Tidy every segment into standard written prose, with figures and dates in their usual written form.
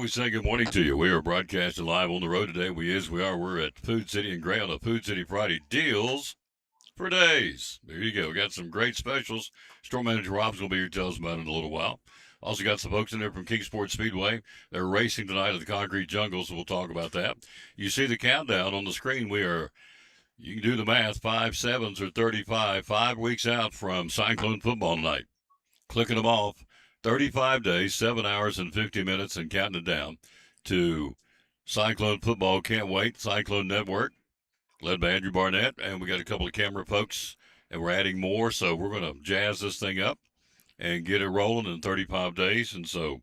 say good morning to you. We are broadcasting live on the road today. We're at Food City and Gray on a Food City Friday deals for days. There you go. We got some great specials. Store manager Rob's going to be here to tell us about it in a little while. Also got some folks in there from Kingsport Speedway. They're racing tonight at the Concrete Jungle, so we'll talk about that. You see the countdown on the screen. You can do the math, 5 sevens or 35, 5 weeks out from Cyclone football tonight. Clicking them off, 35 days, 7 hours and 50 minutes, and counting it down to Cyclone football. Can't wait. Cyclone Network, led by Andrew Barnett, and we got a couple of camera folks, and we're adding more, so we're going to jazz this thing up and get it rolling in 35 days. And so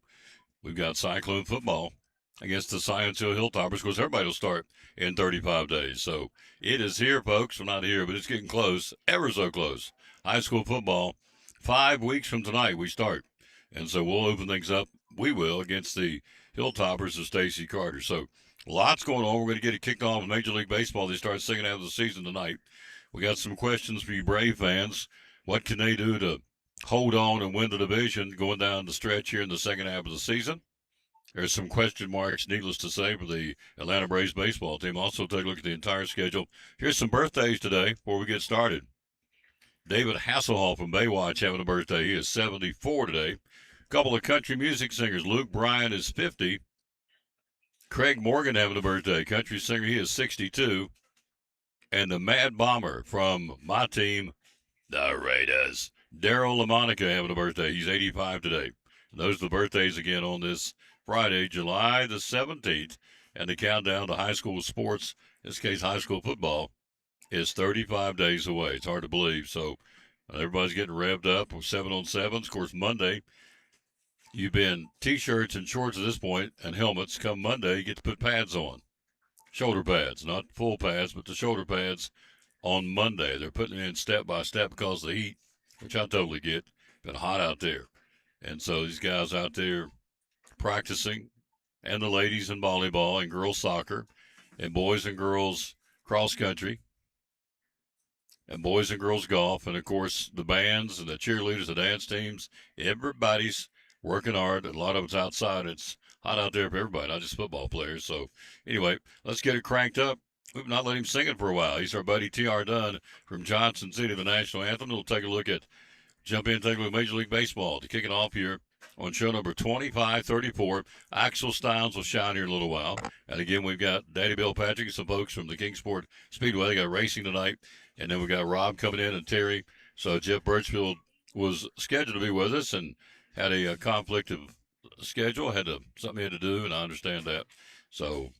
we've got Cyclone football against the Science Hill Hilltoppers, because everybody will start in 35 days. So it is here, folks. Well, not here, but it's getting close, ever so close. High school football, 5 weeks from tonight we start. And so we'll open things up, we will, against the Hilltoppers of Stacy Carter. So lots going on. We're going to get it kicked off with Major League Baseball. They start second half of the season tonight. We got some questions for you Brave fans. What can they do to hold on and win the division going down the stretch here in the second half of the season? There's some question marks, needless to say, for the Atlanta Braves baseball team. Also, take a look at the entire schedule. Here's some birthdays today before we get started. David Hasselhoff from Baywatch having a birthday. He is 74 today. A couple of country music singers. Luke Bryan is 50. Craig Morgan having a birthday. Country singer, he is 62. And the Mad Bomber from my team, the Raiders, Daryl LaMonica having a birthday. He's 85 today. And those are the birthdays again on this Friday, July the 17th. And the countdown to high school sports, in this case high school football, is 35 days away. It's hard to believe. So everybody's getting revved up with 7-on-7s. Of course, Monday, you've been T-shirts and shorts at this point and helmets. Come Monday, you get to put pads on. Shoulder pads, not full pads, but the shoulder pads on Monday. They're putting it in step by step because of the heat, which I totally get. Been hot out there. And so these guys out there practicing, and the ladies in volleyball and girls soccer and boys and girls cross country and boys and girls golf, and of course the bands and the cheerleaders, the dance teams, everybody's working hard. A lot of it's outside. It's hot out there for everybody, not just football players. So anyway, let's get it cranked up. We've not let him sing it for a while. He's our buddy T.R. Dunn from Johnson City, the national anthem. We'll take a look at, jump in and take a look at Major League Baseball to kick it off here on show number 2534. Axel Styles will shine here in a little while. And again, we've got Daddy Bill Patrick and some folks from the Kingsport Speedway. They got racing tonight. And then we got Rob coming in and Terry. So Jeff Birchfield was scheduled to be with us and had a conflict of schedule, something he had to do, and I understand that. So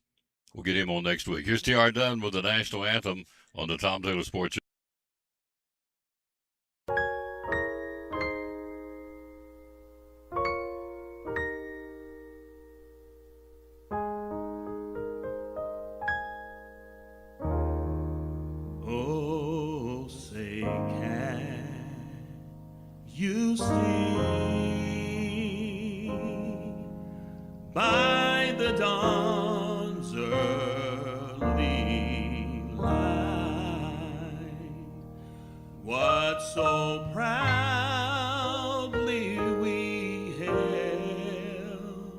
we'll get him on next week. Here's T.R. Dunn with the national anthem on the Tom Taylor Sports Show. Oh, say can you see by the dawn's early light what so proudly we hailed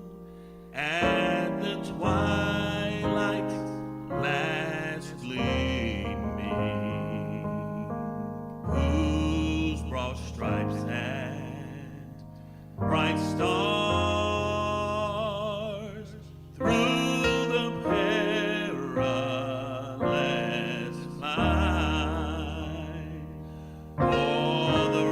at the twilight's last gleaming, whose broad stripes and bright stars through the perilous fight o'er the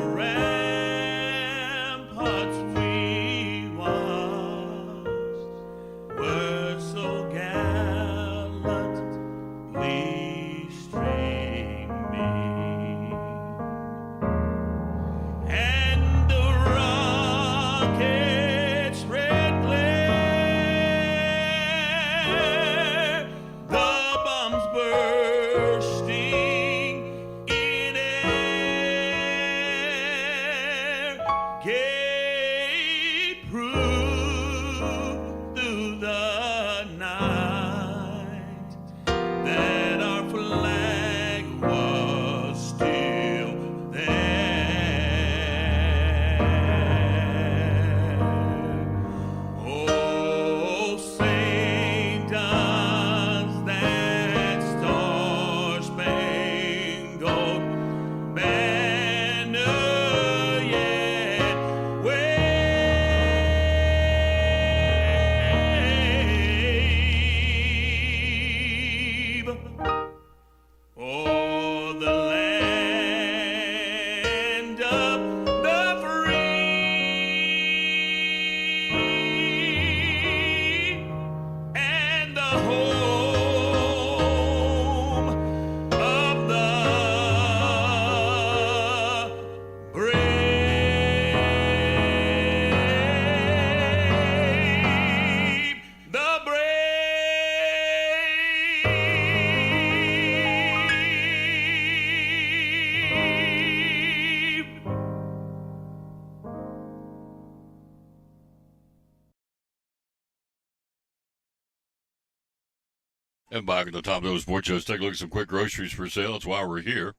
And back at the top of those sports shows, take a look at some quick groceries for sale. That's why we're here.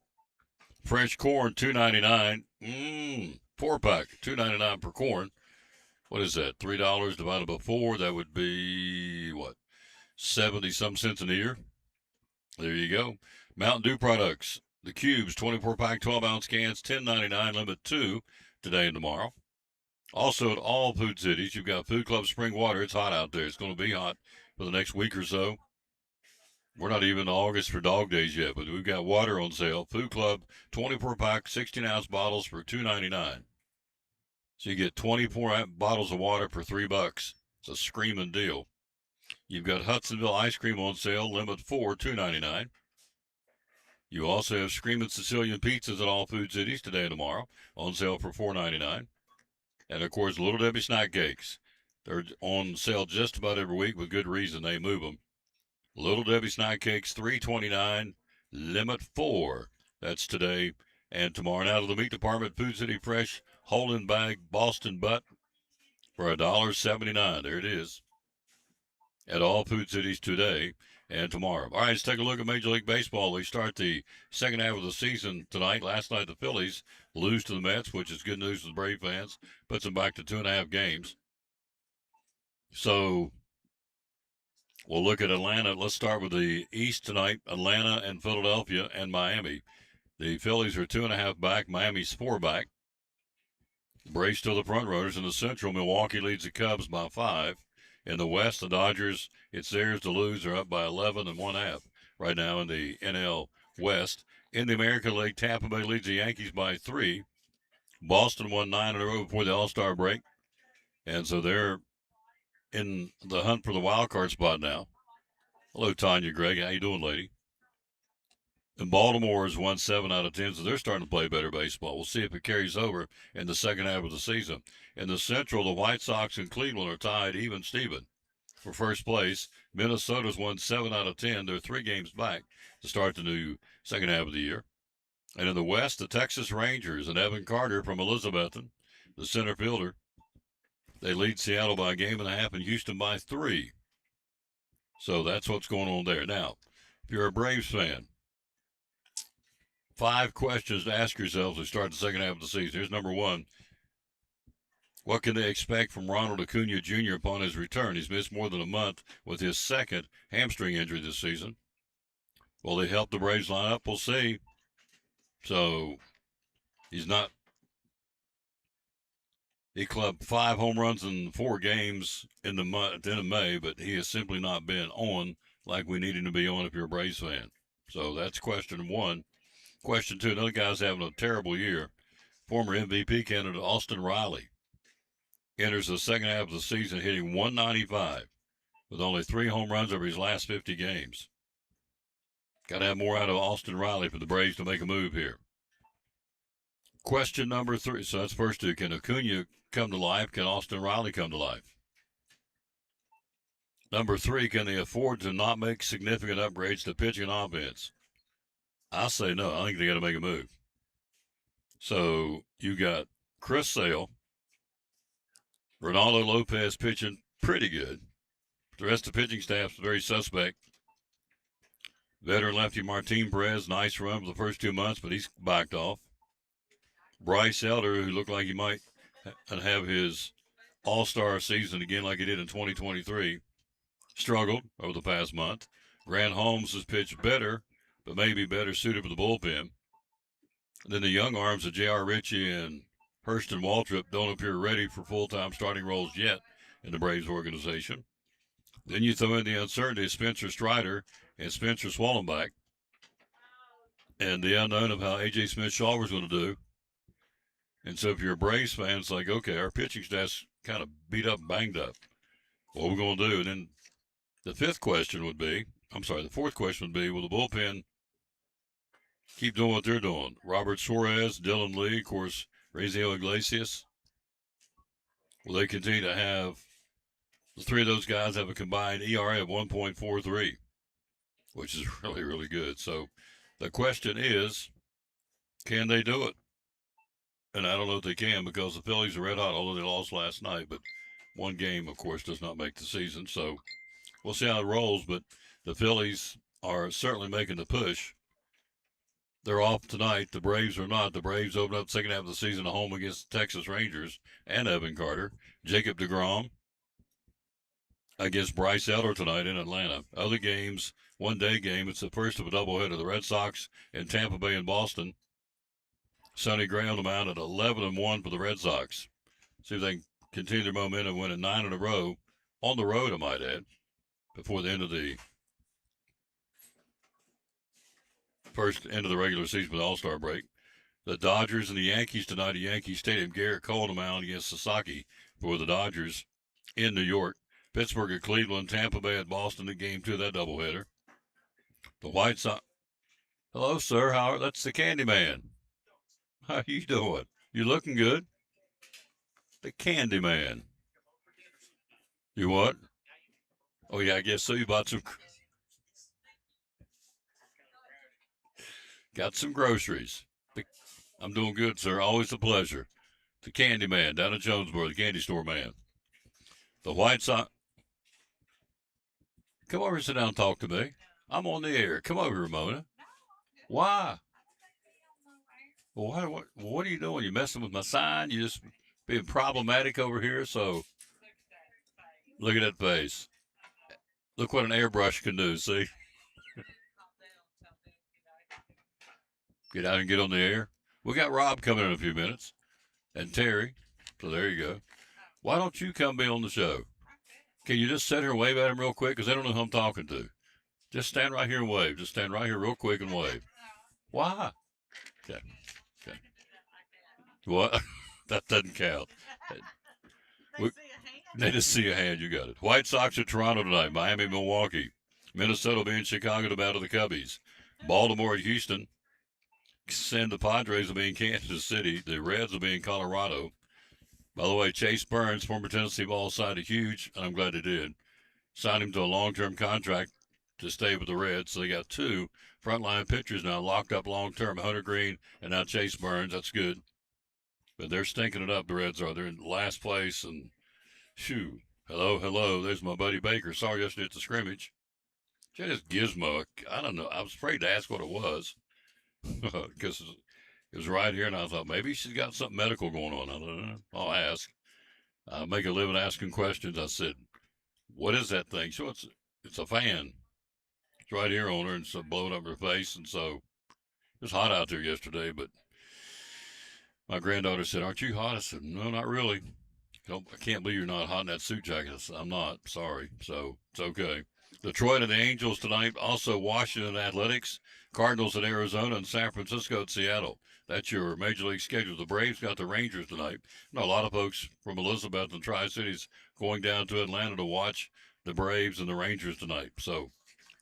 Fresh corn, $2.99. 4-pack, $2.99 per corn. What is that? $3 divided by 4. That would be, what, 70-some cents an ear? There you go. Mountain Dew products. The cubes, 24-pack, 12-ounce cans, $10.99, limit 2 today and tomorrow. Also at all Food Cities, you've got Food Club Spring Water. It's hot out there. It's going to be hot for the next week or so. We're not even in August for dog days yet, but we've got water on sale. Food Club, 24-pack, 16-ounce bottles for $2.99. So you get 24 bottles of water for $3. It's a screaming deal. You've got Hudsonville ice cream on sale, limit 4, $2.99. You also have Screamin' Sicilian pizzas at all Food Cities today and tomorrow, on sale for $4.99. And, of course, Little Debbie snack cakes. They're on sale just about every week with good reason. They move them. Little Debbie snack cakes, $3.29, limit 4. That's today and tomorrow. Now to the meat department, Food City Fresh, whole-in bag Boston butt for $1.79. There it is. At all Food Cities today and tomorrow. All right, let's take a look at Major League Baseball. We start the second half of the season tonight. Last night, the Phillies lose to the Mets, which is good news for the Brave fans. Puts them back to 2.5 games. So we'll look at Atlanta. Let's start with the East tonight. Atlanta and Philadelphia and Miami. The Phillies are 2.5 back. Miami's 4 back. The Braves still the front runners. In the Central, Milwaukee leads the Cubs by 5. In the West, the Dodgers, it's theirs to lose. They're up by 11 and 1/2 right now in the NL West. In the American League, Tampa Bay leads the Yankees by 3. Boston won 9 in a row before the All-Star break. And so they're in the hunt for the wild card spot now. Hello, Tanya Gregg. How you doing, lady? And Baltimore has won 7 out of 10, so they're starting to play better baseball. We'll see if it carries over in the second half of the season. In the Central, the White Sox and Cleveland are tied even Steven for first place. Minnesota's won 7 out of 10. They're 3 games back to start the new second half of the year. And in the West, the Texas Rangers and Evan Carter from Elizabethton, the center fielder, they lead Seattle by 1.5 games and Houston by 3. So that's what's going on there. Now, if you're a Braves fan, 5 questions to ask yourselves to start the second half of the season. Here's number 1. What can they expect from Ronald Acuna Jr. upon his return? He's missed more than a month with his second hamstring injury this season. Will they help the Braves line up? We'll see. So he's not. He clubbed 5 home runs in 4 games in the month at the end of May, but he has simply not been on like we need him to be on if you're a Braves fan. So that's question 1. Question 2, another guy's having a terrible year. Former MVP candidate Austin Riley enters the second half of the season hitting .195 with only 3 home runs over his last 50 games. Got to have more out of Austin Riley for the Braves to make a move here. Question number 3. So that's first 2. Can Acuna come to life? Can Austin Riley come to life? Number 3, can they afford to not make significant upgrades to pitching and offense? I say no. I think they got to make a move. So you got Chris Sale, Ronaldo Lopez pitching pretty good. The rest of the pitching staff's very suspect. Veteran lefty Martin Perez, nice run for the first 2 months, but he's backed off. Bryce Elder, who looked like he might have his all-star season again like he did in 2023, struggled over the past month. Grant Holmes has pitched better, but maybe better suited for the bullpen. And then the young arms of J.R. Ritchie and Hurston Waltrip don't appear ready for full-time starting roles yet in the Braves organization. Then you throw in the uncertainty of Spencer Strider and Spencer Swallenbach, and the unknown of how A.J. Smith-Shawver's going to do. And so if you're a Braves fan, it's like, okay, our pitching staff's kind of beat up, banged up. What are we going to do? And then the fourth question would be, will the bullpen keep doing what they're doing? Robert Suarez, Dylan Lee, of course, Raisel Iglesias. Will they continue to have the 3 of those guys have a combined ERA of 1.43, which is really, really good. So the question is, can they do it? And I don't know if they can because the Phillies are red hot, although they lost last night. But 1 game, of course, does not make the season. So we'll see how it rolls. But the Phillies are certainly making the push. They're off tonight. The Braves are not. The Braves open up the second half of the season at home against the Texas Rangers and Evan Carter. Jacob deGrom against Bryce Elder tonight in Atlanta. Other games, one-day game. It's the first of a doubleheader. The Red Sox in Tampa Bay and Boston. Sonny Gray on the mound at 11-1 for the Red Sox. See if they can continue their momentum, winning 9 in a row on the road, I might add, before the end of the regular season with the All-Star break. The Dodgers and the Yankees tonight at Yankee Stadium. Garrett Cole on the mound against Sasaki for the Dodgers in New York. Pittsburgh at Cleveland, Tampa Bay at Boston in game 2 of that doubleheader. The White Sox. Hello, sir. Howard. That's the Candyman. How you doing? You looking good? The Candyman. You what? Oh, yeah, I guess so. You bought some. Got some groceries. I'm doing good, sir. Always a pleasure. The Candyman down in Jonesboro, the candy store man. The White Sox. Come over and sit down and talk to me. I'm on the air. Come over, Ramona. Why? Well, what are you doing? You messing with my sign? You just being problematic over here? So, look at that face. Look what an airbrush can do, see? Get out and get on the air. We got Rob coming in a few minutes. And Terry. So there you go. Why don't you come be on the show? Can you just sit here and wave at him real quick? Because they don't know who I'm talking to. Just stand right here and wave. Just stand right here real quick and wave. Why? Okay. Okay. What? That doesn't count. They just see a hand. You got it. White Sox at Toronto tonight. Miami, Milwaukee. Minnesota will be in Chicago to battle the Cubbies. Baltimore at Houston. And the Padres will be in Kansas City. The Reds will be in Colorado. By the way, Chase Burns, former Tennessee ball, signed a huge, and I'm glad he did, signed him to a long-term contract to stay with the Reds. So they got 2 frontline pitchers now locked up long-term, Hunter Green and now Chase Burns. That's good. But they're stinking it up, the Reds are. They're in last place, and shoo. Hello. There's my buddy Baker. Saw her yesterday at the scrimmage. She had this gizmo. I don't know. I was afraid to ask what it was because it was right here, and I thought maybe she's got something medical going on. I don't know. I'll ask. I make a living asking questions. I said, what is that thing? So it's a fan. It's right here on her, and so blowing up her face. And so it was hot out there yesterday, but my granddaughter said, aren't you hot? I said, no, not really. I can't believe you're not hot in that suit jacket. I said, I'm not. Sorry. So it's okay. Detroit and the Angels tonight. Also Washington Athletics. Cardinals at Arizona, and San Francisco at Seattle. That's your Major League schedule. The Braves got the Rangers tonight. I know a lot of folks from Elizabeth and Tri-Cities going down to Atlanta to watch the Braves and the Rangers tonight. So,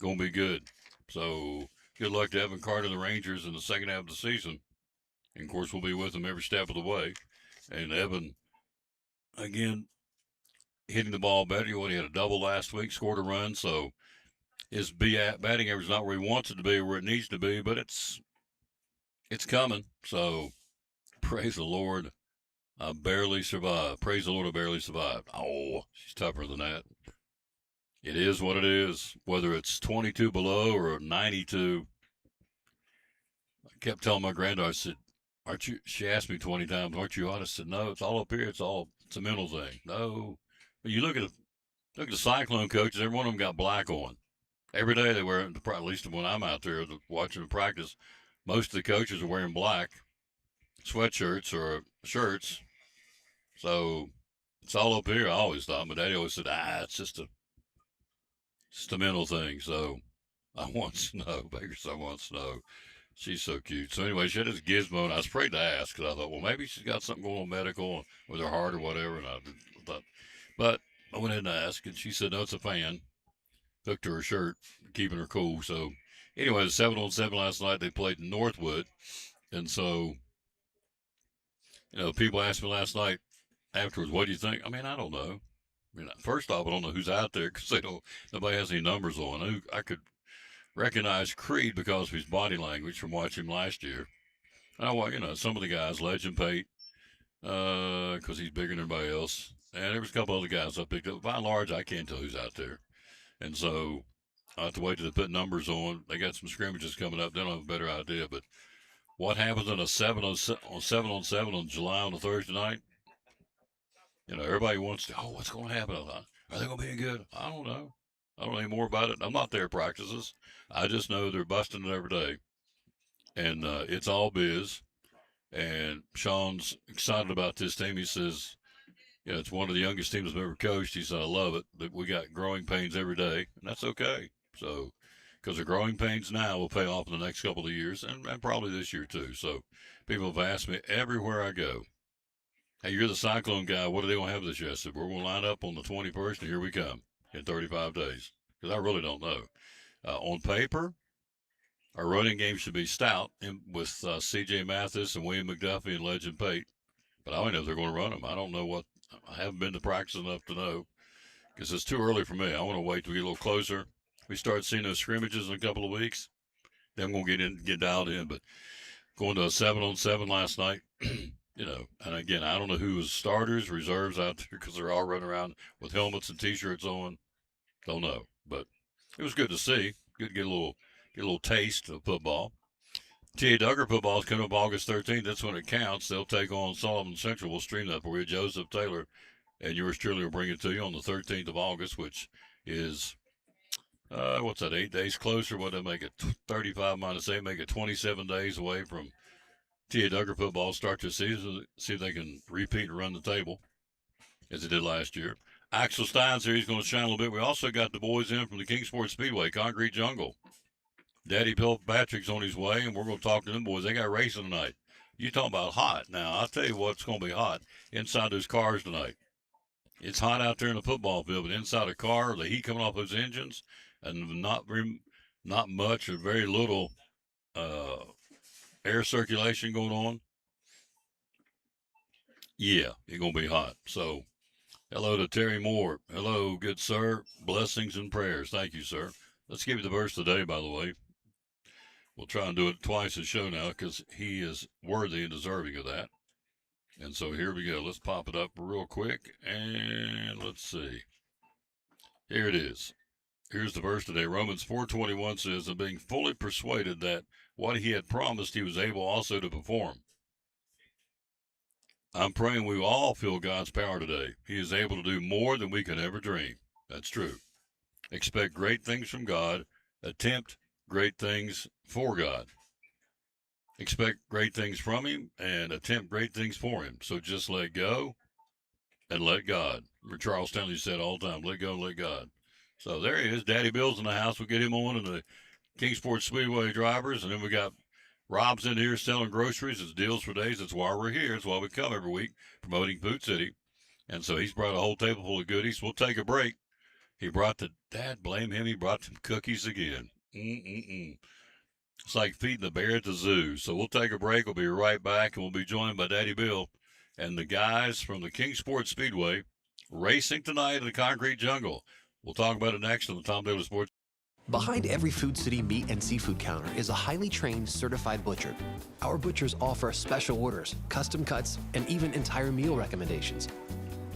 going to be good. So, good luck to Evan Carter and the Rangers in the second half of the season. And, of course, we'll be with them every step of the way. And Evan, again, hitting the ball better. He had a double last week, scored a run. So, his batting average is not where he wants it to be, where it needs to be, but it's coming. So, praise the Lord, I barely survived. Praise the Lord, I barely survived. Oh, she's tougher than that. It is what it is, whether it's 22 below or 92. I kept telling my granddaughter, I said, aren't you, she asked me 20 times, aren't you honest? I said, no, it's all up here. It's a mental thing. No. But you look at the Cyclone coaches, every one of them got black on. Every day they wear it, at least when I'm out there watching them practice, most of the coaches are wearing black sweatshirts or shirts. So it's all up here. I always thought. My daddy always said, it's just a mental thing. So I want Snow. Baker said I want Snow. She's so cute. So anyway, she had this gizmo, and I was afraid to ask because I thought, well, maybe she's got something going on medical with her heart or whatever. And I thought, but I went in and asked, and she said, no, it's a fan. Hooked to her shirt, keeping her cool. So, anyway, it was 7-on-7 last night. They played in Northwood. And so, people asked me last night afterwards, what do you think? I mean, I don't know. First off, I don't know who's out there because nobody has any numbers on. I could recognize Creed because of his body language from watching him last year. And some of the guys, Legend Pate, because he's bigger than everybody else. And there was a couple other guys I picked up. By and large, I can't tell who's out there. And so I'll have to wait till they put numbers on. They got some scrimmages coming up. Then I'll have a better idea. But what happens on a 7-on-7 on July on a Thursday night? You know, everybody wants to, what's going to happen? Are they going to be any good? I don't know. I don't know any more about it. I'm not there at practices. I just know they're busting it every day. And it's all biz. And Sean's excited about this team. He says, it's one of the youngest teams I've ever coached. He said, I love it. That we got growing pains every day, and that's okay. So, because the growing pains now will pay off in the next couple of years, and probably this year too. So, people have asked me everywhere I go, hey, you're the Cyclone guy. What are they going to have this year? I said, we're going to line up on the 21st, and here we come in 35 days. Because I really don't know. On paper, our running game should be stout with C.J. Mathis and William McDuffie and Legend Pate. But I don't know if they're going to run them. I don't know what. I haven't been to practice enough to know because it's too early for me. I want to wait till we get a little closer. We start seeing those scrimmages in a couple of weeks. Then we'll get dialed in. But going to a 7-on-7 last night, and again, I don't know who was starters, reserves out there because they're all running around with helmets and T-shirts on. Don't know, but it was good to see. Good to get a little taste of football. T.A. Duggar football is coming up August 13th. That's when it counts. They'll take on Sullivan Central. We'll stream that for you. Joseph Taylor and yours truly will bring it to you on the 13th of August, which is, 8 days closer? What did I make it? 35 minus 8, make it 27 days away from T.A. Duggar football start their season. See if they can repeat and run the table as they did last year. Axel Stein's here. He's going to shine a little bit. We also got the boys in from the Kingsport Speedway, Concrete Jungle. Daddy Bill Patrick's on his way, and we're going to talk to them boys. They got racing tonight. You talking about hot. Now, I'll tell you what's going to be hot inside those cars tonight. It's hot out there in the football field, but inside a car, the heat coming off those engines, and not much or very little air circulation going on. Yeah, it's going to be hot. So, hello to Terry Moore. Hello, good sir. Blessings and prayers. Thank you, sir. Let's give you the verse today, by the way. We'll try and do it twice a show now because he is worthy and deserving of that. And so here we go. Let's pop it up real quick. And let's see. Here it is. Here's the verse today. Romans 4:21 says, and being fully persuaded that what he had promised he was able also to perform. I'm praying we all feel God's power today. He is able to do more than we could ever dream. That's true. Expect great things from God. Attempt great things for God. Expect great things from him and attempt great things for him. So just let go and let God. Charles Stanley said all the time, let go and let God. So there he is. Daddy Bill's in the house. We'll get him on and the Kingsport Speedway drivers. And then we got Rob's in here selling groceries. It's deals for days. That's why we're here. It's why we come every week promoting Food City. And so he's brought a whole table full of goodies. We'll take a break. He brought dad, blame him. He brought some cookies again. It's like feeding the bear at the zoo. So we'll take a break. We'll be right back, and we'll be joined by Daddy Bill and the guys from the Kingsport Speedway racing tonight in the Concrete Jungle. We'll talk about it next on the Tom Daly Sports. Behind every Food City meat and seafood counter is a highly trained, certified butcher. Our butchers offer special orders, custom cuts, and even entire meal recommendations.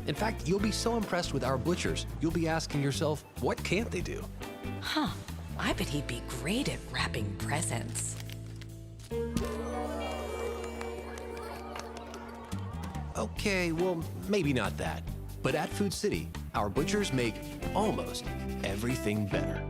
In fact, you'll be so impressed with our butchers, you'll be asking yourself, what can't they do? Huh. I bet he'd be great at wrapping presents. Okay, well, maybe not that. But at Food City, our butchers make almost everything better.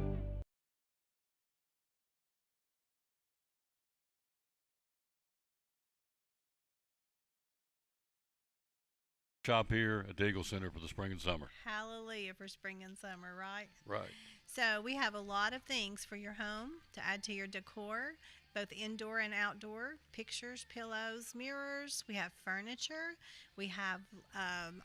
Shop here at the Eagle Center for the spring and summer. Hallelujah for spring and summer, right? Right. So we have a lot of things for your home to add to your decor, both indoor and outdoor. Pictures, pillows, mirrors. We have furniture. We have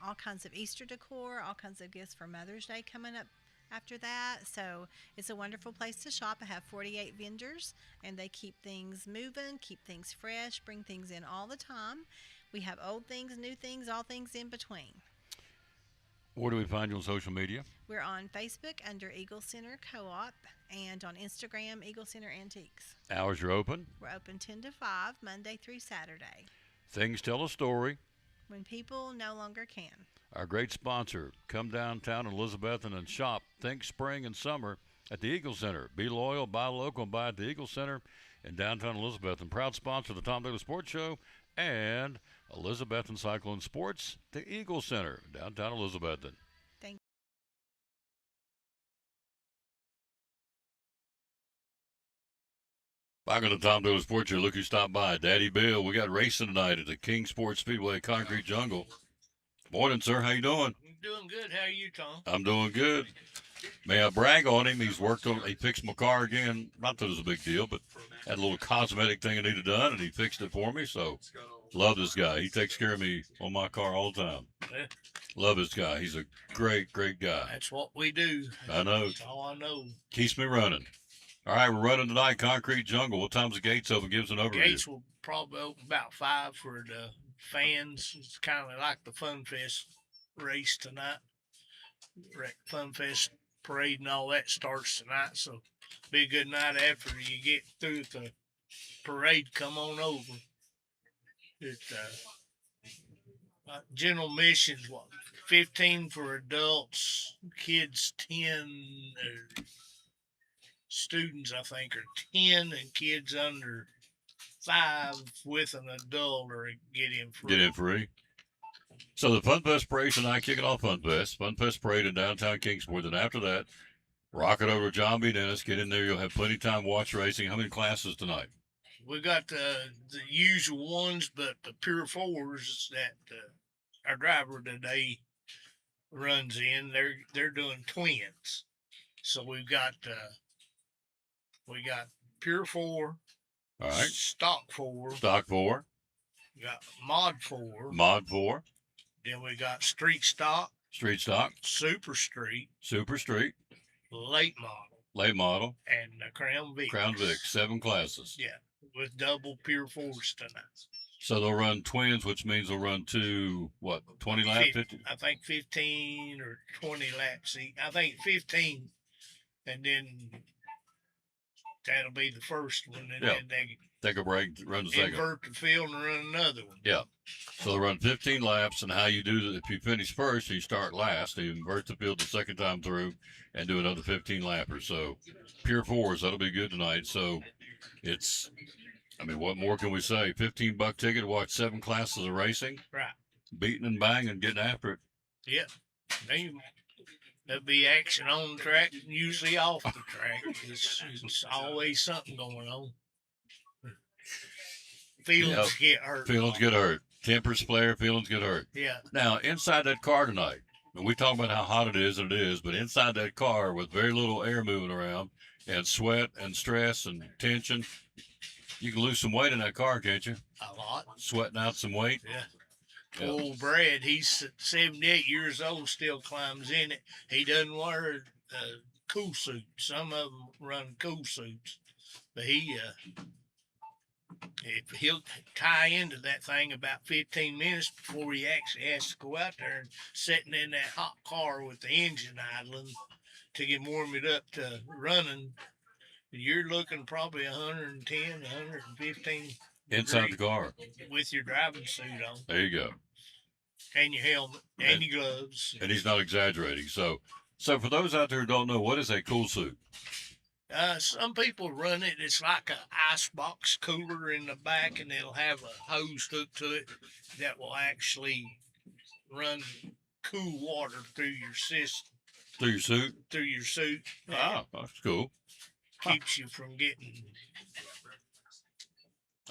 all kinds of Easter decor, all kinds of gifts for Mother's Day coming up after that. So it's a wonderful place to shop. I have 48 vendors, and they keep things moving, keep things fresh, bring things in all the time. We have old things, new things, all things in between. Where do we find you on social media? We're on Facebook under Eagle Center Co-op and on Instagram, Eagle Center Antiques. Hours are open. We're open 10 to 5, Monday through Saturday. Things tell a story. When people no longer can. Our great sponsor, come downtown in Elizabethton and shop. Think spring and summer at the Eagle Center. Be loyal, buy local, and buy at the Eagle Center in downtown Elizabethton. Proud sponsor of the Tom Daly Sports Show and Elizabethton Cyclone Sports, the Eagle Center, downtown Elizabethton. Thank Back on the Tom Daly Sports Show, look who stopped by. Daddy Bill. We got racing tonight at the King Sports Speedway Concrete Jungle. Morning, sir. How you doing? I'm doing good. How are you, Tom? I'm doing good. May I brag on him? He's worked on. He fixed my car again. Not that it was a big deal, but had a little cosmetic thing I needed done, and he fixed it for me. So, love this guy. He takes care of me on my car all the time. Yeah. Love this guy. He's a great, great guy. That's what we do. I know. That's all I know. Keeps me running. All right, we're running tonight. Concrete Jungle. What time's the gates open? Give us an overview. Gates will probably open about 5 for the fans. It's kind of like the Fun Fest race tonight. Fun Fest parade and all that starts tonight, so be a good night after you get through the parade. Come on over. It's general missions. What 15 for adults, kids 10. Students, I think, are 10, and kids under 5 with an adult or get in free. Get in free. So the Fun Fest parade tonight, kicking off Fun Fest parade in downtown Kingsport. Then after that, rock it over to John B. Dennis. Get in there. You'll have plenty of time to watch racing. How many classes tonight? We got the usual ones, but the Pure Fours that our driver today runs in, they're doing twins. So we got Pure 4, All right. Stock 4, Stock 4. we got Mod 4, Mod 4. then we got Street Stock, Street Stock. Super Street, Super Street. Late Model, Late Model. and Crown Vic. Crown Vic. 7 classes. Yeah, with double Pure 4s tonight. So they'll run twins, which means they'll run 20 laps? 50? I think 15 or 20 laps each. I think 15, and then that'll be the first one, and Yeah. then they Take a break, run the second. invert the field and run another one. Yeah. So they'll run 15 laps, and how you do that, if you finish first, you start last. You invert the field the second time through and do another 15 lappers. So Pure 4s, that'll be good tonight. So it's, I mean, what more can we say? $15 ticket to watch 7 classes of racing, Right. beating and banging, getting after it. Yeah. There'll be action on the track, usually off the track. It's always something going on. Feelings get hurt. Feelings get hurt. Tempers flare, feelings get hurt. Yeah. Now, inside that car tonight, and we talk about how hot it is, and it is, but inside that car with very little air moving around and sweat and stress and tension, you can lose some weight in that car, can't you? A lot. Sweating out some weight. Yeah. Yeah. Old Brad, he's 78 years old, still climbs in it. He doesn't wear a cool suit. Some of them run cool suits, but if he'll tie into that thing about 15 minutes before he actually has to go out there and sitting in that hot car with the engine idling to get warm it up to running, you're looking probably 110, 115 Inside the degrees car. with your driving suit on There you go. and your helmet and your gloves. And he's not exaggerating. So for those out there who don't know, what is a cool suit? Some people run it. It's like an icebox cooler in the back, and it'll have a hose hooked to it that will actually run cool water through your system, Through your suit? through your suit. Ah, that's cool. Keeps you from getting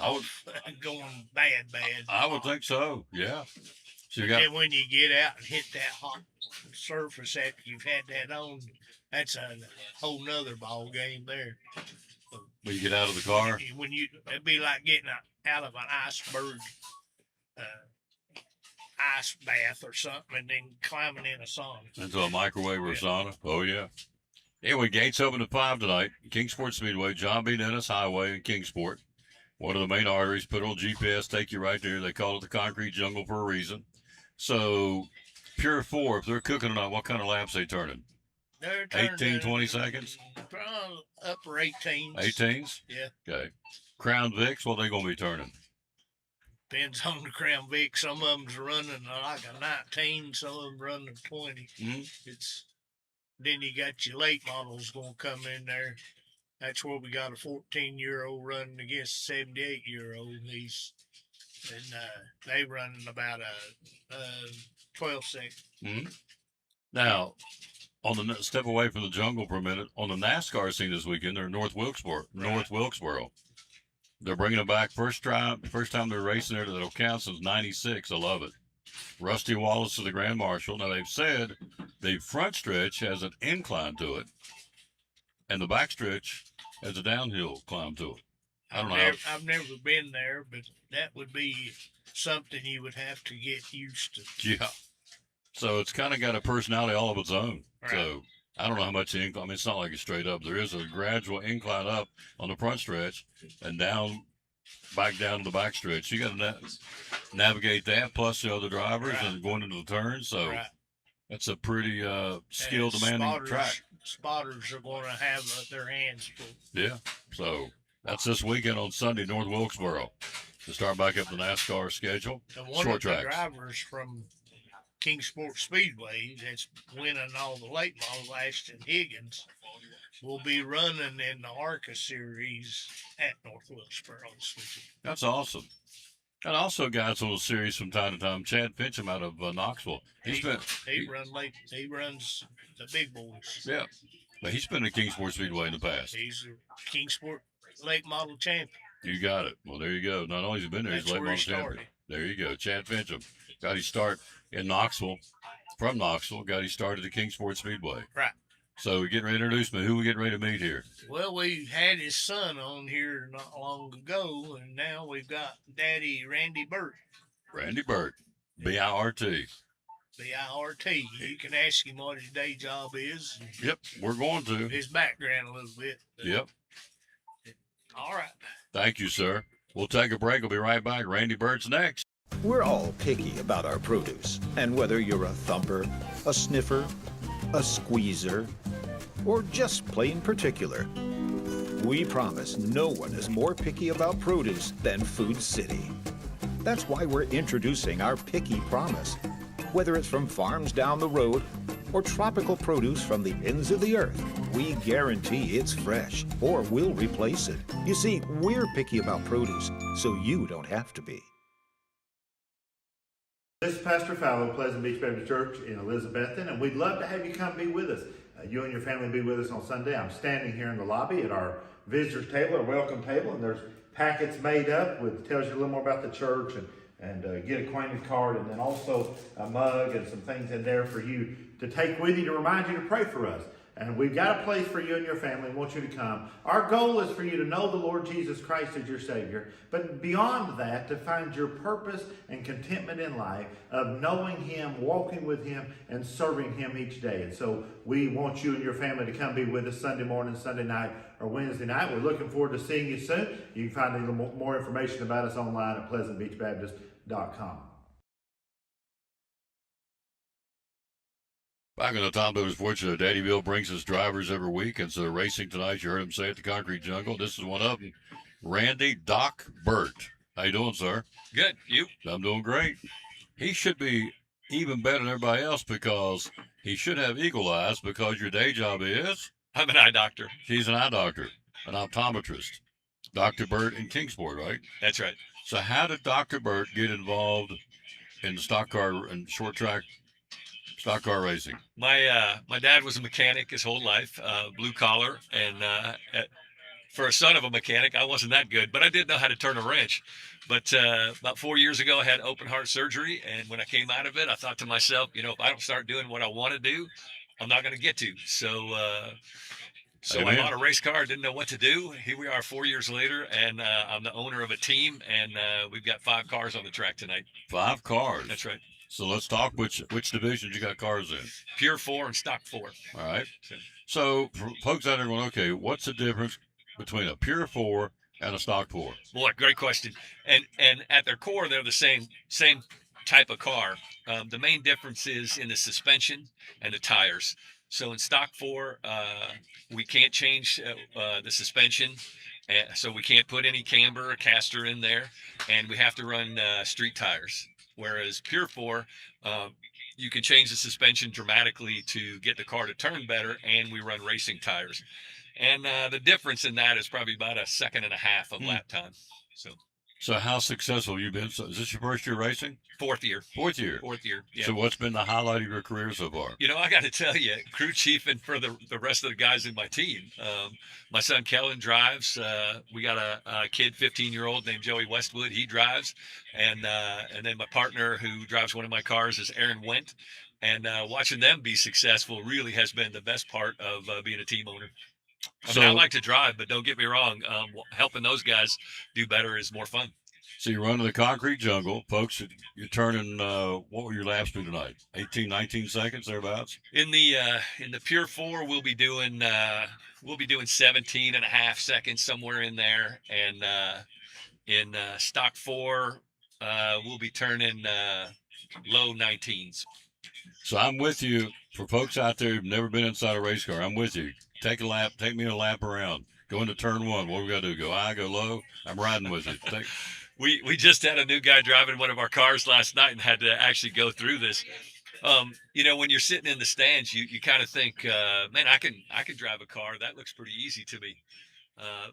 I would going bad. I would think so. Yeah. So you got And when you get out and hit that hot surface after you've had that on, that's a whole nother ball game there. when you get out of the car. It'd be like getting out of an iceberg ice bath or something, and then climbing in a sauna. Into a microwave or a sauna. Oh, yeah. Anyway, gates open at 5 tonight. Kingsport Speedway, John B. Dennis Highway in Kingsport. One of the main arteries. Put it on GPS, take you right there. They call it the concrete jungle for a reason. So, Pure 4, if they're cooking tonight, what kind of laps they turning? They're 18, 20 seconds? Probably upper 18s. 18s? Yeah. Okay. Crown Vics, what they going to be turning? Depends on the Crown Vic. Some of them's running like a 19, some of them running a 20. Mhm. It's Then you got your late models going to come in there. That's where we got a 14-year-old running against a 78-year-old. They running about a 12 second. Mhm. Now, step away from the jungle for a minute. On the NASCAR scene this weekend, they're in North Wilkesboro. North Wilkesboro. They're bringing it back. First time they're racing there that'll count since '96. I love it. Rusty Wallace is the Grand Marshal. Now, they've said the front stretch has an incline to it, and the back stretch has a downhill climb to it. I don't know. I've never been there, but that would be something you would have to get used to. Yeah. So it's kind of got a personality all of its own. Right. So I don't know how much the incline. I mean, it's not like it's straight up. There is a gradual incline up on the front stretch and back down to the back stretch. You got to navigate that, plus the other drivers and going into the turns. So that's a pretty skill demanding track. Spotters are going to have their hands full. Yeah. So that's this weekend on Sunday, North Wilkesboro, to start back up the NASCAR schedule. And one Short of the tracks. drivers from Kingsport Speedway that's winning all the late models, Ashton Higgins, will be running in the ARCA series at North Wilkesboro this weekend. That's awesome. And also guys on the series from time to time. Chad Fincham out of Knoxville. He runs the big boys. Yeah. But he's been at Kingsport Speedway in the past. He's a Kingsport late model champion. You got it. Well, there you go. Not only has he been there, he's That's late where model he champion. started. There you go. Chad Fincham got his start in Knoxville, from Knoxville, got his start at the Kingsport Speedway. Right. So we're getting ready to introduce me. Who we getting ready to meet here? Well, we had his son on here not long ago, and now we've got Daddy Randy Burt. Randy Burt, B-I-R-T. B-I-R-T. You can ask him what his day job is. Yep, we're going to. His background a little bit. Yep. All right. Thank you, sir. We'll take a break. We'll be right back. Randy Burt's next. We're all picky about our produce, and whether you're a thumper, a sniffer, a squeezer, or just plain particular, we promise no one is more picky about produce than Food City. That's why we're introducing our Picky Promise. Whether it's from farms down the road or tropical produce from the ends of the earth, we guarantee it's fresh or we'll replace it. You see, we're picky about produce, so you don't have to be. This is Pastor Fallow, Pleasant Beach Baptist Church in Elizabethton, and we'd love to have you come be with us. You and your family be with us on Sunday. I'm standing here in the lobby at our visitors table, our welcome table, and there's packets made up with tells you a little more about the church and get acquainted card, and then also a mug and some things in there for you to take with you to remind you to pray for us. And we've got a place for you and your family and want you to come. Our goal is for you to know the Lord Jesus Christ as your Savior, but beyond that, to find your purpose and contentment in life of knowing Him, walking with Him, and serving Him each day. And so we want you and your family to come be with us Sunday morning, Sunday night, or Wednesday night. We're looking forward to seeing you soon. You can find a little more information about us online at pleasantbeachbaptist.com. Back in the Tom Builders Fortune, Daddy Bill brings his drivers every week, and so they're racing tonight. You heard him say at the Concrete Jungle. This is one of them, Randy Doc Burt. How you doing, sir? Good. You? I'm doing great. He should be even better than everybody else because he should have eagle eyes because your day job is? I'm an eye doctor. He's an eye doctor, an optometrist. Dr. Burt in Kingsport, right? That's right. So how did Dr. Burt get involved in stock car and short track stock car racing? My dad was a mechanic his whole life, blue collar, and for a son of a mechanic, I wasn't that good, but I did know how to turn a wrench. But about 4 years ago, I had open heart surgery, and when I came out of it, I thought to myself, if I don't start doing what I want to do, I'm not going to get to. So I bought a race car, didn't know what to do. Here we are 4 years later, and I'm the owner of a team, and we've got 5 cars on the track tonight. 5 cars? That's right. So let's talk which divisions you got cars in. Pure 4 and stock 4. All right. So for folks out there going, okay, what's the difference between a Pure 4 and a stock 4? Boy, great question. And at their core, they're the same type of car. The main difference is in the suspension and the tires. So in stock 4, we can't change the suspension. So we can't put any camber or caster in there, and we have to run street tires. Whereas Pure 4, you can change the suspension dramatically to get the car to turn better, and we run racing tires. And the difference in that is probably about a second and a half of lap time. So how successful have you been? So is this your first year racing? Fourth year. Fourth year. Yeah. So what's been the highlight of your career so far? You know, I got to tell you, crew chief and for the rest of the guys in my team, my son Kellen drives. We got a kid, 15-year-old named Joey Westwood. He drives, and then my partner who drives one of my cars is Aaron Wendt. And watching them be successful really has been the best part of being a team owner. I mean, I like to drive, but don't get me wrong. Helping those guys do better is more fun. So you're running the concrete jungle, folks. You're turning. What were your laps to tonight? 18, 19 seconds thereabouts. In the Pure 4, we'll be doing 17 and a half seconds, somewhere in there, and in Stock 4, we'll be turning low 19s. So I'm with you. For folks out there who've never been inside a race car, I'm with you. Take me a lap around. Go into turn 1. What we got to do? Go high, go low? I'm riding with you. We just had a new guy driving one of our cars last night and had to actually go through this. You know, when you're sitting in the stands, you kind of think, man, I can drive a car. That looks pretty easy to me.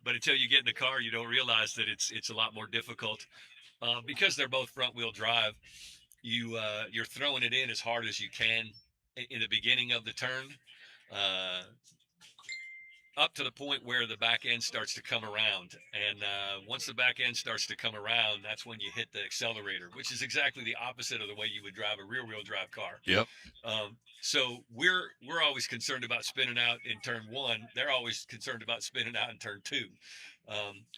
But until you get in the car, you don't realize that it's a lot more difficult. Because they're both front wheel drive, you're throwing it in as hard as you can in the beginning of the turn. Up to the point where the back end starts to come around. And once the back end starts to come around, that's when you hit the accelerator, which is exactly the opposite of the way you would drive a rear-wheel drive car. Yep. So we're always concerned about spinning out in turn 1. They're always concerned about spinning out in turn 2.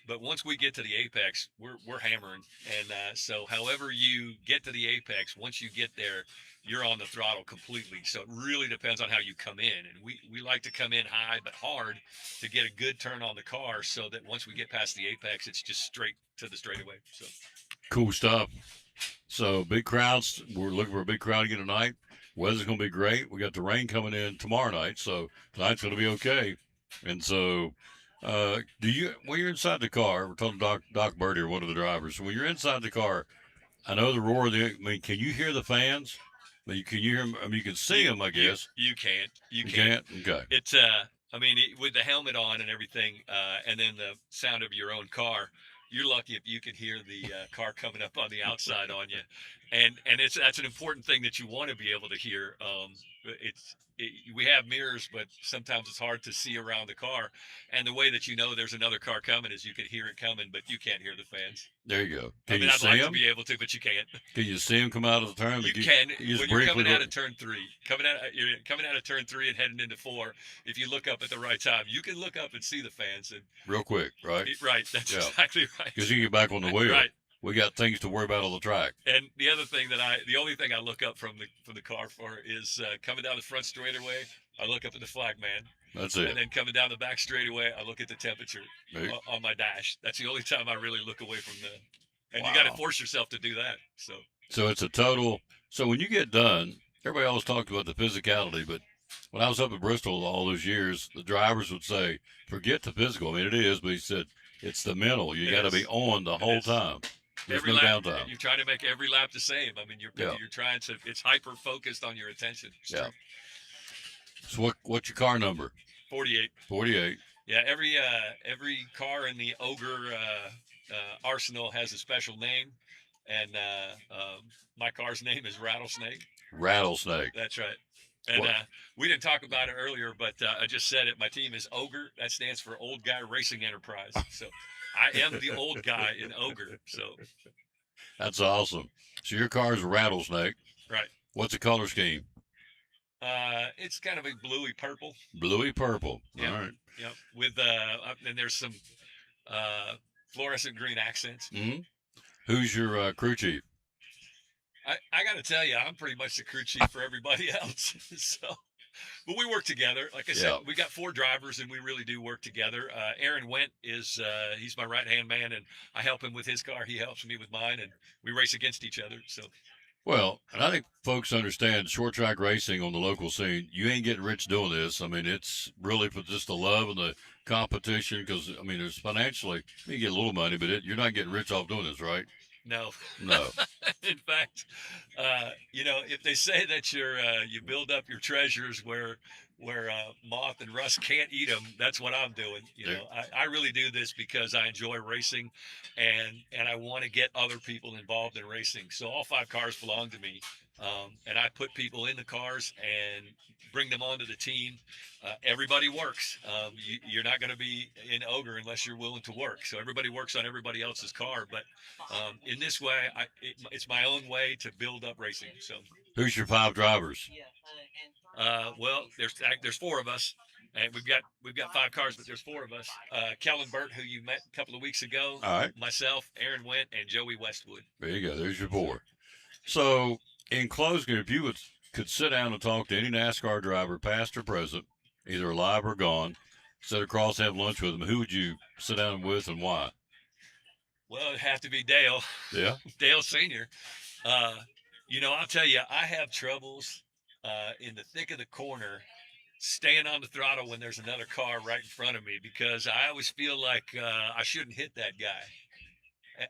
But once we get to the apex, we're hammering. And so however you get to the apex, once you get there, you're on the throttle completely. So it really depends on how you come in. And we like to come in high but hard to get a good turn on the car, so that once we get past the apex, it's just straight to the straightaway. So cool stuff. So big crowds. We're looking for a big crowd again tonight. Weather's going to be great. We got the rain coming in tomorrow night, so tonight's going to be okay. And so when you're inside the car, we're talking to Doc Birdie, or one of the drivers. When you're inside the car, I know the roar. Can you hear the fans? Can you hear them? I mean, you can see them, I guess. You can't. You can't? Okay. It's, with the helmet on and everything, and then the sound of your own car, you're lucky if you can hear the car coming up on the outside on you. And that's an important thing that you want to be able to hear. We have mirrors, but sometimes it's hard to see around the car. And the way that you know there's another car coming is you can hear it coming, but you can't hear the fans. There you go. I'd like to be able to, but you can't. Can you see them come out of the turn? You can. When you're coming out of turn 3, you're coming out of turn 3 and heading into 4. If you look up at the right time, you can look up and see the fans. And real quick, right? Right. That's exactly right. Because you can get back on the wheel. Right. We got things to worry about on the track. And the other thing the only thing I look up from the car for is coming down the front straightaway, I look up at the flag man. That's it. And then coming down the back straightaway, I look at the temperature on my dash. That's the only time I really look away from and you got to force yourself to do that. So it's a total. So when you get done, everybody always talks about the physicality, but when I was up at Bristol all those years, the drivers would say, forget the physical. I mean, it is, but he said, it's the mental. You got to be on the whole time. There's no downtime. You're trying to make every lap the same. I mean, you're trying to. It's hyper focused on your attention. Yeah. So what's your car number? 48. 48. Yeah. Every car in the Ogre arsenal has a special name, and my car's name is Rattlesnake. Rattlesnake. That's right. And we didn't talk about it earlier, but I just said it. My team is Ogre. That stands for Old Guy Racing Enterprise. So I am the old guy in Ogre. So that's awesome. So your car's a Rattlesnake. Right. What's the color scheme? It's kind of a bluey purple. Bluey purple. Yep. All right. Yep. With and there's some fluorescent green accents. Mm-hmm. Who's your crew chief? I got to tell you, I'm pretty much the crew chief for everybody else. But we work together. Like I said, we got 4 drivers, and we really do work together. Aaron Wendt he's my right-hand man, and I help him with his car. He helps me with mine, and we race against each other. So. Well, and I think folks understand short track racing on the local scene. You ain't getting rich doing this. I mean, it's really for just the love and the competition. Because I mean, there's financially you get a little money, but you're not getting rich off doing this, right? No. No. In fact, if they say that you build up your treasures where moth and rust can't eat them, that's what I'm doing. I really do this because I enjoy racing, and I want to get other people involved in racing. So all 5 cars belong to me, and I put people in the cars and bring them onto the team. Everybody works. You're not going to be in Ogre unless you're willing to work. So everybody works on everybody else's car, but in this way, it's my own way to build up racing. So, Who's your 5 drivers? well, there's 4 of us, and we've got 5 cars, but there's 4 of us. Kellen Burt, who you met a couple of weeks ago. All right. Myself, Aaron Went, and Joey Westwood. There you go. There's your 4. So, in closing, if you could sit down and talk to any NASCAR driver, past or present, either alive or gone, sit across, have lunch with them, who would you sit down with and why? Well, it'd have to be Dale. Yeah. Dale Sr. I'll tell you, I have troubles in the thick of the corner staying on the throttle when there's another car right in front of me, because I always feel like I shouldn't hit that guy.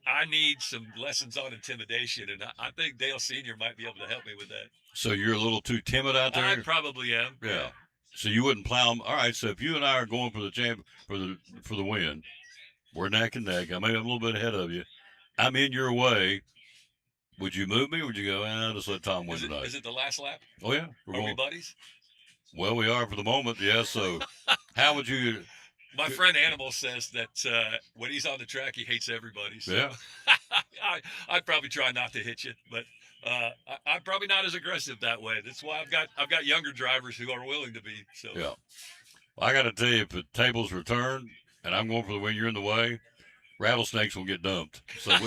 I need some lessons on intimidation, and I think Dale Sr. might be able to help me with that. So you're a little too timid out there? I probably am. Yeah. So you wouldn't plow them. All right. So if you and I are going for the for the win, we're neck and neck. I'm a little bit ahead of you. I'm in your way. Would you move me, or would you go, just let Tom win tonight? Is it the last lap? Oh, yeah. Are we buddies? Well, we are for the moment, yeah. So how would you... My friend Animal says that when he's on the track, he hates everybody. So Yeah. I'd probably try not to hit you, but I'm probably not as aggressive that way. That's why I've got younger drivers who are willing to be. So Yeah. Well, I got to tell you, if the tables return and I'm going for the win, you're in the way, rattlesnakes will get dumped. So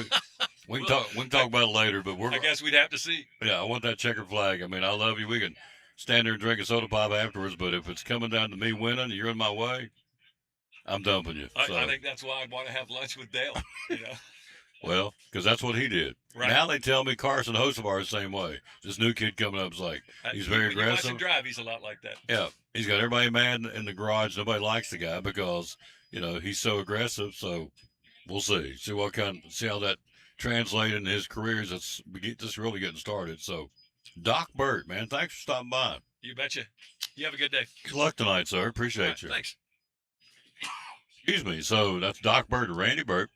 we can talk about it later. But I guess we'd have to see. Yeah, I want that checkered flag. I mean, I love you. We can stand there and drink a soda pop afterwards, but if it's coming down to me winning and you're in my way, I'm dumping you. I think that's why I'd want to have lunch with Dale. Well, because that's what he did. Right. Now they tell me Carson Hocevar is the same way. This new kid coming up is like, he's very when you watch aggressive. him drive, he's a lot like that. Yeah, he's got everybody mad in the garage. Nobody likes the guy because he's so aggressive. So we'll see how that translates in his career as it's just really getting started. So Doc Burt, man, thanks for stopping by. You betcha. You have a good day. Good luck tonight, sir. Appreciate Right, you. Thanks. Excuse me. So that's Doc Burt and Randy Burt,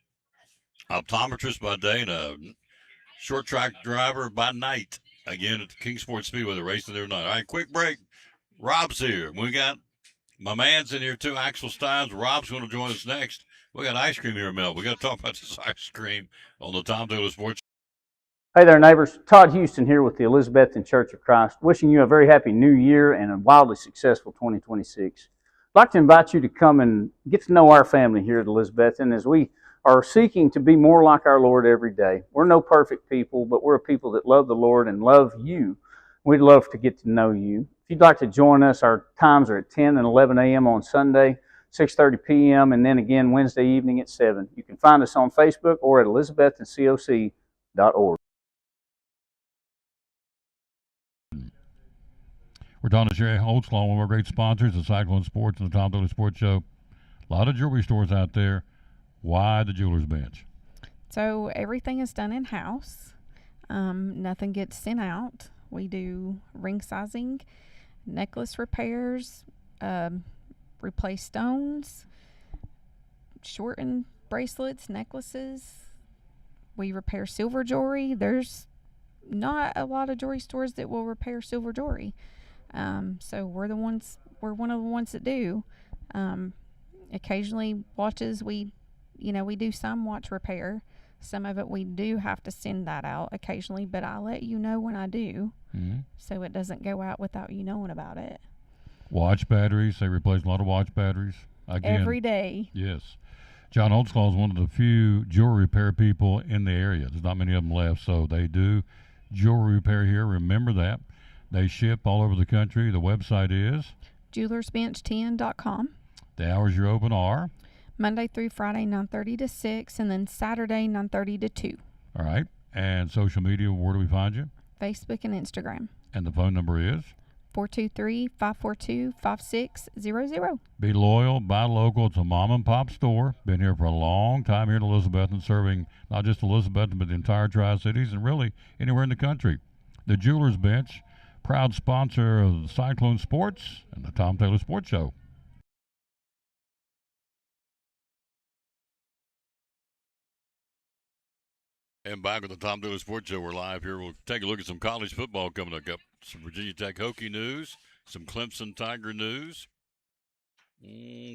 optometrist by day and a short track driver by night. Again, at the Kingsport Speedway, they're racing there tonight. All right, quick break. Rob's here. We got my man's in here too, Axel Steins. Rob's going to join us next. We got ice cream here, Mel. We got to talk about this ice cream on the Tom Taylor Sports. Hey there, neighbors. Todd Houston here with the Elizabethan Church of Christ, wishing you a very happy new year and a wildly successful 2026. I'd like to invite you to come and get to know our family here at Elizabethan as we are seeking to be more like our Lord every day. We're no perfect people, but we're a people that love the Lord and love you. We'd love to get to know you. If you'd like to join us, our times are at 10 and 11 a.m. on Sunday, 6:30 p.m., and then again Wednesday evening at 7. You can find us on Facebook or at elizabethancoc.org. We're talking to Sherry Holtzclaw, one of our great sponsors, the Cyclone Sports and the Tom Taylor Sports Show. A lot of jewelry stores out there. Why the Jeweler's Bench? So everything is done in-house. Nothing gets sent out. We do ring sizing, necklace repairs, replace stones, shorten bracelets, necklaces. We repair silver jewelry. There's not a lot of jewelry stores that will repair silver jewelry. So we're one of the ones that do. Occasionally watches, we do some watch repair. Some of it we do have to send that out occasionally, but I'll let you know when I do, so it doesn't go out without you knowing about it. Watch batteries. They replace a lot of watch batteries. Again, every day. Yes. John Holtzclaw is one of the few jewelry repair people in the area. There's not many of them left, so they do jewelry repair here. Remember that. They ship all over the country. The website is jewelersbench10.com. The hours you're open are Monday through Friday, 9:30 to 6, and then Saturday, 9:30 to 2. All right. And social media, where do we find you? Facebook and Instagram. And the phone number is 423-542-5600. Be loyal, buy local. It's a mom and pop store. Been here for a long time here in Elizabethton, serving not just Elizabethton, but the entire Tri-Cities and really anywhere in the country. The Jewelers Bench, proud sponsor of the Cyclone Sports and the Tom Taylor Sports Show. And back with the Tom Taylor Sports Show, we're live here. We'll take a look at some college football coming up. Got some Virginia Tech Hokie news, some Clemson Tiger news.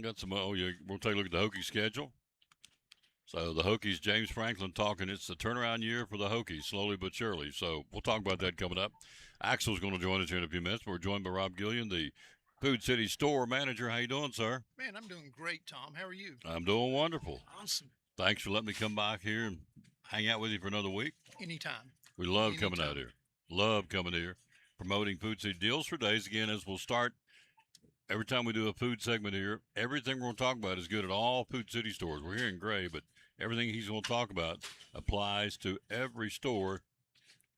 Got some, we'll take a look at the Hokie schedule. So the Hokies, James Franklin talking, it's the turnaround year for the Hokies, slowly but surely. So we'll talk about that coming up. Axel's going to join us here in a few minutes. We're joined by Rob Gillian, the Food City store manager. How you doing, sir? Man, I'm doing great, Tom. How are you? I'm doing wonderful. Awesome. Thanks for letting me come back here and hang out with you for another week. Anytime. We love coming out here. Love coming here. Promoting Food City Deals for Days. Again, as we'll start every time we do a food segment here, everything we're going to talk about is good at all Food City stores. We're here in Gray, but everything he's going to talk about applies to every store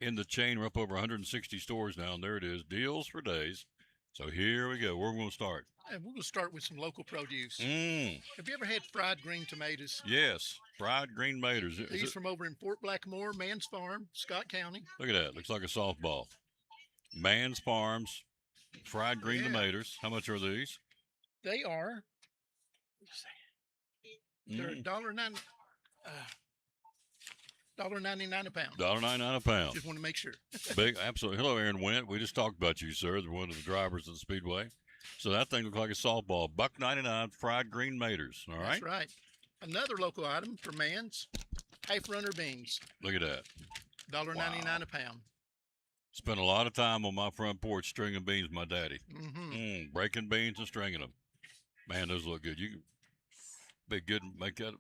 in the chain. We're up over 160 stores now, and there it is. Deals for Days. So here we go. Where are we going to start? And we're going to start with some local produce. Have you ever had fried green tomatoes? Yes, fried green tomatoes. These from over in Fort Blackmore, Mann's Farm, Scott County. Look at that. Looks like a softball. Mann's Farms, fried green tomatoes. How much are these? They are. They're $1.99 $1.99 a pound. $1.99 a pound. Just want to make sure. Big, absolutely. Hello, Aaron Went. We just talked about you, sir. They're one of the drivers of the Speedway. So that thing looks like a softball. $1.99 fried green maters. All right. That's right. Another local item for Mann's, half runner beans. Look at that. $1.99 a pound. Spent a lot of time on my front porch stringing beans with my daddy. Breaking beans and stringing them. Man, those look good. You can be good. Make a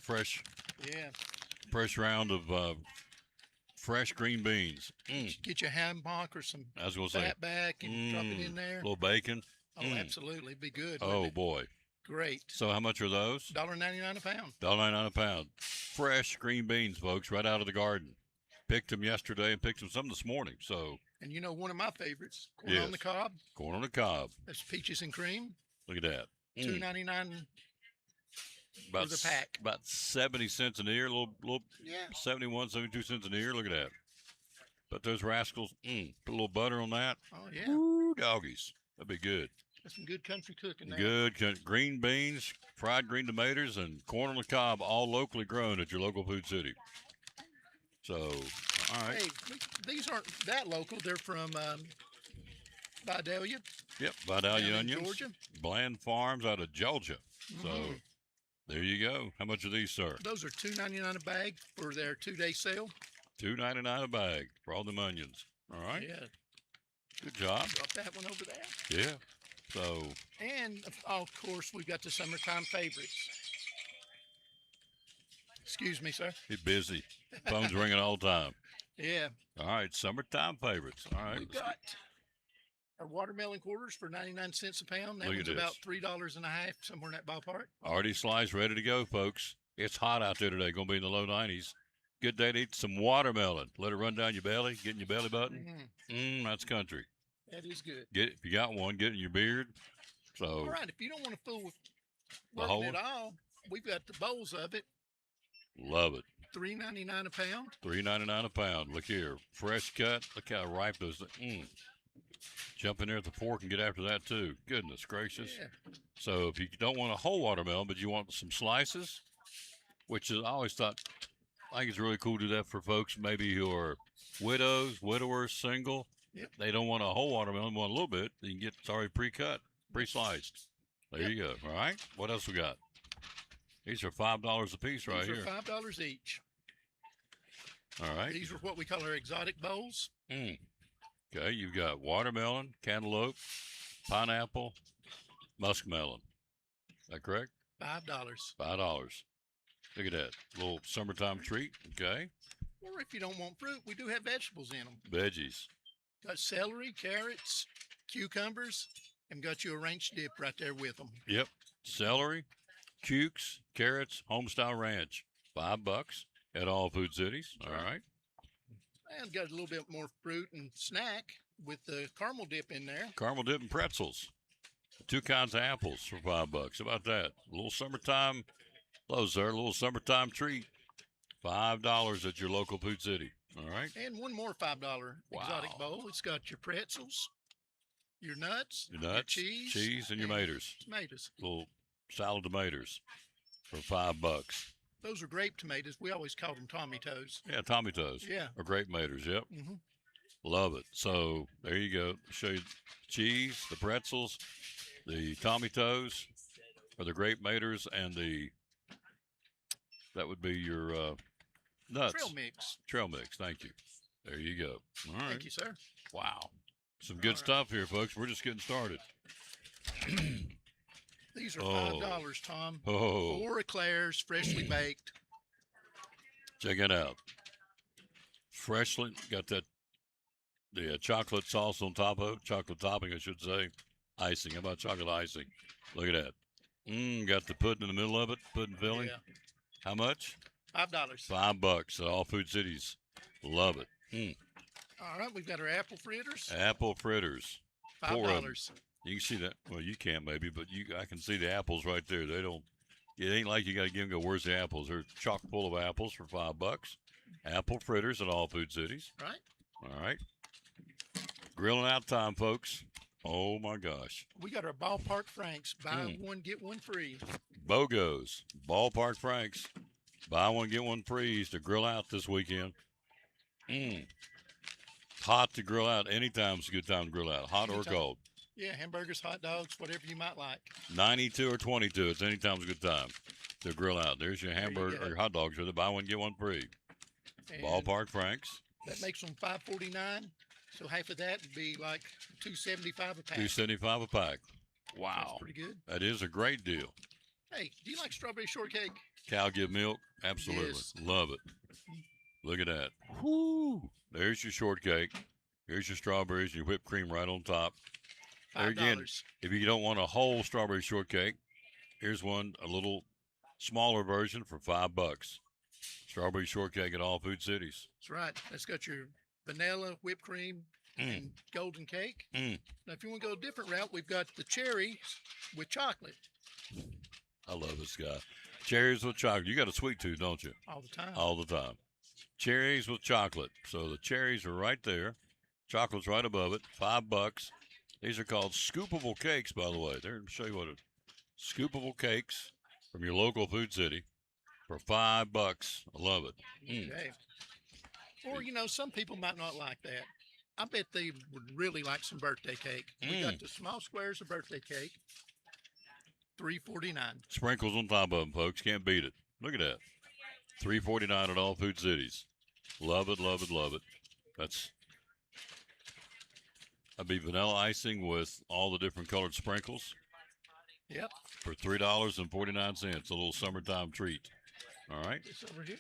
fresh. Yeah. Fresh round of fresh green beans. Get your ham hock or some I was gonna say, fat back and drop it in there. A little bacon. Oh, absolutely. Be good. Oh, boy. Great. So how much are those? $1.99 a pound. $1.99 a pound. Fresh green beans, folks, right out of the garden. Picked them yesterday and picked some this morning. So. And you know one of my favorites, corn on the cob. Corn on the cob. That's peaches and cream. Look at that. $2.99 about for the pack. About 70 cents an ear, little 71, 72 cents an ear. Look at that. But those rascals, put a little butter on that. Oh, yeah. Ooh, doggies. That'd be good. That's some good country cooking there. Good green beans, fried green tomatoes, and corn on the cob, all locally grown at your local Food City. So, all right. Hey, these aren't that local. They're from Vidalia. Yep, Vidalia onions. Georgia. Bland Farms out of Georgia. So, there you go. How much are these, sir? Those are $2.99 a bag for their 2-day sale. $2.99 a bag for all them onions. All right. Yeah. Good job. Drop that one over there. Yeah. So. And of course, we've got the summertime favorites. Excuse me, sir. He's busy. Phone's ringing all the time. Yeah. All right. Summertime favorites. All right. We've got our watermelon quarters for 99 cents a pound. That Look one's at about this. $3.50, somewhere in that ballpark. Already sliced, ready to go, folks. It's hot out there today. Going to be in the low 90s. Good day to eat some watermelon. Let it run down your belly, get in your belly button. That's country. That is good. If you got one, get it in your beard. So. All right. If you don't want to fool with The working whole at all, we've got the bowls of it. Love it. $3.99 a pound. $3.99 a pound. Look here. Fresh cut. Look how ripe those. Jump in there at the fork and get after that, too. Goodness gracious. Yeah. So if you don't want a whole watermelon, but you want some slices, which is, I always thought, I think it's really cool to do that for folks maybe who are widows, widowers, single. Yep. They don't want a whole watermelon, want a little bit. You can get it's already pre-cut, pre-sliced. There you go. All right. What else we got? These are $5 a piece right These here. are $5 each. All right. These are what we call our exotic bowls. Okay, you've got watermelon, cantaloupe, pineapple, muskmelon. Is that correct? $5. $5. Look at that. Little summertime treat. Okay. Or if you don't want fruit, we do have vegetables in them. Veggies. Got celery, carrots, cucumbers, and got you a ranch dip right there with them. Yep. Celery, cukes, carrots, homestyle ranch. $5 at all Food Cities. All right. And got a little bit more fruit and snack. with the caramel dip in there. Caramel dip and pretzels. 2 kinds of apples for $5. How about that? A little summertime, hello, sir, a little summertime treat. $5 at your local Food City. All right. And one more $5 exotic Wow. bowl. It's got your pretzels, your nuts, Your nuts, cheese, and your maters. Tomatoes. Little salad tomatoes for $5. Those are grape tomatoes. We always call them Tommy Toes. Yeah, Tommy Toes. Yeah. Or grape maters. Yep. Mm-hmm. Love it. So there you go. Show you cheese, the pretzels, the Tommy Toes, or the grape maters, and that would be your nuts. Trail mix. Trail mix. Thank you. There you go. All right. Thank you, sir. Wow. Some good stuff here, folks. We're just getting started. These are Oh. $5, Tom. Oh. 4 eclairs, freshly baked. Check it out. Freshly got the chocolate sauce on top of it, chocolate topping, I should say. Icing. How about chocolate icing? Look at that. Got the pudding in the middle of it, pudding filling. Yeah. How much? $5. $5 at all Food Cities. Love it. All right, we've got our apple fritters. Apple fritters. 4 of 'em. $5. You can see that. Well, you can't maybe, but I can see the apples right there. They don't. It ain't like you got to give them. Go, where's the apples? They're chock full of apples for $5. Apple fritters at all Food Cities. Right. All right. Grilling out time, folks. Oh my gosh. We got our ballpark Franks. Buy one, get one free. BOGOs. Ballpark Franks. Buy one, get one free to grill out this weekend. Hot to grill out. Anytime's a good time to grill out. Hot or Anytime. cold. Yeah, hamburgers, hot dogs, whatever you might like. 92 or 22. It's anytime's a good time to grill out. There's your There you hamburger go. or your hot dogs with it. Buy one, get one free. And Ballpark Franks. That makes them $5.49. So half of that would be like $2.75 a pack. $2.75 a pack. Wow. That's pretty good. That is a great deal. Hey, do you like strawberry shortcake? Cow give milk. Absolutely. Yes. Love it. Look at that. Whoo. There's your shortcake. Here's your strawberries and your whipped cream right on top. There again, $5. if you don't want a whole strawberry shortcake, here's one, a little smaller version for $5. Strawberry shortcake at all Food Cities. That's right. That's got your vanilla, whipped cream, and golden cake. Now, if you want to go a different route, we've got the cherry with chocolate I love this guy. Cherries with chocolate. You got a sweet tooth, don't you? all the time. All the time. Cherries with chocolate. So the cherries are right there. Chocolate's right above it. $5. These are called scoopable cakes, by the way. There, let me show you what scoopable cakes from your local Food City for $5. I love it. Okay. Or, you know, some people might not like that. I bet they would really like some birthday cake. We got the small squares of birthday cake, $3.49. Sprinkles on top of them, folks. Can't beat it. Look at that. $3.49 at all Food Cities. Love it, love it, love it. That'd be vanilla icing with all the different colored sprinkles Yep. for $3.49. A little summertime treat. All right. This over here.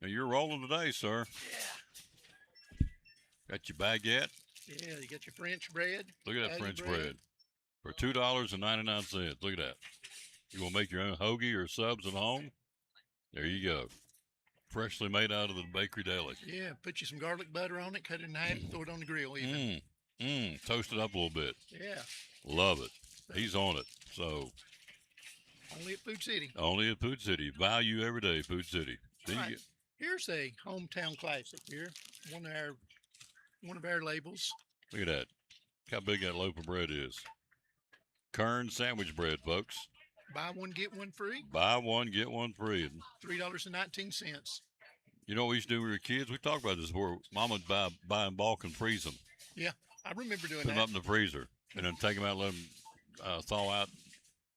Now you're rolling today, sir. Yeah. Got your baguette. Yeah, you got your French bread. Look at that Italian French bread for $2.99. Look at that. You want to make your own hoagie or subs at home? There you go. Freshly made out of the bakery deli. Yeah, put you some garlic butter on it, cut it in half, and throw it on the grill even. Toast it up a little bit. Yeah, Love it. He's on it. So only at Food City. only at Food City. Value every day, Food City. There you Right. go. Here's a hometown classic here. One of our labels. Look at that. Look how big that loaf of bread is. Kern sandwich bread, folks. Buy one, get one free. Buy one, get one free. $3.19. You know what we used to do when we were kids? We talked about this before. Mom would buy in bulk and freeze them. Yeah, I remember doing Put them that. up in the freezer and then take them out and let them thaw out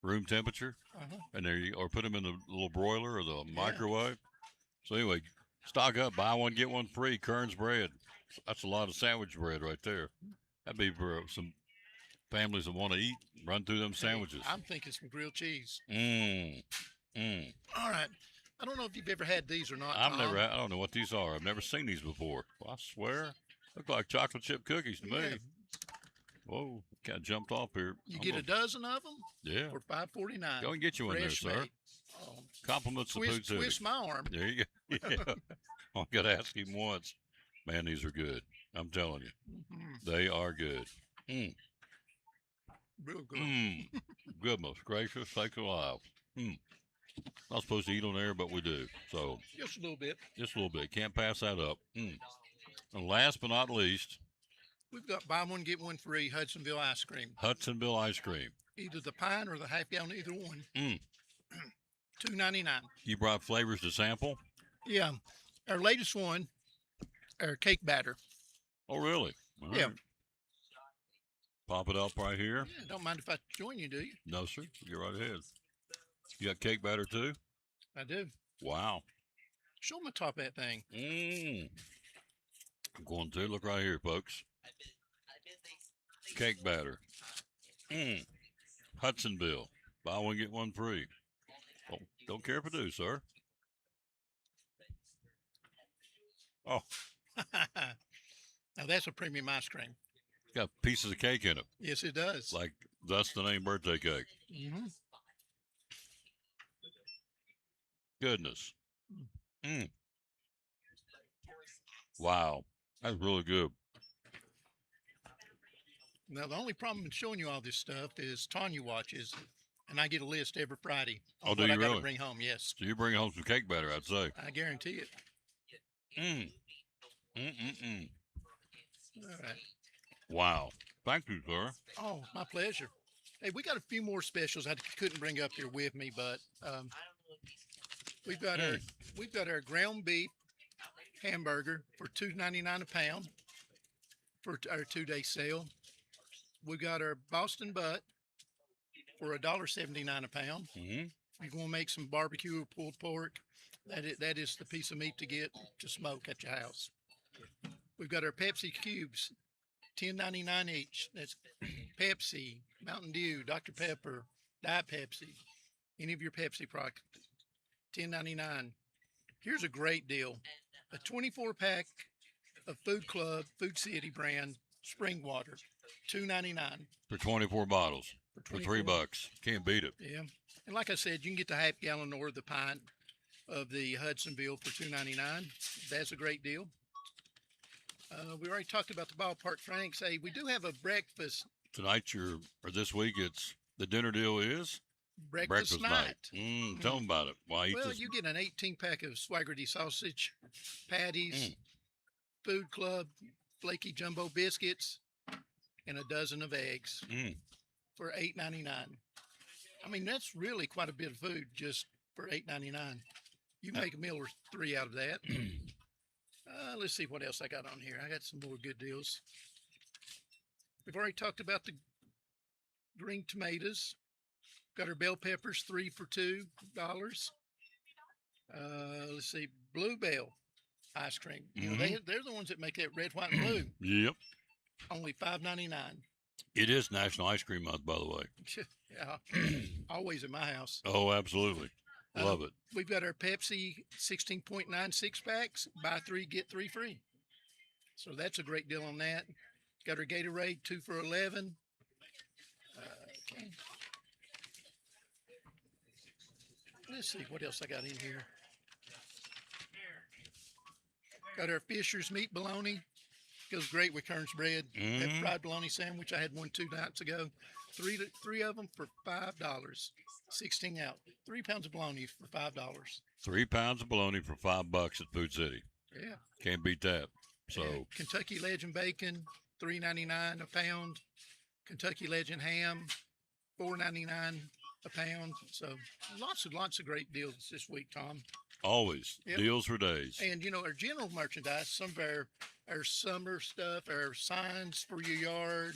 room temperature. Uh-huh. And there you, or put them in the little broiler or the microwave. So anyway, stock up, buy one, get one free. Kern's bread. That's a lot of sandwich bread right there. That'd be for some families that want to eat, run through them sandwiches. I'm thinking some grilled cheese. All right. I don't know if you've ever had these or not. I've Tom. never had, I don't know what these are. I've never seen these before. Well, I swear, look like chocolate chip cookies to me. Yeah. Whoa, kind of jumped off here. You I'm get gonna- a dozen of them Yeah. for $5.49. Go and get you one there, Fresh sir. made. Oh, Compliments to Food City. twist my arm. There you go. Yeah. I got to ask him once. Man, these are good. I'm telling you. They are good. Real good. Goodness gracious, sakes alive. Not supposed to eat on air, but we do. So Just a little bit. just a little bit. Can't pass that up. And last but not least, We've got buy one, get one free Hudsonville ice cream. Hudsonville ice cream. Either the pine or the half gallon, either one. Mm. $2.99. You brought flavors to sample? Yeah. Our latest one, our cake batter. Oh, really? All Yeah. right. Pop it up right here. Yeah, don't mind if I join you, do you? No, sir. Get right ahead. You got cake batter too? I do. Wow. Show them the top of that thing. I'm going to. Look right here, folks. Cake batter. Hudsonville. Buy one, get one free. Oh, don't care if I do, sir. Oh, Now that's a premium ice cream. got pieces of cake in it. Yes, it does. Like, that's the name birthday cake. Mm-hmm. Goodness. Wow. That's really good. Now, the only problem in showing you all this stuff is Tanya watches, and I get a list every Friday. Oh, on do what you I gotta really? bring home, yes. So you bring home some cake batter, I'd say. I guarantee it. All right. Wow. Thank you, sir. Oh, my pleasure. Hey, we got a few more specials I couldn't bring up here with me, but we've got our ground beef hamburger for $2.99 a pound for our 2-day sale. We got our Boston butt for $1.79 a pound. Mm-hmm. If you want to make some barbecue or pulled pork, that is the piece of meat to get to smoke at your house. We've got our Pepsi cubes, $10.99 each. That's Pepsi, Mountain Dew, Dr. Pepper, Diet Pepsi, any of your Pepsi products, $10.99. Here's a great deal: a 24-pack of Food Club, Food City brand spring water, $2.99 For 24 bottles. For $3. Can't beat it. Yeah, and like I said, you can get the half gallon or the pint of the Hudsonville for $2.99. That's a great deal. We already talked about the Ballpark Franks. Hey, we do have a breakfast Tonight, or this week, it's the dinner deal is breakfast night. Tell them about it. Why eat Well, this? you get an 18-pack of Swaggerty sausage patties, Food Club flaky jumbo biscuits, and a dozen of eggs for $8.99. I mean, that's really quite a bit of food just for $8.99. You can make a meal or three out of that. Let's see what else I got on here. I got some more good deals. We've already talked about the green tomatoes. Got our bell peppers, 3 for $2. Let's see, Bluebell ice cream. You know, they're the ones that make that red, white, and blue. Yep. Only $5.99. It is National Ice Cream Month, by the way. Yeah, always at my house. Oh, absolutely. Love it. We've got our Pepsi 16.96 packs. Buy 3, get 3 free. So that's a great deal on that. Got our Gatorade 2 for $11. Okay. Let's see what else I got in here. Got our Fisher's meat bologna. Goes great with Kern's bread. That fried bologna sandwich. I had one 2 nights ago. Three of them for $5. 16 out. 3 pounds of bologna for $5. 3 pounds of bologna for $5 at Food City. Yeah. Can't beat that. So And Kentucky Legend bacon, $3.99 a pound. Kentucky Legend ham, $4.99 a pound. So lots of great deals this week, Tom. always deals for days. And you know, our general merchandise, some of our summer stuff, our signs for your yard,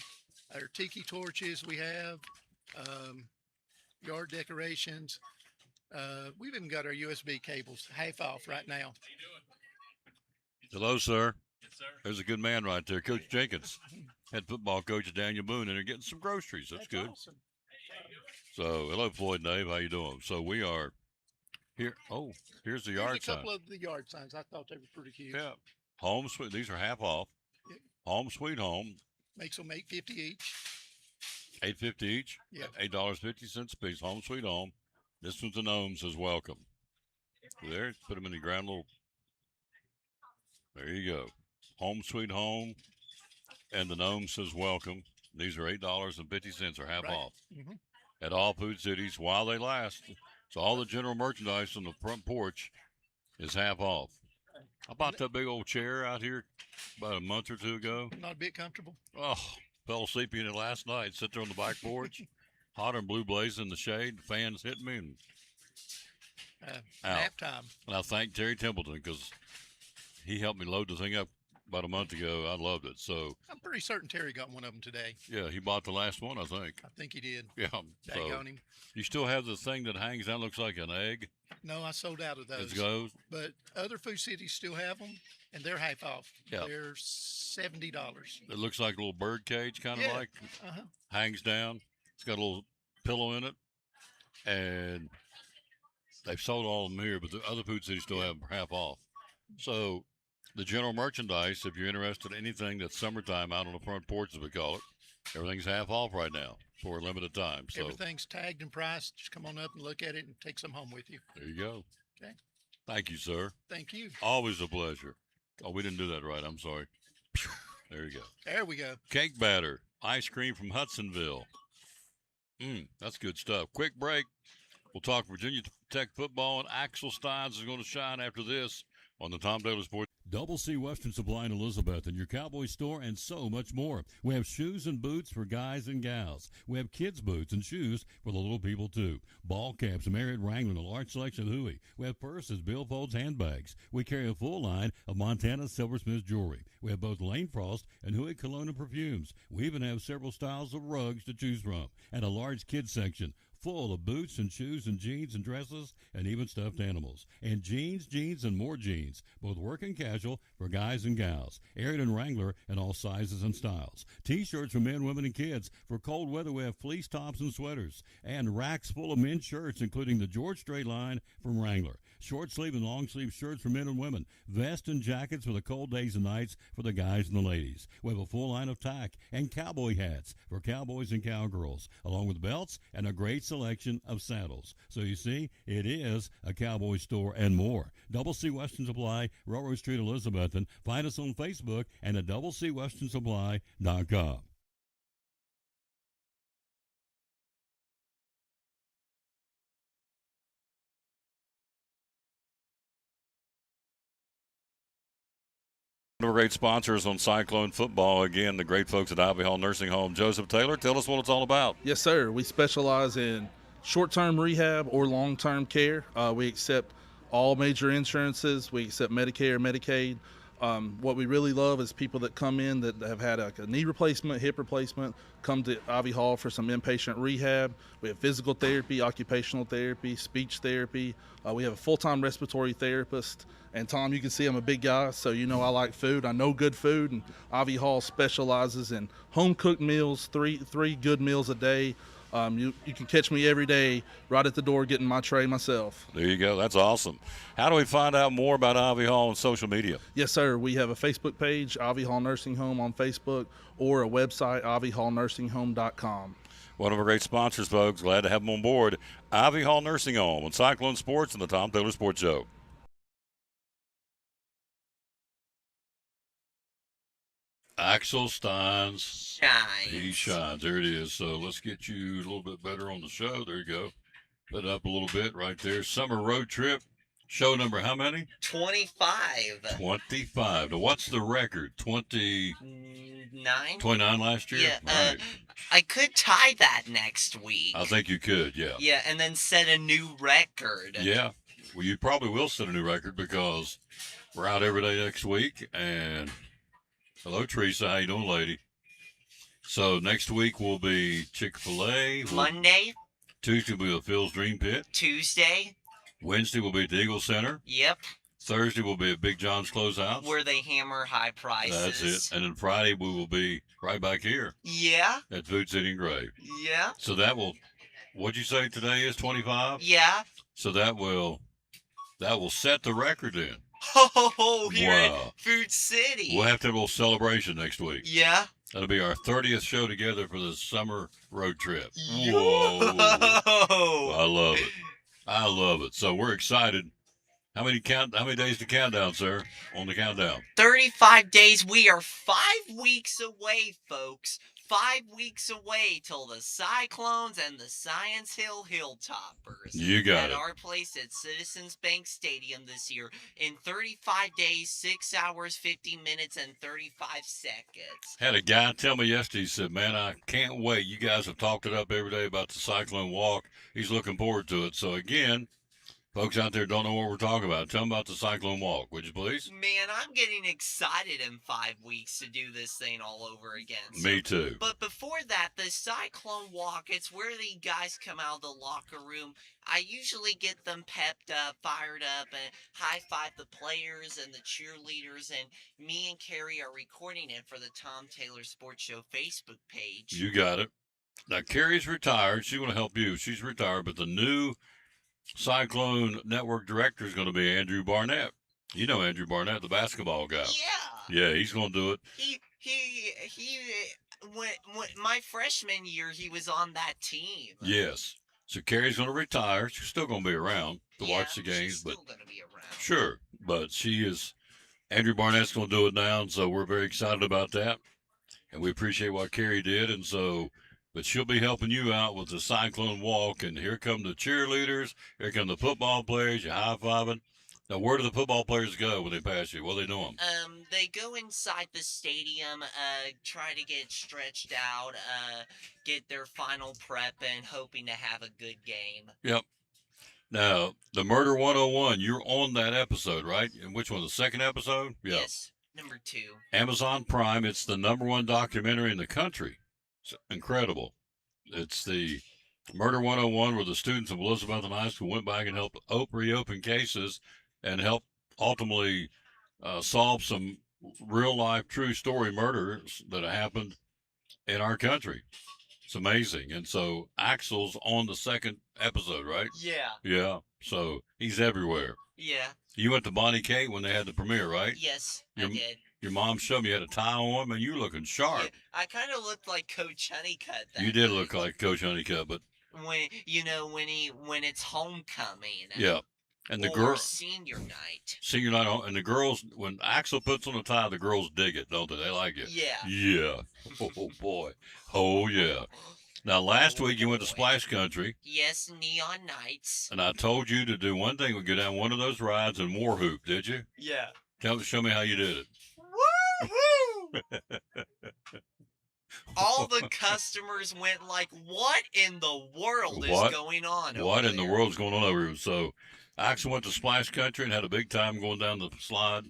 our tiki torches we have, yard decorations. We've even got our USB cables half off right now. Hello, sir. Yes, sir. There's a good man right there, Coach Jenkins, head football coach Daniel Boone, and they're getting some groceries. That's good. Awesome. So, hello, Floyd and Dave. How you doing? So we are here. Oh, here's the yard Here's a sign. couple of the yard signs. I thought they were pretty cute. Yeah. Home sweet. These are half off. Yep. Home sweet home. Makes them $8.50 each. $8.50 each. Yep. $8.50 a piece. Home sweet home. This one's a gnome says welcome. There, put them in the ground little. There you go. Home sweet home. and the gnome says welcome. These are $8.50 or half Right. off Mm-hmm. at all Food Cities while they last. So all the general merchandise on the front porch is half off. I bought that big old chair out here about a month or two ago. Not a bit comfortable. Oh, fell asleep in it last night. Sit there on the back porch, hot and blue blazing in the shade. The fans hitting me and out. Nap time. And I thank Terry Templeton because he helped me load the thing up about a month ago. I loved it. So I'm pretty certain Terry got one of them today. yeah, he bought the last one, I think. I think he did. Yeah. So Daggone him. you still have the thing that hangs down, looks like an egg. No, I sold out of those. It goes. But other Food Cities still have them, and they're half off. Yeah. They're $70. It looks like a little bird cage, kind of Yeah. like Uh-huh. hangs down. It's got a little pillow in it, and they've sold all of them here, but the other Food Cities still have them half off. So the general merchandise, if you're interested in anything that's summertime out on the front porch, as we call it, everything's half off right now for a limited time. So Everything's tagged and priced. Just come on up and look at it and take some home with you. there you go. Okay. Thank you, sir. Thank you. Always a pleasure. Oh, we didn't do that right. I'm sorry. There you go. There we go. Cake batter, ice cream from Hudsonville. That's good stuff. Quick break. We'll talk Virginia Tech football, and Axel Steins is going to shine after this on the Tom Taylor Sports. Double C Western Supply in Elizabeth and your Cowboy store and so much more. We have shoes and boots for guys and gals. We have kids' boots and shoes for the little people, too. Ball caps, Marriott Wrangler, and a large selection of Huey. We have purses, billfolds, handbags. We carry a full line of Montana Silversmith jewelry. We have both Lane Frost and Huey cologne and perfumes. We even have several styles of rugs to choose from and a large kids section full of boots and shoes and jeans and dresses and even stuffed animals. And jeans, and more jeans, both work and casual for guys and gals. Ariat Wrangler in all sizes and styles. T-shirts for men, women, and kids. For cold weather, we have fleece tops and sweaters. And racks full of men's shirts, including the George Strait line from Wrangler. Short sleeve and long sleeve shirts for men and women. Vests and jackets for the cold days and nights for the guys and the ladies. We have a full line of tack and cowboy hats for cowboys and cowgirls, along with belts and a great selection of saddles. So you see, it is a cowboy store and more. Double C Western Supply, Railroad Street, Elizabethton. Find us on Facebook and at doublecwesternsupply.com. One of our great sponsors on Cyclone Football, again, the great folks at Ivy Hall Nursing Home. Joseph Taylor, tell us what it's all about. Yes, sir. We specialize in short-term rehab or long-term care. We accept all major insurances. We accept Medicare, Medicaid. What we really love is people that come in that have had a knee replacement, hip replacement, come to Ivy Hall for some inpatient rehab. We have physical therapy, occupational therapy, speech therapy. We have a full-time respiratory therapist. And Tom, you can see I'm a big guy, so you know I like food. I know good food, and Ivy Hall specializes in home-cooked meals, three good meals a day. You can catch me every day right at the door getting my tray myself. There you go. That's awesome. How do we find out more about Ivy Hall on social media? Yes, sir. We have a Facebook page, Ivy Hall Nursing Home on Facebook, or a website, ivyhallnursing.com. One of our great sponsors, folks. Glad to have them on board. Ivy Hall Nursing Home on Cyclone Sports and the Tom Taylor Sports Show. Axel Steins. He shines. There it is. So let's get you a little bit better on the show. There you go. Put it up a little bit right there. Summer road trip. Show number how many? 25. 25. Now, what's the record? 29 last year? Yeah, Right. I could tie that next week. I think you could, yeah. Yeah, and then set a new record. Yeah. Well, you probably will set a new record because we're out every day next week. And hello, Teresa. How you doing, lady? So next week will be Chick-fil-A. Monday. Tuesday will be the Phil's Dream Pit. Tuesday. Wednesday will be at the Eagle Center. Yep. Thursday will be at Big John's Closehouse. Where they hammer high prices. That's it. And then Friday we will be right back here. Yeah. At Food City and Grave. Yeah. So that will, what'd you say today is 25? Yeah. So that will set the record in. Oh, here Wow. in Food City. We'll have to have a little celebration next week. Yeah. That'll be our 30th show together for the summer road trip. Whoa. I love it. I love it. So we're excited. How many days to countdown, sir? On the countdown. 35 days. We are 5 weeks away, folks. 5 weeks away till the Cyclones and the Science Hill Hilltoppers. You got at it. our place at Citizens Bank Stadium this year in 35 days, 6 hours, 50 minutes, and 35 seconds. Had a guy tell me yesterday, he said, man, I can't wait. You guys have talked it up every day about the Cyclone Walk. He's looking forward to it. So, again, folks out there don't know what we're talking about. Tell them about the Cyclone Walk, would you please? Man, I'm getting excited in 5 weeks to do this thing all over again. Me too. But before that, the Cyclone Walk, it's where the guys come out of the locker room. I usually get them pepped up, fired up, and high-five the players and the cheerleaders, and me and Carrie are recording it for the Tom Taylor Sports Show Facebook page. You got it. Now, Carrie's retired. She's going to help you. She's retired, but the new Cyclone Network director is going to be Andrew Barnett. You know Andrew Barnett, the basketball guy. Yeah. Yeah, he's going to do it. When my freshman year, he was on that team. Yes. So Carrie's going to retire. She's still going to be around to watch the games, she's but still going to be around. sure. But she is. Andrew Barnett's going to do it now, and so we're very excited about that, and we appreciate what Carrie did, and so. But she'll be helping you out with the Cyclone Walk, and here come the cheerleaders. Here come the football players. You're high-fiving. Now, where do the football players go when they pass you? What are they doing? They go inside the stadium, try to get stretched out, get their final prep, and hoping to have a good game. Yep. Now, the Murder 101, you're on that episode, right? And which one? The second episode? Yeah. Yes, number 2. Amazon Prime. It's the #1 documentary in the country. It's incredible. It's the Murder 101, where the students of Elizabethton High School went back and helped reopen cases and help ultimately solve some real-life, true story murders that have happened in our country. It's amazing. And so Axel's on the second episode, right? Yeah. Yeah. So he's everywhere. Yeah. You went to Bonnie Kate when they had the premiere, right? Yes, I did. Your mom showed me you had a tie on, man. You looking sharp. Yeah, I kind of looked like Coach Honeycutt. You did look like Coach Honeycutt, but when it's homecoming. yeah. And the or girl senior night. Senior night, and the girls, when Axel puts on a tie, the girls dig it, don't they? They like it. Yeah. Yeah. Oh boy. Oh yeah. Now last week you went to Splash Country. Yes, Neon Nights. And I told you to do one thing: we go down one of those rides and war hoop. Did you? Yeah. Show me how you did it. Woo-hoo! All the customers went like, "What in the world is going on?" What over in the there? world is going on over here? So, Axel went to Splash Country and had a big time going down the slide.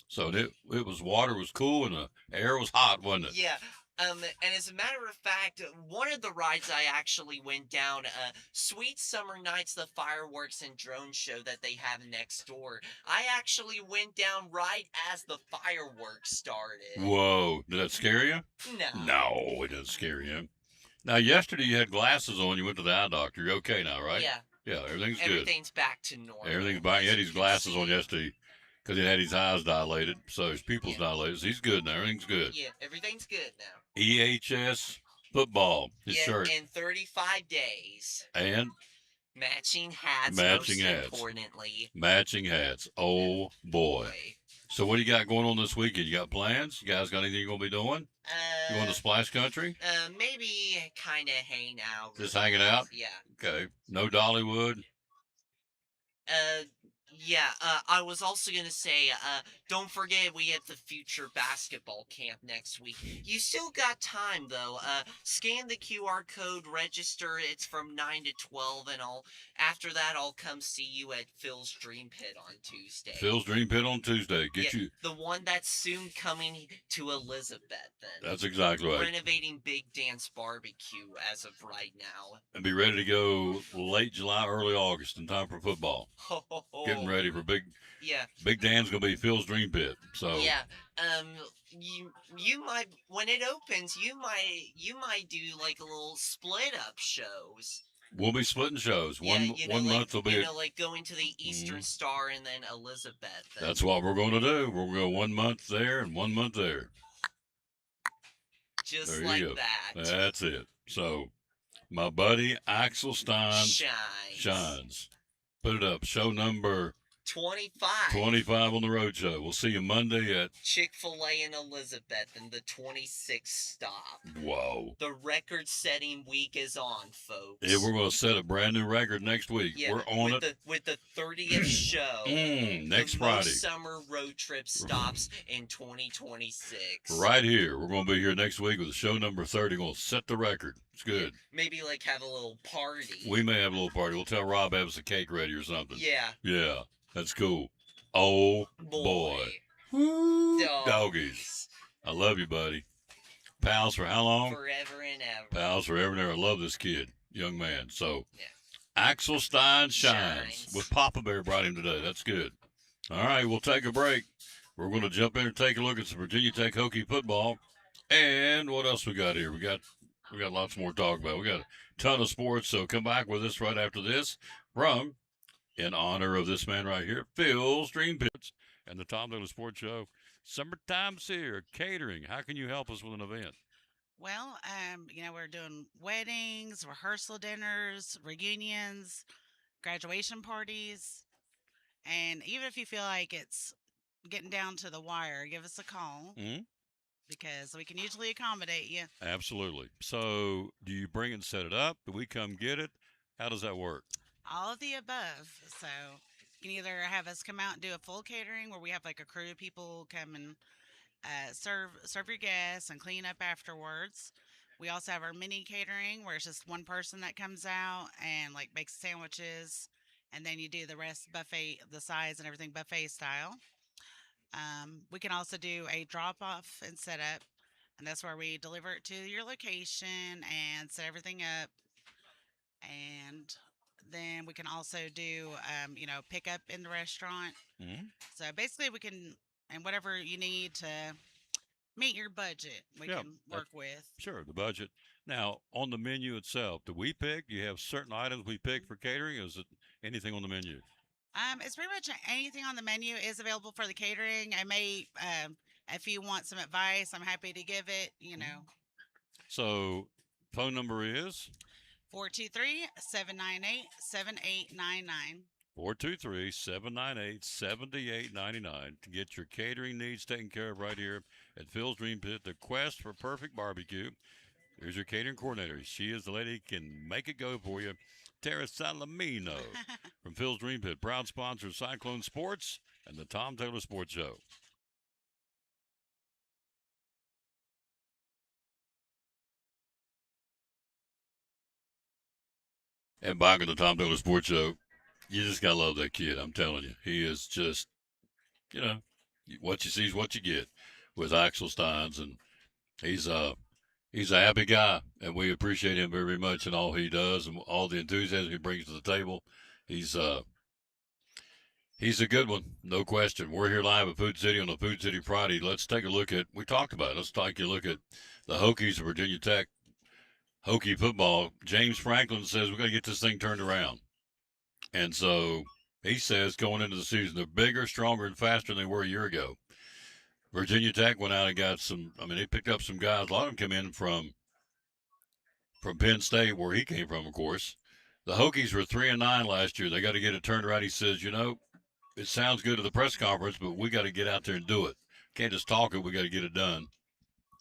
So it was water was cool and the air was hot, wasn't it? Yeah. And as a matter of fact, one of the rides I actually went down, Sweet Summer Nights, the fireworks and drone show that they have next door. I actually went down right as the fireworks started. Whoa! Did that scare you? No. No, it didn't scare you. Now, yesterday you had glasses on. You went to the eye doctor. You're okay now, right? Yeah. Yeah, everything's good. Everything's back to normal. Everything's back. He had his glasses on yesterday because he had his eyes dilated, so his pupils dilated. So he's good now. Everything's good. Yeah, everything's good now. EHS football, his shirt. In 35 days. And matching hats. Matching most hats. Importantly. Matching hats. Oh boy. So what do you got going on this weekend? You got plans? You guys got anything you're gonna be doing? You going to Splash Country? Maybe kind of hang out. Just hanging out? Yeah. Okay. No Dollywood? Yeah, I was also going to say, don't forget we have the future basketball camp next week. You still got time, though. Scan the QR code, register. It's from 9 to 12, and after that, I'll come see you at Phil's Dream Pit on Tuesday. Phil's Dream Pit on Tuesday. Get you. The one that's soon coming to Elizabethton. That's exactly right. Renovating Big Dance Barbecue as of right now. And be ready to go late July, early August in time for football. Getting ready for Big Dan's gonna be Phil's Dream Pit. So yeah, you might when it opens, you might do like a little split up shows. we'll be splitting shows. Yeah, One month will be. like going to the Eastern Star and then Elizabeth. That's what we're going to do. We're going to go 1 month there and 1 month there. Just there like you go. that. That's it. So, my buddy Axel Stein Shines. shines. Put it up. Show number 25. 25 on the road show. We'll see you Monday at Chick-fil-A in Elizabeth in the 26th stop. Whoa. The record-setting week is on, folks. Yeah, we're going to set a brand new record next week. Yeah, We're on it. With the 30th show. Next the Friday. Most summer road trip stops in 2026. Right here. We're going to be here next week with show number 30. We'll set the record. It's good. Maybe like have a little party. We may have a little party. We'll tell Rob have a cake ready or something. Yeah. Yeah. That's cool. Oh, boy. Woo. Doggies. I love you, buddy. Pals for how long? Forever and ever. Pals forever and ever. I love this kid, young man. So, Axel Stein shines. With Papa Bear brought him today. That's good. All right, we'll take a break. We're going to jump in and take a look at some Virginia Tech Hokie football. And what else we got here? We got lots more to talk about. We got a ton of sports, so come back with us right after this from, in honor of this man right here, Phil's Dream Pits and the Tom Taylor Sports Show. Summertime's here. Catering. How can you help us with an event? Well, we're doing weddings, rehearsal dinners, reunions, graduation parties. And even if you feel like it's getting down to the wire, give us a call. Mm-hmm. Because we can usually accommodate you. Absolutely. So do you bring and set it up? Do we come get it? How does that work? All of the above. So you can either have us come out and do a full catering where we have like a crew of people come and serve your guests and clean up afterwards. We also have our mini catering where it's just one person that comes out and like makes sandwiches, and then you do the rest buffet, the sides and everything buffet style. We can also do a drop-off and setup, and that's where we deliver it to your location and set everything up. And then we can also do, pick up in the restaurant. Mm-hmm. So basically we can, and whatever you need to meet your budget, we can work with. Sure, the budget. Now, on the menu itself, do we pick? Do you have certain items we pick for catering, or is it anything on the menu? It's pretty much anything on the menu is available for the catering. I may, if you want some advice, I'm happy to give it, So, phone number is? 423-798-7899. 423-798-7899 to get your catering needs taken care of right here at Phil's Dream Pit, the quest for perfect barbecue. There's your catering coordinator. She is the lady who can make it go for you. Tara Salamino from Phil's Dream Pit, proud sponsor of Cyclone Sports and the Tom Taylor Sports Show. And back at the Tom Taylor Sports Show, you just got to love that kid. I'm telling you. He is just, what you see is what you get with Axel Steins. And he's a happy guy, and we appreciate him very much and all he does and all the enthusiasm he brings to the table. He's a good one, no question. We're here live at Food City on a Food City Friday. Let's take a look at, we talked about it, let's take a look at the Hokies of Virginia Tech. Hokie football. James Franklin says we got to get this thing turned around. And so he says going into the season, they're bigger, stronger, and faster than they were a year ago. Virginia Tech went out and got they picked up some guys. A lot of them came in from Penn State, where he came from, of course. The Hokies were 3-9 last year. They got to get it turned around. He says, it sounds good at the press conference, but we got to get out there and do it. Can't just talk it. We got to get it done.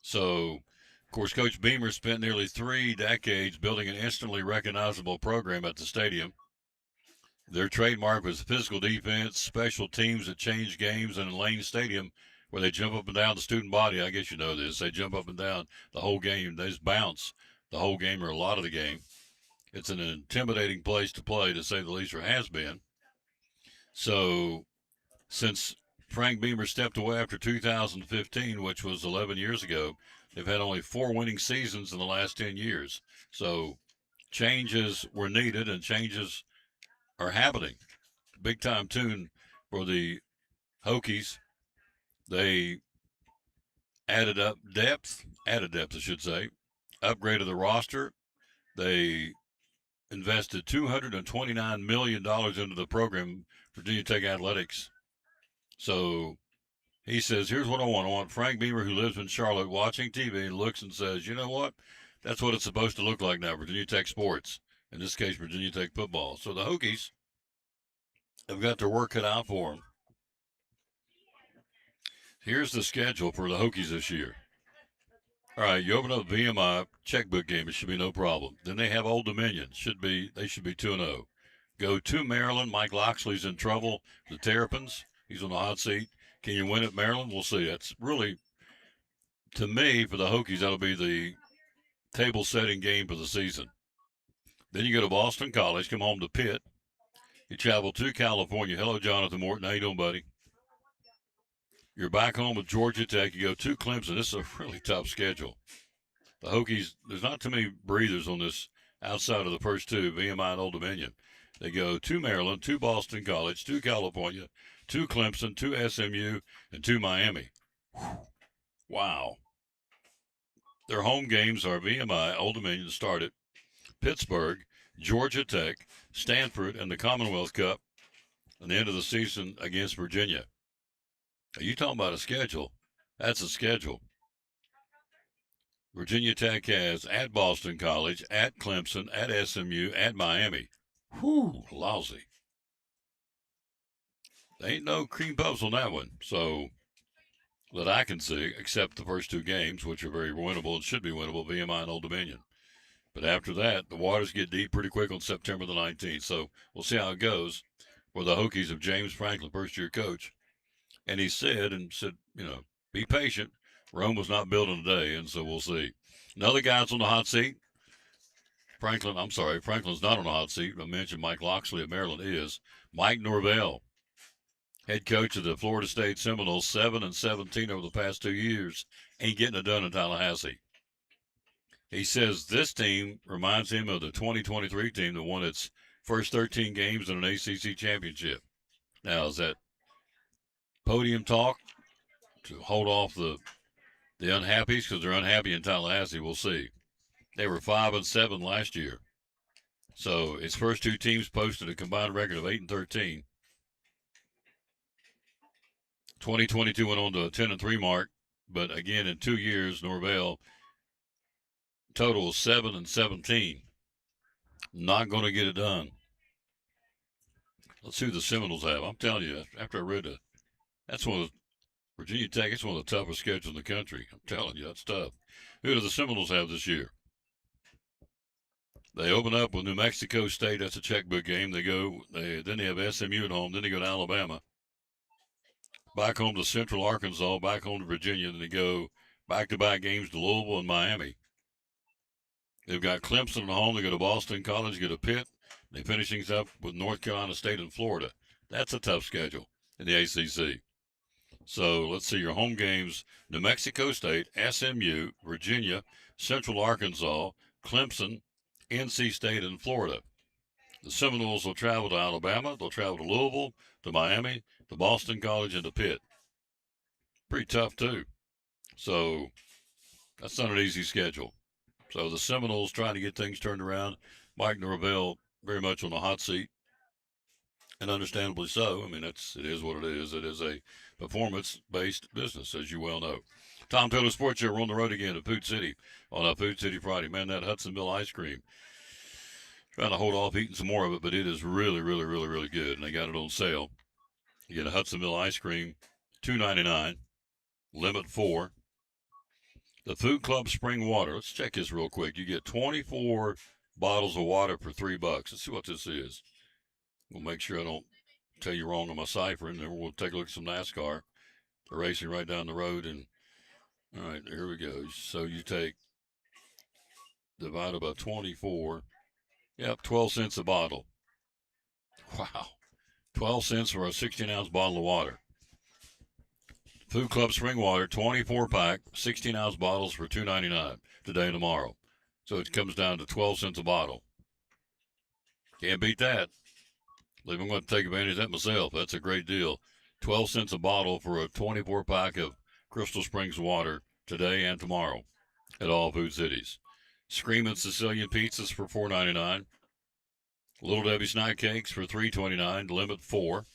So, of course, Coach Beamer spent nearly 3 decades building an instantly recognizable program at the stadium. Their trademark was physical defense, special teams that change games, and in Lane Stadium, where they jump up and down the student body. I guess you know this. They jump up and down the whole game. They just bounce the whole game or a lot of the game. It's an intimidating place to play, to say the least, or has been. So since Frank Beamer stepped away after 2015, which was 11 years ago, they've had only 4 winning seasons in the last 10 years. So changes were needed, and changes are happening. Big time tune for the Hokies. They added depth, I should say, upgraded the roster. They invested $229 million into the program, Virginia Tech Athletics. So he says, here's what I want. I want Frank Beamer, who lives in Charlotte, watching TV and looks and says, you know what? That's what it's supposed to look like now, Virginia Tech sports. In this case, Virginia Tech football. So the Hokies have got their work cut out for them. Here's the schedule for the Hokies this year. All right, you open up VMI checkbook game, it should be no problem. Then they have Old Dominion. They should be 2-0. Go to Maryland. Mike Loxley's in trouble. The Terrapins, he's on the hot seat. Can you win at Maryland? We'll see. That's really, to me, for the Hokies, that'll be the table-setting game for the season. Then you go to Boston College, come home to Pitt. You travel to California. Hello, Jonathan Morton. How you doing, buddy? You're back home with Georgia Tech. You go to Clemson. This is a really tough schedule. The Hokies, there's not too many breathers on this outside of the first two, VMI and Old Dominion. They go to Maryland, to Boston College, to California, to Clemson, to SMU, and to Miami. Wow. Their home games are VMI, Old Dominion started, Pittsburgh, Georgia Tech, Stanford, and the Commonwealth Cup, and the end of the season against Virginia. Are you talking about a schedule? That's a schedule. Virginia Tech has at Boston College, at Clemson, at SMU, at Miami. Whew, lousy. There ain't no cream puffs on that one. So, that I can see, except the first two games, which are very winnable and should be winnable, VMI and Old Dominion. But after that, the waters get deep pretty quick on September the 19th. So, we'll see how it goes for the Hokies of James Franklin, first-year coach. And he said, be patient. Rome was not built in a day, and so we'll see. Another guy's on the hot seat. Franklin's not on the hot seat. I mentioned Mike Loxley of Maryland is. Mike Norvell, head coach of the Florida State Seminoles, 7-17 over the past 2 years, ain't getting it done in Tallahassee. He says this team reminds him of the 2023 team that won its first 13 games in an ACC championship. Now, is that podium talk to hold off the unhappies because they're unhappy in Tallahassee? We'll see. They were 5-7 last year. So its first two teams posted a combined record of 8-13. 2022 went on to a 10-3 mark, but again in 2 years, Norvell total 7-17. Not going to get it done. Let's see who the Seminoles have. I'm telling you, after I read that's one of the Virginia Tech, it's one of the toughest schedules in the country. I'm telling you, that's tough. Who do the Seminoles have this year? They open up with New Mexico State. That's a checkbook game. Then they have SMU at home. Then they go to Alabama. Back home to Central Arkansas. Back home to Virginia. Then they go back-to-back games to Louisville and Miami. They've got Clemson at home. They go to Boston College, go to Pitt. They finish things up with North Carolina State and Florida. That's a tough schedule in the ACC. So let's see your home games: New Mexico State, SMU, Virginia, Central Arkansas, Clemson, NC State, and Florida. The Seminoles will travel to Alabama. They'll travel to Louisville, to Miami, to Boston College, and to Pitt. Pretty tough, too. So that's not an easy schedule. So the Seminoles trying to get things turned around. Mike Norvell very much on the hot seat, and understandably so. I mean, it is what it is. It is a performance-based business, as you well know. Tom Taylor Sports Show. We're on the road again to Food City on a Food City Friday. Man, that Hudsonville ice cream. Trying to hold off eating some more of it, but it is really, really, really, really good. And they got it on sale. You get a Hudsonville ice cream, $2.99, limit 4. The Food Club Spring Water. Let's check this real quick. You get 24 bottles of water for $3. Let's see what this is. We'll make sure I don't tell you wrong on my cipher, and then we'll take a look at some NASCAR. They're racing right down the road, and all right, here we go. So you divide by 24. Yep, 12 cents a bottle. Wow. 12 cents for a 16-ounce bottle of water. Food Club Spring Water, 24-pack, 16-ounce bottles for $2.99 today and tomorrow. So it comes down to 12 cents a bottle. Can't beat that. I'm going to take advantage of that myself. That's a great deal. 12 cents a bottle for a 24-pack of Crystal Springs water today and tomorrow at all Food Cities. Screamin' Sicilian pizzas for $4.99. Little Debbie snack cakes for $3.29. Limit 4.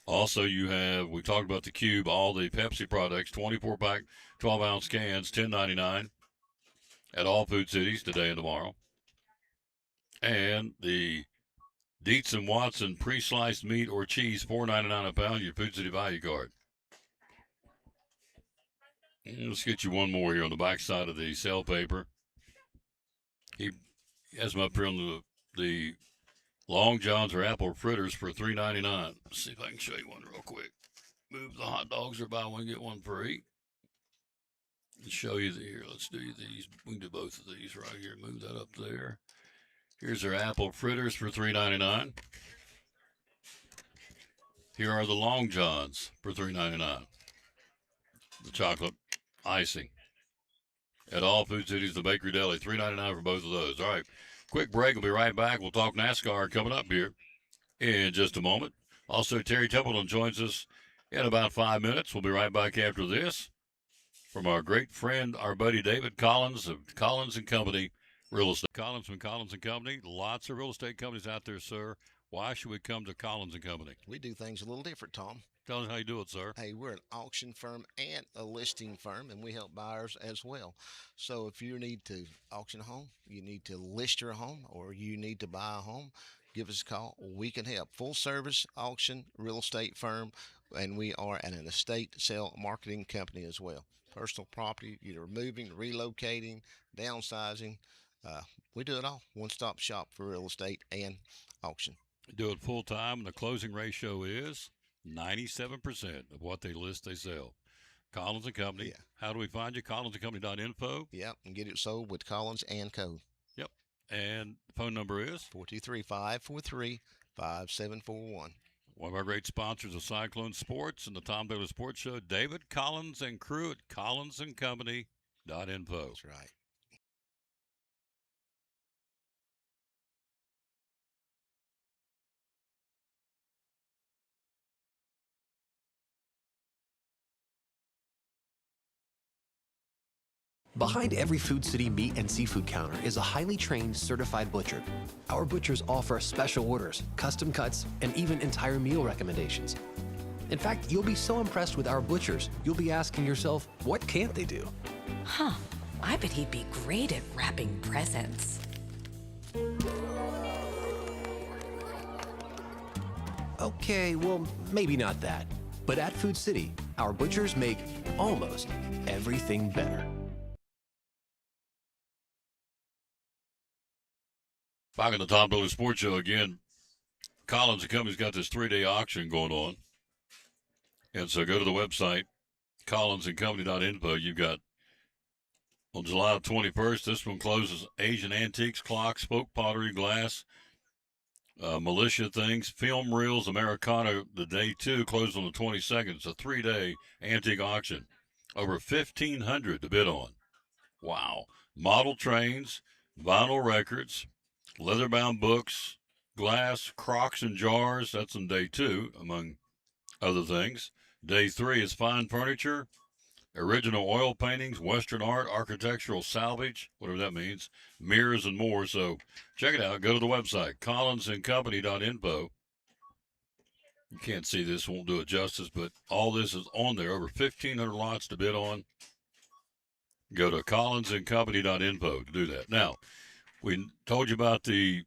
Also, we talked about the Cube, all the Pepsi products, 24-pack, 12-ounce cans, $10.99 at all Food Cities today and tomorrow. And the Dietz and Watson pre-sliced meat or cheese, $4.99 a pound. Your Food City value card. Let's get you one more here on the back side of the sale paper. He has them up here on the Long Johns or apple fritters for $3.99. Let's see if I can show you one real quick. Move the hot dogs or buy one, get one free. Let's show you here. Let's do these. We can do both of these right here. Move that up there. Here's our apple fritters for $3.99. Here are the Long Johns for $3.99. The chocolate icing. At all Food Cities, the Bakery Deli, $3.99 for both of those. All right, quick break. We'll be right back. We'll talk NASCAR coming up here in just a moment. Also, Terry Templeton joins us in about 5 minutes. We'll be right back after this from our great friend, our buddy David Collins of Collins & Company Real Estate. Collins from Collins & Company. Lots of real estate companies out there, sir. Why should we come to Collins & Company? We do things a little different, Tom. Tell us how you do it, sir. Hey, we're an auction firm and a listing firm, and we help buyers as well. So if you need to auction a home, you need to list your home, or you need to buy a home, give us a call. We can help. Full service auction real estate firm, and we are an estate sale marketing company as well. Personal property, either moving, relocating, downsizing. We do it all. One-stop shop for real estate and auction. Do it full time, and the closing ratio is 97% of what they list, they sell. Collins & Company. Yeah. How do we find you? CollinsandCompany.info. Yep, and get it sold with Collins & Co. Yep. And the phone number is? 423-543-5741. One of our great sponsors of Cyclone Sports and the Tom Taylor Sports Show, David Collins and crew at CollinsandCompany.info. That's right. Behind every Food City meat and seafood counter is a highly trained, certified butcher. Our butchers offer special orders, custom cuts, and even entire meal recommendations. In fact, you'll be so impressed with our butchers, you'll be asking yourself, what can't they do? Huh. I bet he'd be great at wrapping presents. Okay, well, maybe not that. But at Food City, our butchers make almost everything better. Back on the Tom Taylor Sports Show again. Collins & Company's got this 3-day auction going on. And so go to the website, collinsandcompany.info. You've got, on July 21st, this one closes Asian antiques, clocks, spoke pottery, glass, militia things, film reels, Americana. The day 2 closed on the 22nd. It's a 3-day antique auction. Over 1,500 to bid on. Wow. Model trains, vinyl records, leather-bound books, glass, crocks and jars. That's on day 2, among other things. Day 3 is fine furniture, original oil paintings, Western art, architectural salvage, whatever that means, mirrors and more. So check it out. Go to the website, collinsandcompany.info. You can't see this, won't do it justice, but all this is on there. Over 1,500 lots to bid on. Go to collinsandcompany.info to do that. Now, we told you about the,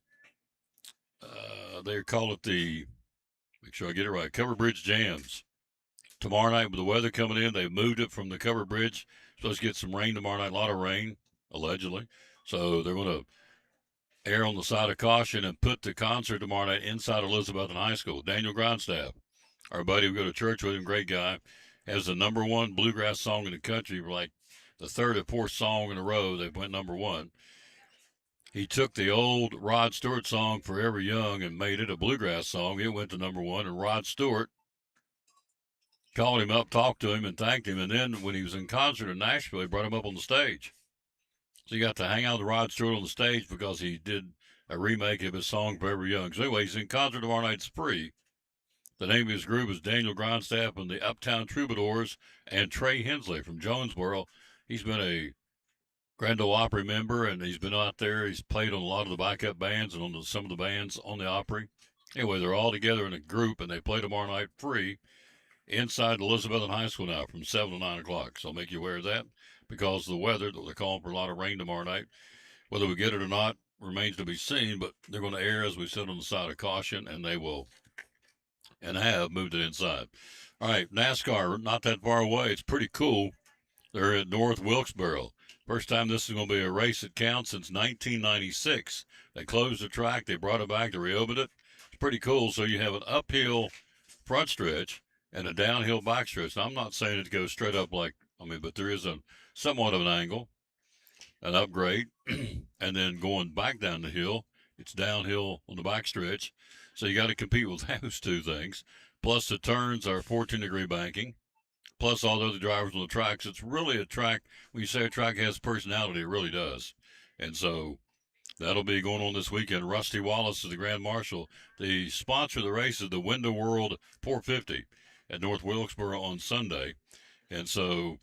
they call it the, make sure I get it right, Covered Bridge Jams. Tomorrow night with the weather coming in, they've moved it from the Covered Bridge. Supposed to get some rain tomorrow night, a lot of rain, allegedly. So they're going to err on the side of caution and put the concert tomorrow night inside Elizabethton High School. Daniel Grindstaff, our buddy, we go to church with him, great guy, has the #1 bluegrass song in the country, like the 3rd or 4th song in a row. They went #1. He took the old Rod Stewart song, Forever Young, and made it a bluegrass song. It went to #1, and Rod Stewart called him up, talked to him, and thanked him. And then when he was in concert in Nashville, he brought him up on the stage. So you got to hang out with Rod Stewart on the stage because he did a remake of his song, Forever Young. So anyway, he's in concert tomorrow night. It's free. The name of his group is Daniel Grindstaff and the Uptown Troubadours and Trey Hensley from Jonesboro. He's been a Grand Ole Opry member, and he's been out there. He's played on a lot of the backup bands and on some of the bands on the Opry. Anyway, they're all together in a group, and they play tomorrow night free inside Elizabethton High School now from 7 to 9 o'clock. So I'll make you aware of that because of the weather. They're calling for a lot of rain tomorrow night. Whether we get it or not remains to be seen, but they're going to err, as we said, on the side of caution, and they will and have moved it inside. All right, NASCAR, not that far away. It's pretty cool. They're at North Wilkesboro. First time this is going to be a race that counts since 1996. They closed the track. They brought it back. They reopened it. It's pretty cool. So you have an uphill front stretch and a downhill back stretch. Now, I'm not saying it goes straight up but there is a somewhat of an angle, an upgrade, and then going back down the hill, it's downhill on the back stretch. So you got to compete with those two things. Plus the turns are 14-degree banking. Plus all the other drivers on the track. So it's really a track. When you say a track has personality, it really does. And so that'll be going on this weekend. Rusty Wallace is the Grand Marshal. The sponsor of the race is the Window World 450 at North Wilkesboro on Sunday. And so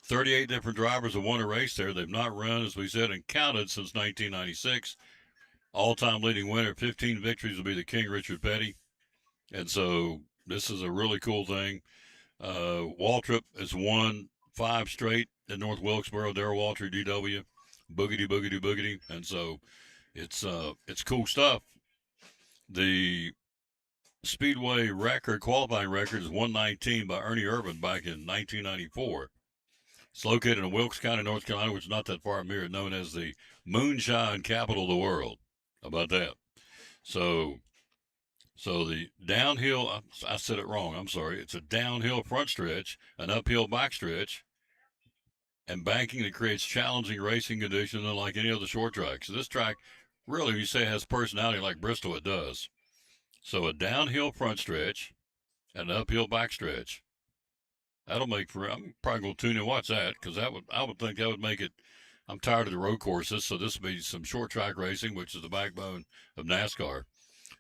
38 different drivers have won a race there. They've not run, as we said, and counted since 1996. All-time leading winner, 15 victories, will be the King, Richard Petty. And so this is a really cool thing. Waltrip has won 5 straight at North Wilkesboro. Darrell Waltrip, DW, boogity, boogity, boogity. And so it's cool stuff. The Speedway record, qualifying record, is 119 by Ernie Irvan back in 1994. It's located in Wilkes County, North Carolina, which is not that far from here, known as the moonshine capital of the world. How about that? So the downhill, I said it wrong. I'm sorry. It's a downhill front stretch, an uphill back stretch, and banking that creates challenging racing conditions unlike any other short track. So this track, really, you say it has personality like Bristol, it does. So a downhill front stretch and an uphill back stretch. That'll make for, I'm probably going to tune in and watch that, because I would think that would make it. I'm tired of the road courses, so this will be some short track racing, which is the backbone of NASCAR.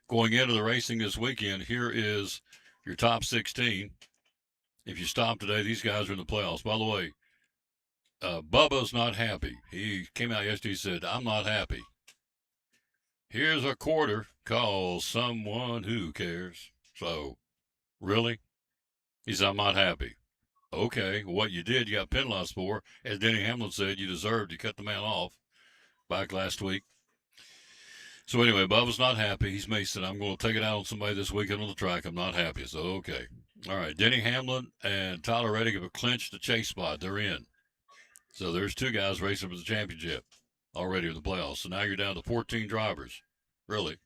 Going into the racing this weekend, here is your top 16. If you stop today, these guys are in the playoffs. By the way, Bubba's not happy. He came out yesterday and said, I'm not happy. Here's a quarter, call someone who cares. So, really? He said, I'm not happy. Okay, what you did, you got penalized for. As Denny Hamlin said, you deserved. You cut the man off back last week. So anyway, Bubba's not happy. He said, I'm going to take it out on somebody this weekend on the track. I'm not happy. So, okay. All right, Denny Hamlin and Tyler Reddick have clinched the chase spot. They're in. So there's 2 guys racing for the championship already in the playoffs. So now you're down to 14 drivers, really.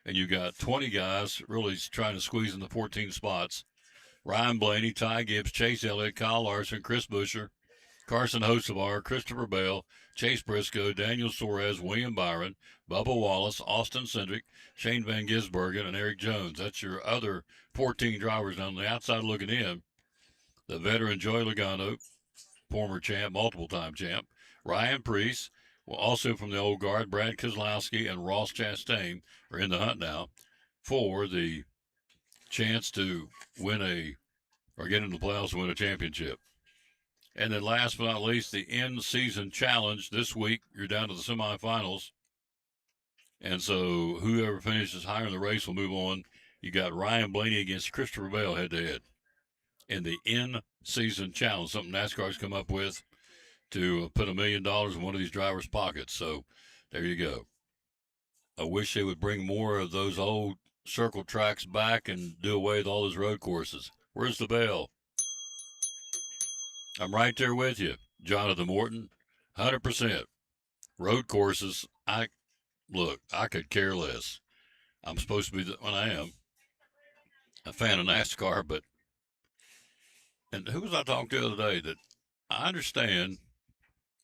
And you got 20 guys really trying to squeeze in the 14 spots. Ryan Blaney, Ty Gibbs, Chase Elliott, Kyle Larson, Chris Buescher, Carson Hocevar, Christopher Bell, Chase Briscoe, Daniel Suarez, William Byron, Bubba Wallace, Austin Cindric, Shane Van Gisbergen, and Eric Jones. That's your other 14 drivers. On the outside looking in, the veteran Joey Logano, former champ, multiple-time champ, Ryan Preece, also from the old guard, Brad Keselowski and Ross Chastain are in the hunt now for the chance to win or get into the playoffs and win a championship. And then last but not least, the in-season challenge. This week, you're down to the semifinals. And so whoever finishes higher in the race will move on. You got Ryan Blaney against Christopher Bell head-to-head in the in-season challenge, something NASCAR's come up with to put $1 million in one of these drivers' pockets. So there you go. I wish they would bring more of those old circle tracks back and do away with all those road courses. Where's the bell? I'm right there with you, Jonathan Morton, 100%. Road courses, I could care less. I'm supposed to be, I am a fan of NASCAR, and who was I talking to the other day that I understand,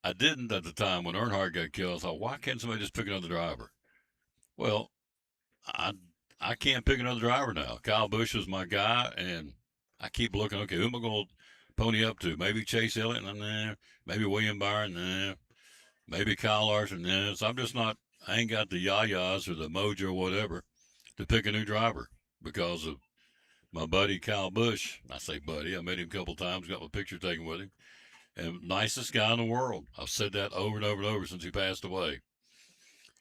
I didn't at the time when Earnhardt got killed. I thought, why can't somebody just pick another driver? Well, I can't pick another driver now. Kyle Busch is my guy, and I keep looking, okay, who am I going to pony up to? Maybe Chase Elliott, nah. Maybe William Byron, nah. Maybe Kyle Larson, nah. So I ain't got the yayas or the mojo or whatever to pick a new driver because of my buddy Kyle Busch. I say buddy, I met him a couple times, got my picture taken with him. And nicest guy in the world. I've said that over and over and over since he passed away.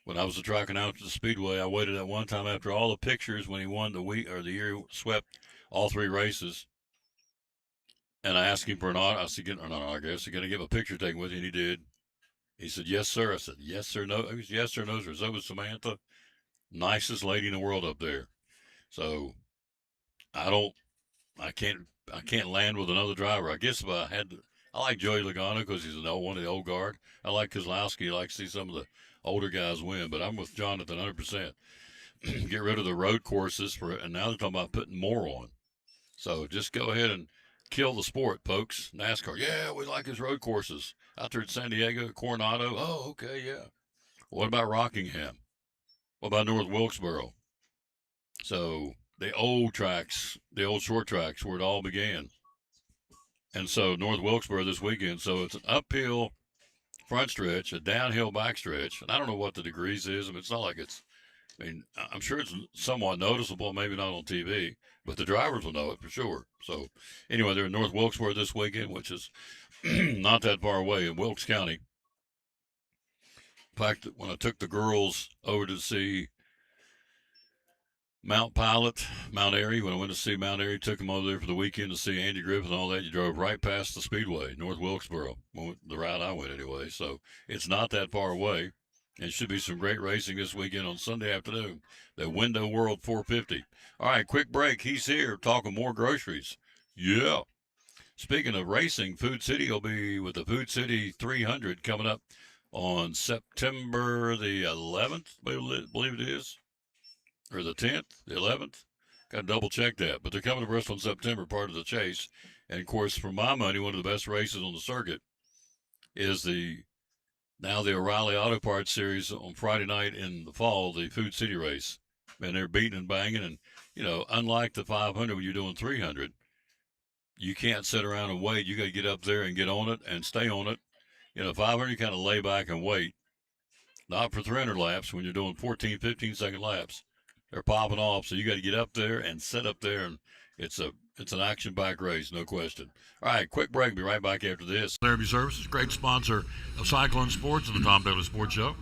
When I was a track announcer at the Speedway, I waited at one time after all the pictures when he won the year he swept all 3 races. And I asked him for an autograph. I said, I guess, you're going to give a picture taken with you, and he did. He said, yes, sir. I said, yes, sir, no. He was, yes, sir, no, sir. So was Samantha. Nicest lady in the world up there. So I don't, I can't land with another driver. I guess if I had to, I like Joey Logano because he's one of the old guard. I like Kozlowski. I like to see some of the older guys win, but I'm with Jonathan 100%. Get rid of the road courses and now they're talking about putting more on. So just go ahead and kill the sport, folks. NASCAR. Yeah, we like his road courses. Out there at San Diego, Coronado. Oh, okay, yeah. What about Rockingham? What about North Wilkesboro? So the old tracks, the old short tracks where it all began. And so North Wilkesboro this weekend. So it's an uphill front stretch, a downhill back stretch. And I don't know what the degrees is. I mean, it's not like I'm sure it's somewhat noticeable, maybe not on TV, but the drivers will know it for sure. So anyway, they're in North Wilkesboro this weekend, which is not that far away in Wilkes County. In fact, when I took the girls over to see Mount Pilot, Mount Airy, when I went to see Mount Airy, took them over there for the weekend to see Andy Griffith and all that. You drove right past the Speedway, North Wilkesboro, the route I went anyway. So it's not that far away. It should be some great racing this weekend on Sunday afternoon. The Window World 450. All right, quick break. He's here talking more groceries. Yeah. Speaking of racing, Food City will be with the Food City 300 coming up on September the 11th, I believe it is, or the 10th, the 11th. Got to double check that. But they're coming to Bristol in September, part of the chase. And, of course, for my money, one of the best races on the circuit is the O'Reilly Auto Parts Series on Friday night in the fall, the Food City race. And they're beating and banging. And, unlike the 500 when you're doing 300, you can't sit around and wait. You got to get up there and get on it and stay on it. 500, you kind of lay back and wait. Not for 300 laps when you're doing 14, 15-second laps. They're popping off, so you got to get up there and sit up there, and it's an action-packed race, no question. All right, quick break. Be right back after this. Therapy Services, great sponsor of Cyclone Sports and the Tom Taylor Sports Show.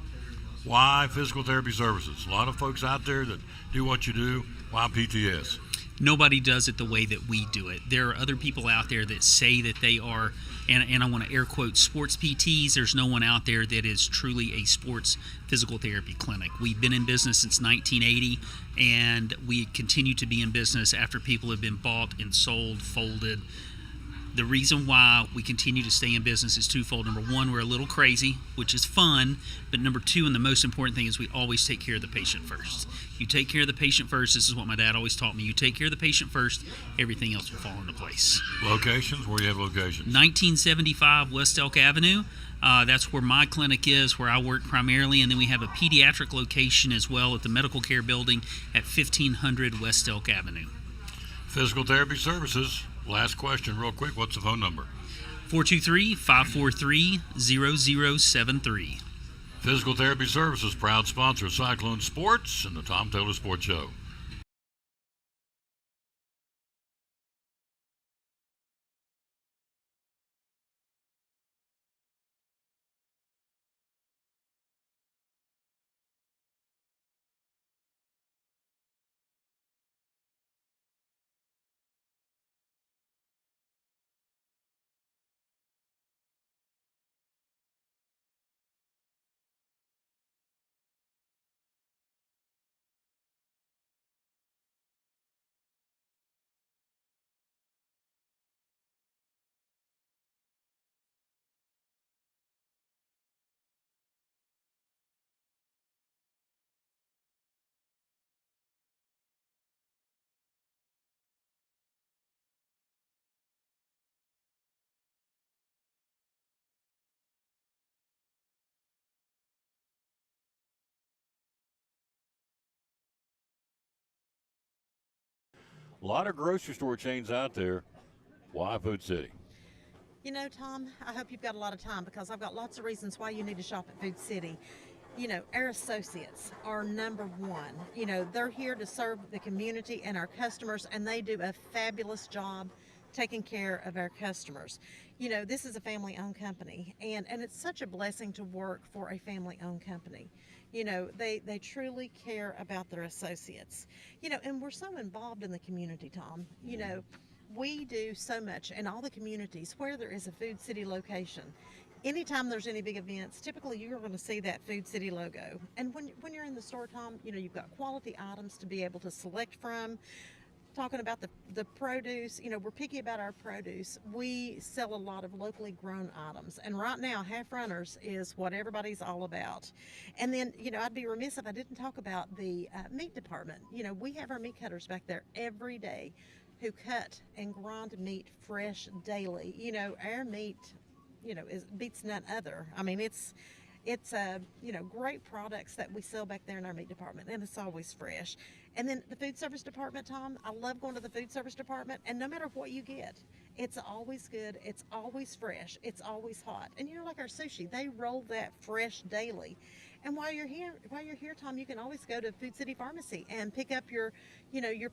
Why Physical Therapy Services? A lot of folks out there that do what you do. Why PTS? Nobody does it the way that we do it. There are other people out there that say that they are, and I want to air quote, sports PTs. There's no one out there that is truly a sports physical therapy clinic. We've been in business since 1980, and we continue to be in business after people have been bought and sold, folded. The reason why we continue to stay in business is twofold. Number one, we're a little crazy, which is fun. But number two, and the most important thing, is we always take care of the patient first. You take care of the patient first. This is what my dad always taught me. You take care of the patient first, everything else will fall into place. Locations? Where do you have locations? 1975 West Elk Avenue. That's where my clinic is, where I work primarily. And then we have a pediatric location as well at the Medical Care Building at 1500 West Elk Avenue. Physical Therapy Services. Last question, real quick. What's the phone number? 423-543-0073. Physical Therapy Services, proud sponsor of Cyclone Sports and the Tom Taylor Sports Show. A lot of grocery store chains out there. Why Food City? Tom, I hope you've got a lot of time because I've got lots of reasons why you need to shop at Food City. Our associates are number one. They're here to serve the community and our customers, and they do a fabulous job taking care of our customers. This is a family-owned company, and it's such a blessing to work for a family-owned company. They truly care about their associates. And we're so involved in the community, Tom. We do so much in all the communities where there is a Food City location. anytime there's any big events, typically you're going to see that Food City logo. And when you're in the store, Tom, you've got quality items to be able to select from. Talking about the produce, we're picky about our produce. We sell a lot of locally grown items, and right now Half Runners is what everybody's all about. And then I'd be remiss if I didn't talk about the meat department. We have our meat cutters back there every day who cut and grind meat fresh daily. Our meat beats none other. I mean, it's great products that we sell back there in our meat department, and it's always fresh. And then the food service department, Tom, I love going to the food service department, and no matter what you get, it's always good, it's always fresh, it's always hot. And like our sushi, they roll that fresh daily. And while you're here, Tom, you can always go to Food City Pharmacy and pick up your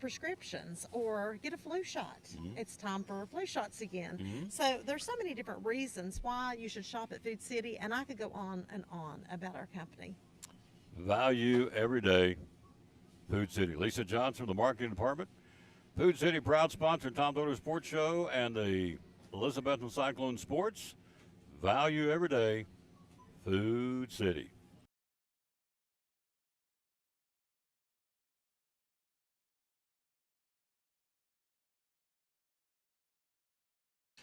prescriptions or get a flu shot. Mm-hmm. It's time for flu shots again. Mhm. So there's so many different reasons why you should shop at Food City, and I could go on and on about our company. Value every day. Food City. Lisa Johnson, the marketing department. Food City, proud sponsor, Tom Doder Sports Show and the Elizabethton Cyclone Sports. Value every day. Food City.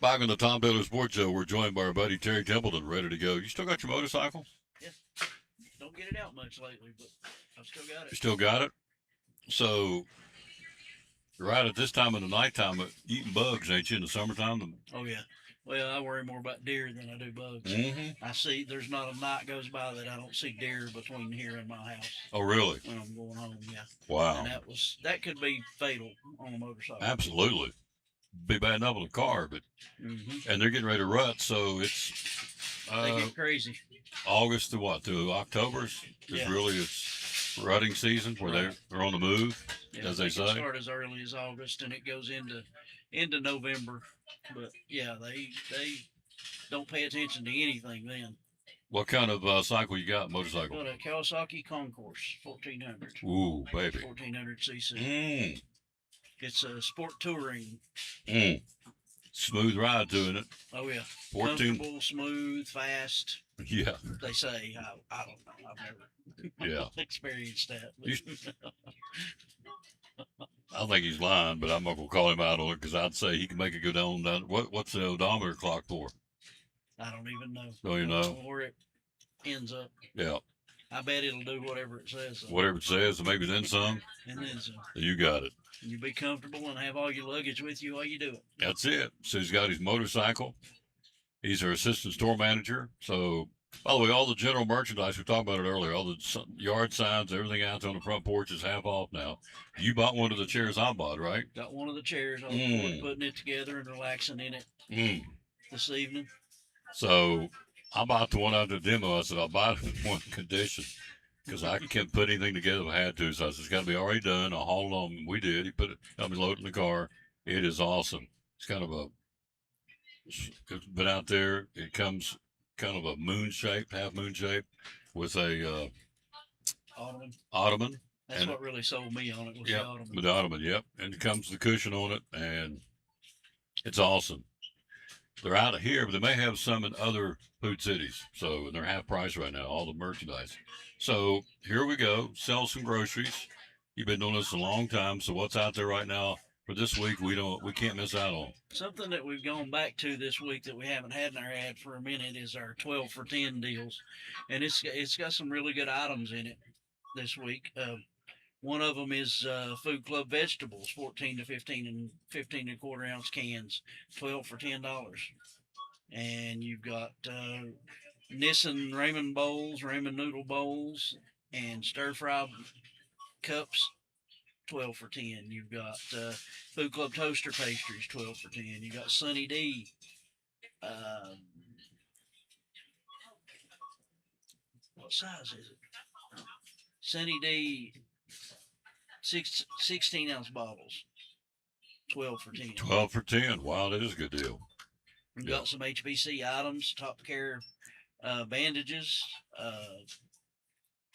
Back on the Tom Doder Sports Show, we're joined by our buddy Terry Templeton, ready to go. You still got your motorcycle? Yeah. Don't get it out much lately, but I've still got it. You still got it? So, right at this time of the nighttime, eating bugs, ain't you, in the summertime? Oh, yeah. Well, I worry more about deer than I do bugs. Mhm. I see there's not a night goes by that I don't see deer between here and my house. Oh, really? When I'm going home, yeah. Wow. And that could be fatal on a motorcycle. Absolutely. Be bad enough on the car, but Mhm. and they're getting ready to rut, so it's They get crazy. August to what? To October is Yeah. really it's rutting season where Right. they're on the move, Yeah, as they can say. start as early as August and it goes into November. But yeah, they don't pay attention to anything then. What kind of cycle you got? Motorcycle? Got a Kawasaki Concourse 1400. Ooh, baby. 1400 cc. Mm. It's a sport touring. Mm. Smooth ride doing it. Oh yeah. 14. Comfortable, smooth, fast. Yeah. They say. I don't know. I've never Yeah. experienced that. but- I think he's lying, but I'm not gonna call him out on it because I'd say he can make it go down. What's the odometer clock for? I don't even know. Don't you I know? where it ends up. Yeah. I bet it'll do whatever it says. Whatever it says, and maybe then some. And then some. You got it. You be comfortable and have all your luggage with you while you do it. That's it. So he's got his motorcycle. He's our assistant store manager. So, by the way, all the general merchandise, we talked about it earlier, all the yard signs, everything out on the front porch is half off now. You bought one of the chairs I bought, right? Got one of the chairs. I was Mm. putting it together and relaxing in it Mm. this evening. So I bought the one out the demo. I said, I'll buy it in one condition because I can't put anything together if I had to. So I said, it's got to be already done. I'll haul it on. We did. He put it, helped me load it in the car. It is awesome. It's kind of it's been out there. It comes kind of a moon shaped, half moon shape with a ottoman. That's And- what really sold me on it was the Yep, ottoman. with the ottoman, yep. And it comes with the cushion on it, and it's awesome. They're out of here, but they may have some in other food cities. So and they're half price right now, all the merchandise. So here we go, sell some groceries. You've been doing this a long time, so what's out there right now for this week we can't miss out on? Something that we've gone back to this week that we haven't had in our ad for a minute is our 12 for 10 deals. And it's got some really good items in it this week. One of them is Food Club vegetables, 14 to 15 and 15 and a quarter ounce cans, 12 for $10. And you've got Nissen ramen bowls, ramen noodle bowls, and stir fry cups, 12 for 10. You've got Food Club toaster pastries, 12 for 10. You got Sunny D. What size is it? Sunny D 16 ounce bottles, 12 for 10. 12 for 10. Wow, that is a good deal. We've got some HBC items, Top Care bandages,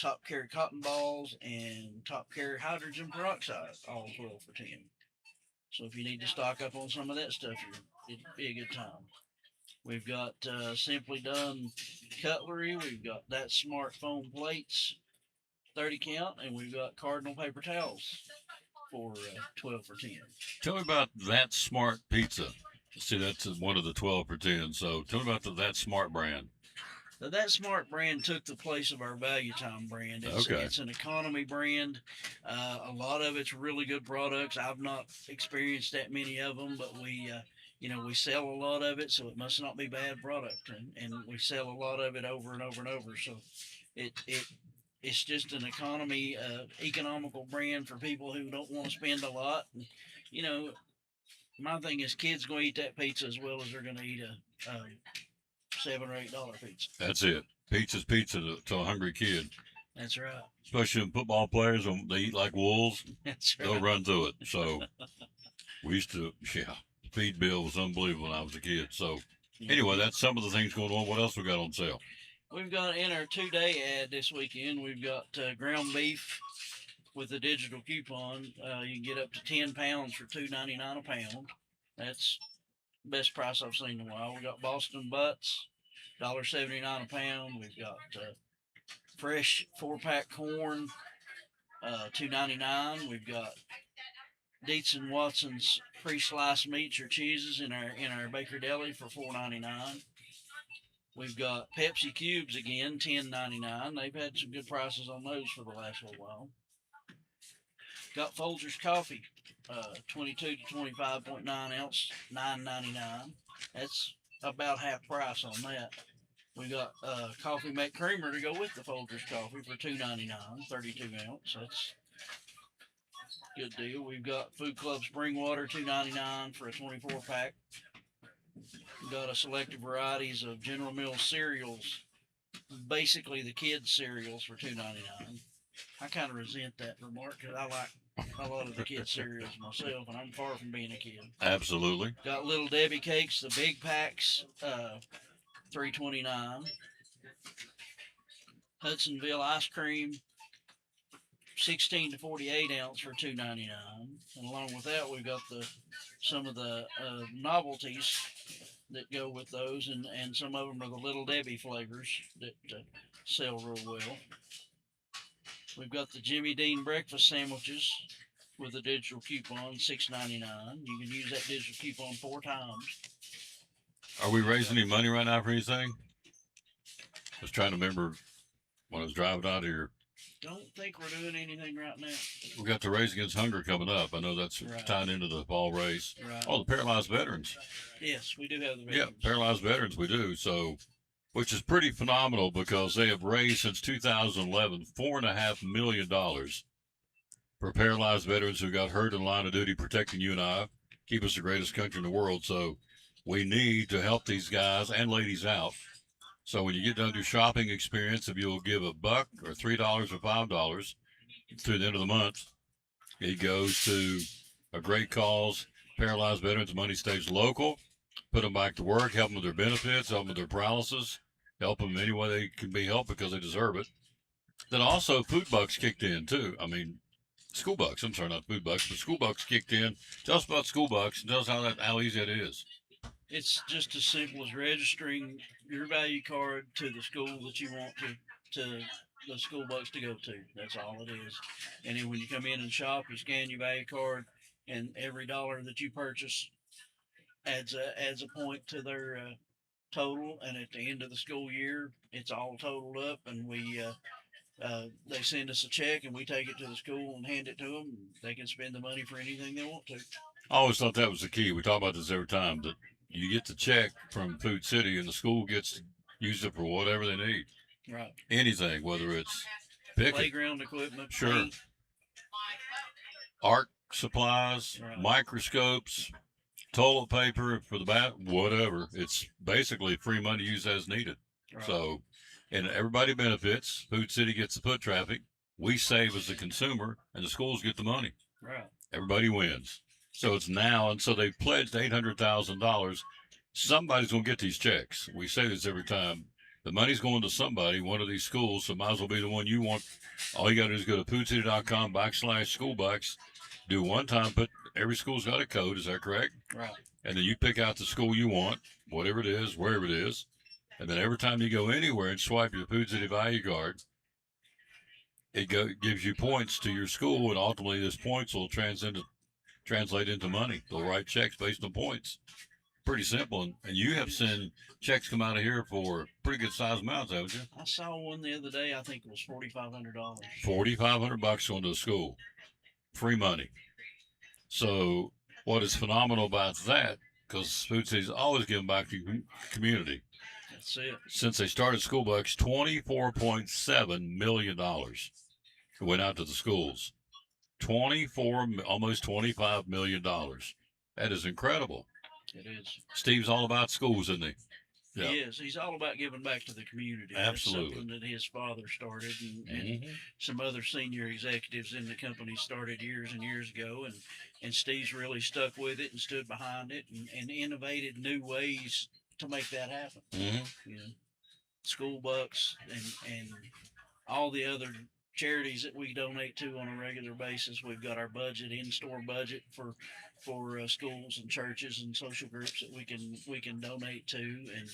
Top Care cotton balls, and Top Care hydrogen peroxide, all 12 for 10. So if you need to stock up on some of that stuff, it'd be a good time. We've got Simply Done cutlery. We've got That Smart foam plates, 30 count, and we've got Cardinal paper towels for 12 for 10. Tell me about That Smart Pizza. See, that's one of the 12 for 10. So tell me about the That Smart brand. The That Smart brand took the place of our Value Time brand. Okay. It's an economy brand. A lot of it's really good products. I've not experienced that many of them, but we sell a lot of it, so it must not be bad product. And we sell a lot of it over and over and over. So it's just an economical brand for people who don't want to spend a lot. And, my thing is kids going to eat that pizza as well as they're going to eat a $7 or $8 pizza. That's it. Pizza's pizza to a hungry kid. That's right. Especially when football players, when they eat like wolves, That's right. they'll run through it. So we used to, feed Bill was unbelievable when I was a kid. So anyway, that's some of the things going on. What else we got on sale? We've got in our 2-day ad this weekend, we've got ground beef with a digital coupon. You can get up to 10 pounds for $2.99 a pound. That's the best price I've seen in a while. We got Boston butts, $1.79 a pound. We've got fresh 4-pack corn, $2.99. We've got Dietz and Watson's pre-sliced meats or cheeses in our Baker Deli for $4.99. We've got Pepsi cubes again, $10.99. They've had some good prices on those for the last little while. Got Folgers coffee, 22 to 25.9 ounce, $9.99. That's about half price on that. We got Coffee Mate creamer to go with the Folgers coffee for $2.99, 32 ounce. That's a good deal. We've got Food Club spring water, $2.99 for a 24 pack. We've got a selected varieties of General Mills cereals, basically the kids cereals for $2.99. I kind of resent that remark because I like a lot of the kids cereals myself, and I'm far from being a kid. Absolutely. Got Little Debbie cakes, the big packs, $3.29. Hudsonville ice cream, 16 to 48 ounce for $2.99. And along with that, we've got some of the novelties that go with those, and some of them are the Little Debbie flavors that sell real well. We've got the Jimmy Dean breakfast sandwiches with a digital coupon, $6.99. You can use that digital coupon 4 times. Are we raising any money right now for anything? I was trying to remember when I was driving out here. Don't think we're doing anything right now. We got the Race Against Hunger coming up. I know that's Right. tied into the fall race. Right. Oh, the paralyzed veterans. Yes, we do have the Yeah, veterans. paralyzed veterans we do. So, which is pretty phenomenal because they have raised since 2011 $4.5 million for paralyzed veterans who got hurt in line of duty protecting you and I, keep us the greatest country in the world. So we need to help these guys and ladies out. So when you get done with your shopping experience, if you'll give $1 or $3 or $5 through the end of the month, it goes to a great cause. Paralyzed veterans, money stays local. Put them back to work, help them with their benefits, help them with their paralysis, help them any way they can be helped because they deserve it. Then also Food Bucks kicked in too. I mean, School Bucks. I'm sorry, not Food Bucks, but School Bucks kicked in. Tell us about School Bucks and tell us how easy it is. It's just as simple as registering your value card to the school that you want to the school bucks to go to. That's all it is. And then when you come in and shop, you scan your value card, and every dollar that you purchase adds a point to their total. And at the end of the school year, it's all totaled up, and they send us a check, and we take it to the school and hand it to them. And they can spend the money for anything they want to. I always thought that was the key. We talk about this every time, that you get the check from Food City and the school gets to use it for whatever they need. Right. Anything, whether it's picking, Playground equipment, sure, paint. art supplies, Right. microscopes, toilet paper for the bath, whatever. It's basically free money used as needed. Right. So, and everybody benefits. Food City gets the foot traffic. We save as the consumer, and the schools get the money. Right. Everybody wins. So it's now, and so they've pledged $800,000. Somebody's going to get these checks. We say this every time. The money's going to somebody, one of these schools, so might as well be the one you want. All you got to do is go to foodcity.com/schoolbucks. Do one time, every school's got a code, is that correct? Right. and then you pick out the school you want, whatever it is, wherever it is, and then every time you go anywhere and swipe your Food City Value Card, it gives you points to your school, and ultimately this points will translate into money. They'll write checks based on points. Pretty simple, and you have seen checks come out of here for pretty good size amounts, haven't you? I saw one the other day. I think it was $4,500. $4,500 going to the school, free money. So what is phenomenal about that? Because Food City's always giving back to the community. That's it. Since they started School Bucks, $24.7 million went out to the schools. Almost $25 million. That is incredible. It is. Steve's all about schools, isn't he? Yeah. He is. He's all about giving back to the community. Absolutely. That's something that his father started, and some other senior executives in the company started years and years ago, and Steve's really stuck with it and stood behind it and innovated new ways to make that happen. You know, School Bucks and all the other charities that we donate to on a regular basis. We've got our budget, in-store budget for schools and churches and social groups that we can donate to, and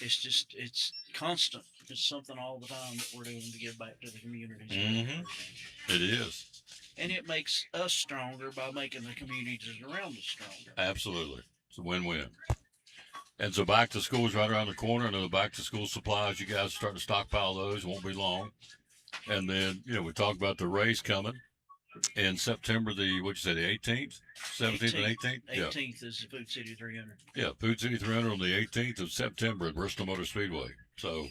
it's constant. It's something all the time that we're doing to give back to the communities. It is, and it makes us stronger by making the communities around us stronger. Absolutely, it's a win-win. And so back to school's right around the corner. And the back to school supplies, you guys are starting to stockpile those. It won't be long. And then, we talked about the race coming in September, the 18th, 17th and 18th? 18th is the Food City 300. Yeah, Food City 300 on the 18th of September at Bristol Motor Speedway. So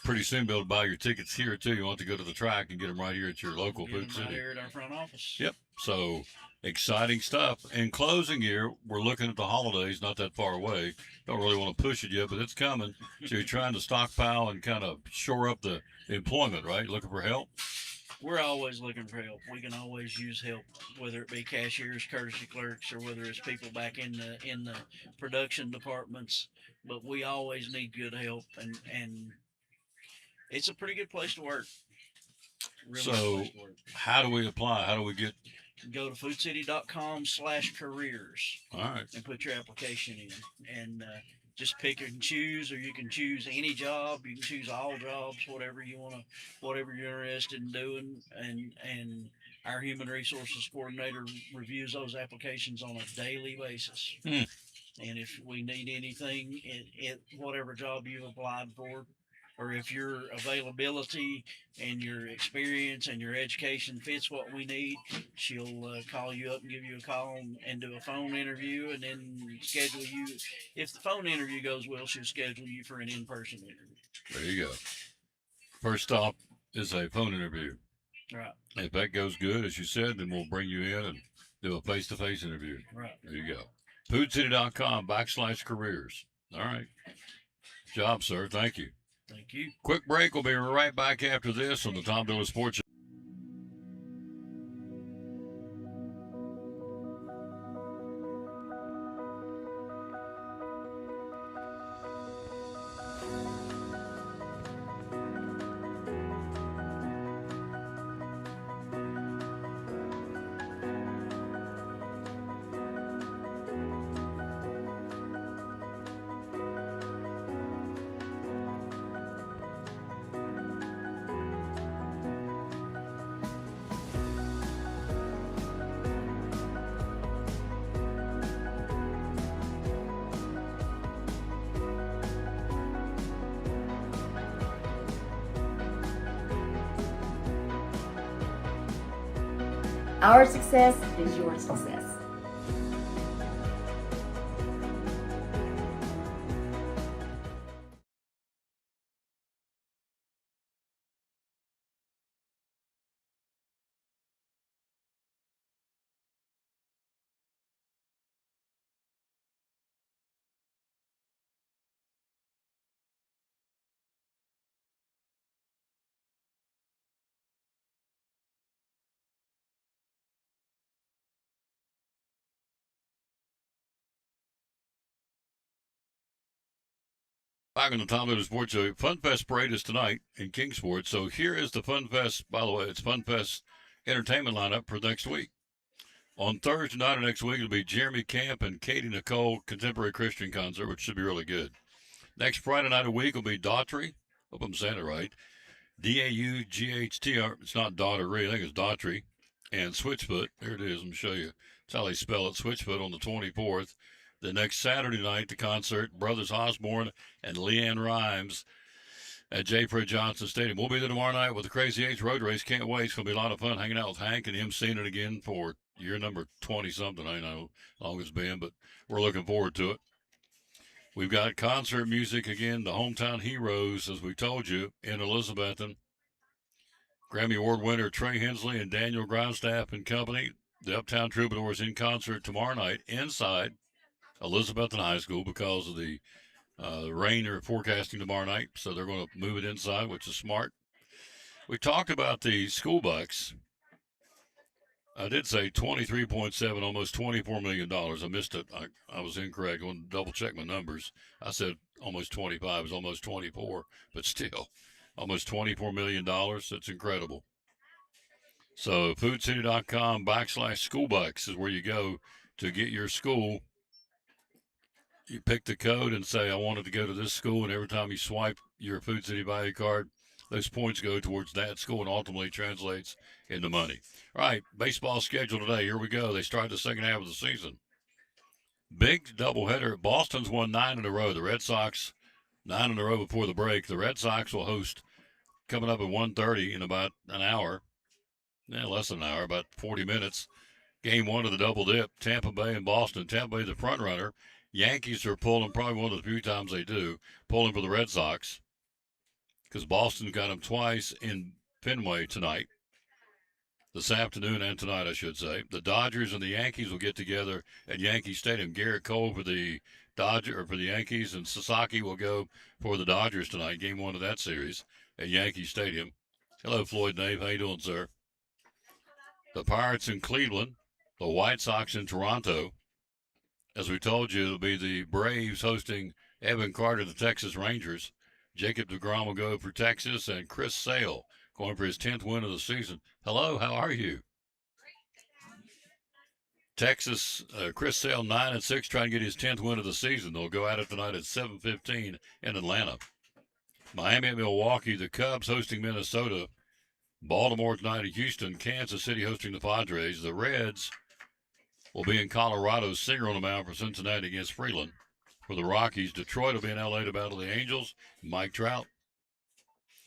pretty soon be able to buy your tickets here, too. You want to go to the track and get them right here at your local Food City. Right here at our front office. Yep. So exciting stuff. In closing here, we're looking at the holidays, not that far away. Don't really want to push it yet, but it's coming. So you're trying to stockpile and kind of shore up the employment, right? Looking for help? We're always looking for help. We can always use help, whether it be cashiers, courtesy clerks, or whether it's people back in the production departments. But we always need good help, and it's a pretty good place to work. Really So good place to work. how do we apply? How do we get? Go to foodcity.com/careers. All right. And put your application in, and just pick and choose, or you can choose any job. You can choose all jobs, whatever you're interested in doing, and our human resources coordinator reviews those applications on a daily basis. And if we need anything in whatever job you've applied for, or if your availability and your experience and your education fits what we need, she'll call you up and give you a call and do a phone interview, and then schedule you. If the phone interview goes well, she'll schedule you for an in-person interview. There you go. First stop is a phone interview. Right. If that goes good, as you said, then we'll bring you in and do a face-to-face interview. Right. There you go. foodcity.com/careers. All right. Job, sir. Thank you. Thank you. Quick break. We'll be right back after this on the Tom Dillon Sports. Our success is your success. Back on the Tom Dillon Sports Show. Fun Fest Parade is tonight in Kingsport. So here is the Fun Fest. By the way, it's Fun Fest entertainment lineup for next week. On Thursday night of next week, it'll be Jeremy Camp and Katie Nicole Contemporary Christian Concert, which should be really good. Next Friday night of the week will be Daughtry. Hope I'm saying it right. Daughtry. It's not Daughtry. I think it's Daughtry. And Switchfoot. There it is. Let me show you. That's how they spell it. Switchfoot on the 24th. The next Saturday night, the concert, Brothers Osborne and Leanne Rhymes at J. Fred Johnson Stadium. We'll be there tomorrow night with the Crazy Eights Road Race. Can't wait. It's going to be a lot of fun hanging out with Hank and him seeing it again for year number 20-something. I know how long it's been, but we're looking forward to it. We've got concert music again, the Hometown Heroes, as we told you, in Elizabethton. Grammy Award winner Trey Hensley and Daniel Grindstaff and company. The Uptown Troubadours in concert tomorrow night inside Elizabethton High School because of the rain they're forecasting tomorrow night. So they're going to move it inside, which is smart. We talked about the school bucks. I did say 23.7, almost $24 million. I missed it. I was incorrect. I want to double check my numbers. I said almost 25. It was almost 24, but still almost $24 million. That's incredible. So foodcity.com/schoolbucks is where you go to get your school. You pick the code and say, I wanted to go to this school. And every time you swipe your Food City value card, those points go towards that school and ultimately translates into money. All right, baseball schedule today. Here we go. They start the second half of the season. Big doubleheader. Boston's won 9 in a row. The Red Sox, 9 in a row before the break. The Red Sox will host coming up at 1:30 in about an hour. Less than an hour, about 40 minutes. Game 1 of the double dip, Tampa Bay and Boston. Tampa Bay the front runner. Yankees are pulling, probably one of the few times they do, pulling for the Red Sox because Boston got them twice in Fenway tonight. This afternoon and tonight, I should say. The Dodgers and the Yankees will get together at Yankee Stadium. Garrett Cole for the Yankees, and Sasaki will go for the Dodgers tonight. Game 1 of that series at Yankee Stadium. Hello, Floyd Nave. How you doing, sir? The Pirates in Cleveland. The White Sox in Toronto. As we told you, it'll be the Braves hosting Evan Carter, the Texas Rangers. Jacob deGrom will go for Texas, and Chris Sale going for his 10th win of the season. Hello, how are you? Texas, Chris Sale 9-6, trying to get his 10th win of the season. They'll go at it tonight at 7:15 in Atlanta. Miami at Milwaukee, the Cubs hosting Minnesota. Baltimore tonight at Houston. Kansas City hosting the Padres. The Reds will be in Colorado. Singer on the mound for Cincinnati against Freeland. For the Rockies, Detroit will be in L.A. to battle the Angels. Mike Trout.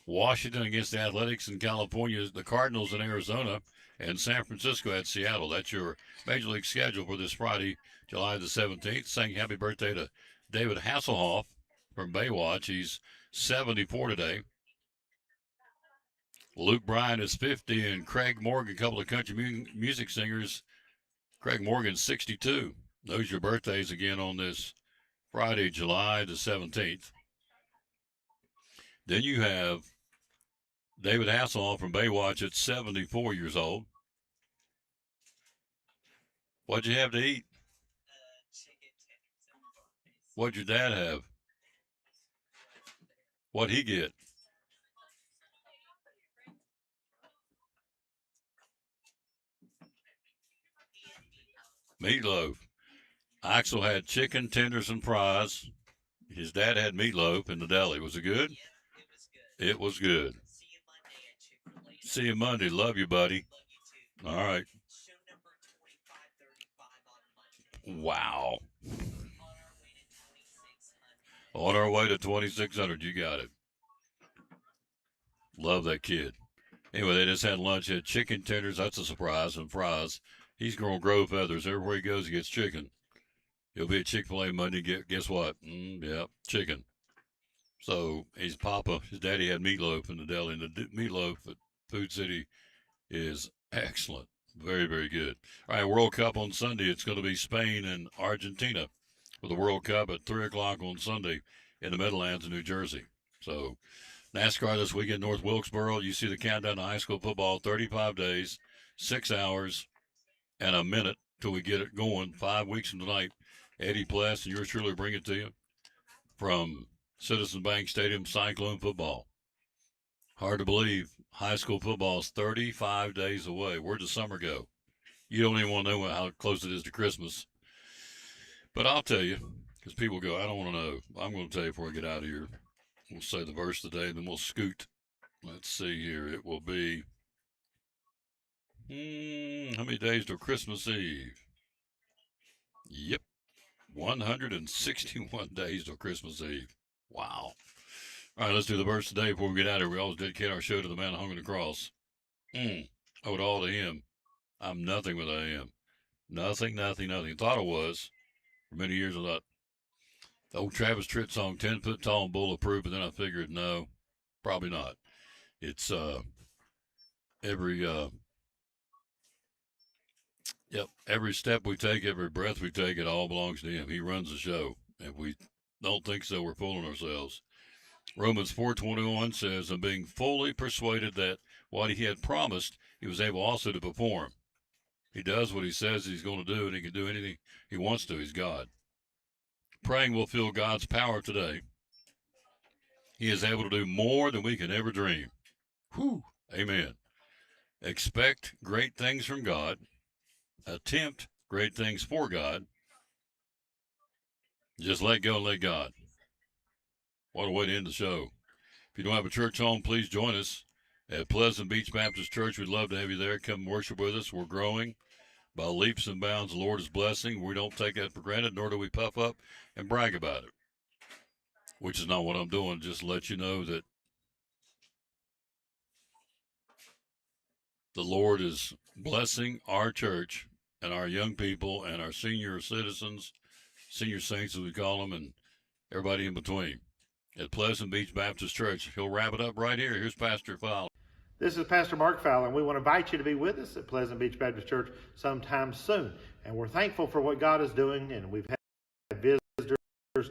Washington against the Athletics in California. The Cardinals in Arizona. And San Francisco at Seattle. That's your Major League schedule for this Friday, July the 17th. Saying happy birthday to David Hasselhoff from Baywatch. He's 74 today. Luke Bryan is 50, and Craig Morgan, a couple of country music singers. Craig Morgan, 62. Those are your birthdays again on this Friday, July the 17th. Then you have David Hasselhoff from Baywatch at 74 years old. What'd you have to eat? What'd your dad have? What'd he get? Meatloaf. Axel had chicken tenders and fries. His dad had meatloaf in the deli. Was it good? It was good. See you Monday. Love you, buddy. All right. Wow. On our way to 2,600. You got it. Love that kid. Anyway, they just had lunch. Had chicken tenders. That's a surprise. And fries. He's going to grow feathers. Everywhere he goes, he gets chicken. He'll be at Chick-fil-A Monday. Guess what? Yeah, chicken. So his daddy had meatloaf in the deli. And the meatloaf at Food City is excellent. Very, very good. All right, World Cup on Sunday. It's going to be Spain and Argentina for the World Cup at 3 o'clock on Sunday in the Meadowlands in New Jersey. So NASCAR this weekend, North Wilkesboro. You see the countdown to high school football, 35 days, 6 hours, and a minute till we get it going. 5 weeks from tonight. Eddie Pless and yours truly bring it to you from Citizens Bank Stadium, Cyclone football. Hard to believe high school football is 35 days away. Where'd the summer go? You don't even want to know how close it is to Christmas. But I'll tell you, because people go, I don't want to know. I'm going to tell you before I get out of here. We'll say the verse today, then we'll scoot. Let's see here. It will be, how many days till Christmas Eve? Yep. 161 days till Christmas Eve. Wow. All right, let's do the verse today before we get out of here. We always dedicate our show to the man hung on the cross. I owe it all to him. I'm nothing without him. Nothing. Thought I was. For many years I thought, the old Travis Tritt song, 10 foot tall and bulletproof, but then I figured, no, probably not. It's every step we take, every breath we take, it all belongs to him. He runs the show. If we don't think so, we're fooling ourselves. Romans 4:21 says, and being fully persuaded that what he had promised, he was able also to perform. He does what he says he's going to do, and he can do anything he wants to. He's God. Praying will feel God's power today. He is able to do more than we can ever dream. Whew. Amen. Expect great things from God. Attempt great things for God. Just let go and let God. What a way to end the show. If you don't have a church home, please join us at Pleasant Beach Baptist Church. We'd love to have you there. Come worship with us. We're growing by leaps and bounds. The Lord is blessing. We don't take that for granted, nor do we puff up and brag about it, which is not what I'm doing. Just to let you know that the Lord is blessing our church and our young people and our senior citizens, senior saints as we call them, and everybody in between at Pleasant Beach Baptist Church. He'll wrap it up right here. Here's Pastor Fowler. This is Pastor Mark Fowler, and we want to invite you to be with us at Pleasant Beach Baptist Church sometime soon. And we're thankful for what God is doing, and we've had visitors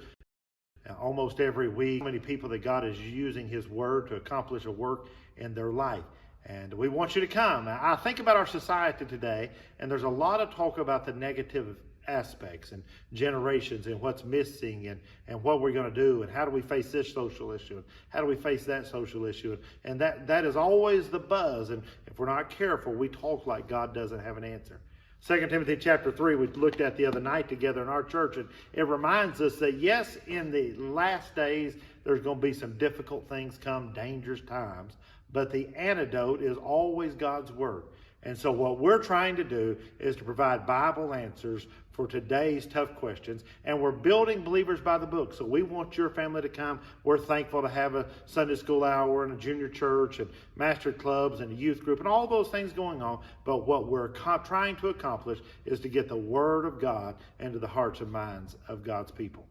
almost every week. Many people that God is using His Word to accomplish a work in their life. And we want you to come. I think about our society today, and there's a lot of talk about the negative aspects and generations and what's missing and what we're going to do and how do we face this social issue and how do we face that social issue. And that is always the buzz. And if we're not careful, we talk like God doesn't have an answer. 2 Timothy chapter 3 we looked at the other night together in our church, and it reminds us that yes, in the last days there's going to be some difficult things come, dangerous times, but the antidote is always God's Word. And so what we're trying to do is to provide Bible answers for today's tough questions. And we're building Believers by the Book. So we want your family to come. We're thankful to have a Sunday school hour and a junior church and master clubs and a youth group and all those things going on. But what we're trying to accomplish is to get the Word of God into the hearts and minds of God's people.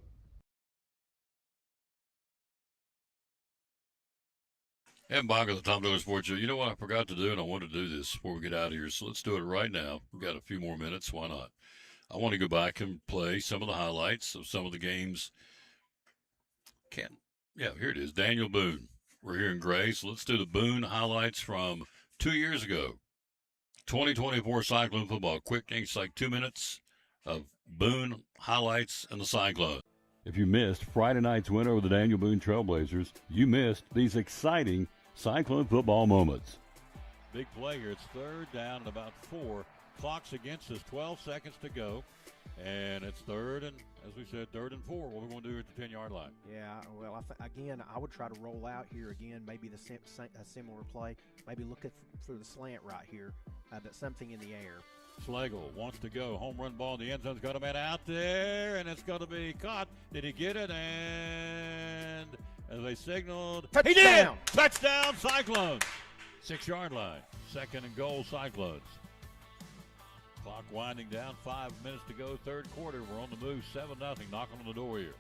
And back at the Tom Dillon Sports Show. You know what I forgot to do, and I want to do this before we get out of here, so let's do it right now. We've got a few more minutes. Why not? I want to go back and play some of the highlights of some of the games. Here it is. Daniel Boone. We're here in Gray, so let's do the Boone highlights from 2 years ago. 2024 Cyclone football. Quick, it's like 2 minutes of Boone highlights and the Cyclone. If you missed Friday night's win over the Daniel Boone Trailblazers, you missed these exciting Cyclone football moments. Big play here. It's third down and about 4. Clock's against us, 12 seconds to go. And it's third and, as we said, 3rd and 4. What we're going to do at the 10-yard line. Yeah, well, again, I would try to roll out here again, maybe a similar play. Maybe look for the slant right here, but something in the air. Schlegel wants to go. Home run ball in the end zone's got a man out there, and it's going to be caught. Did he get it? And as they signaled, touchdown! He did! Touchdown, Cyclones! 6-yard line. 2nd and goal, Cyclones. Clock winding down. 5 minutes to go, 3rd quarter. We're on the move, 7-0. Knocking on the door here.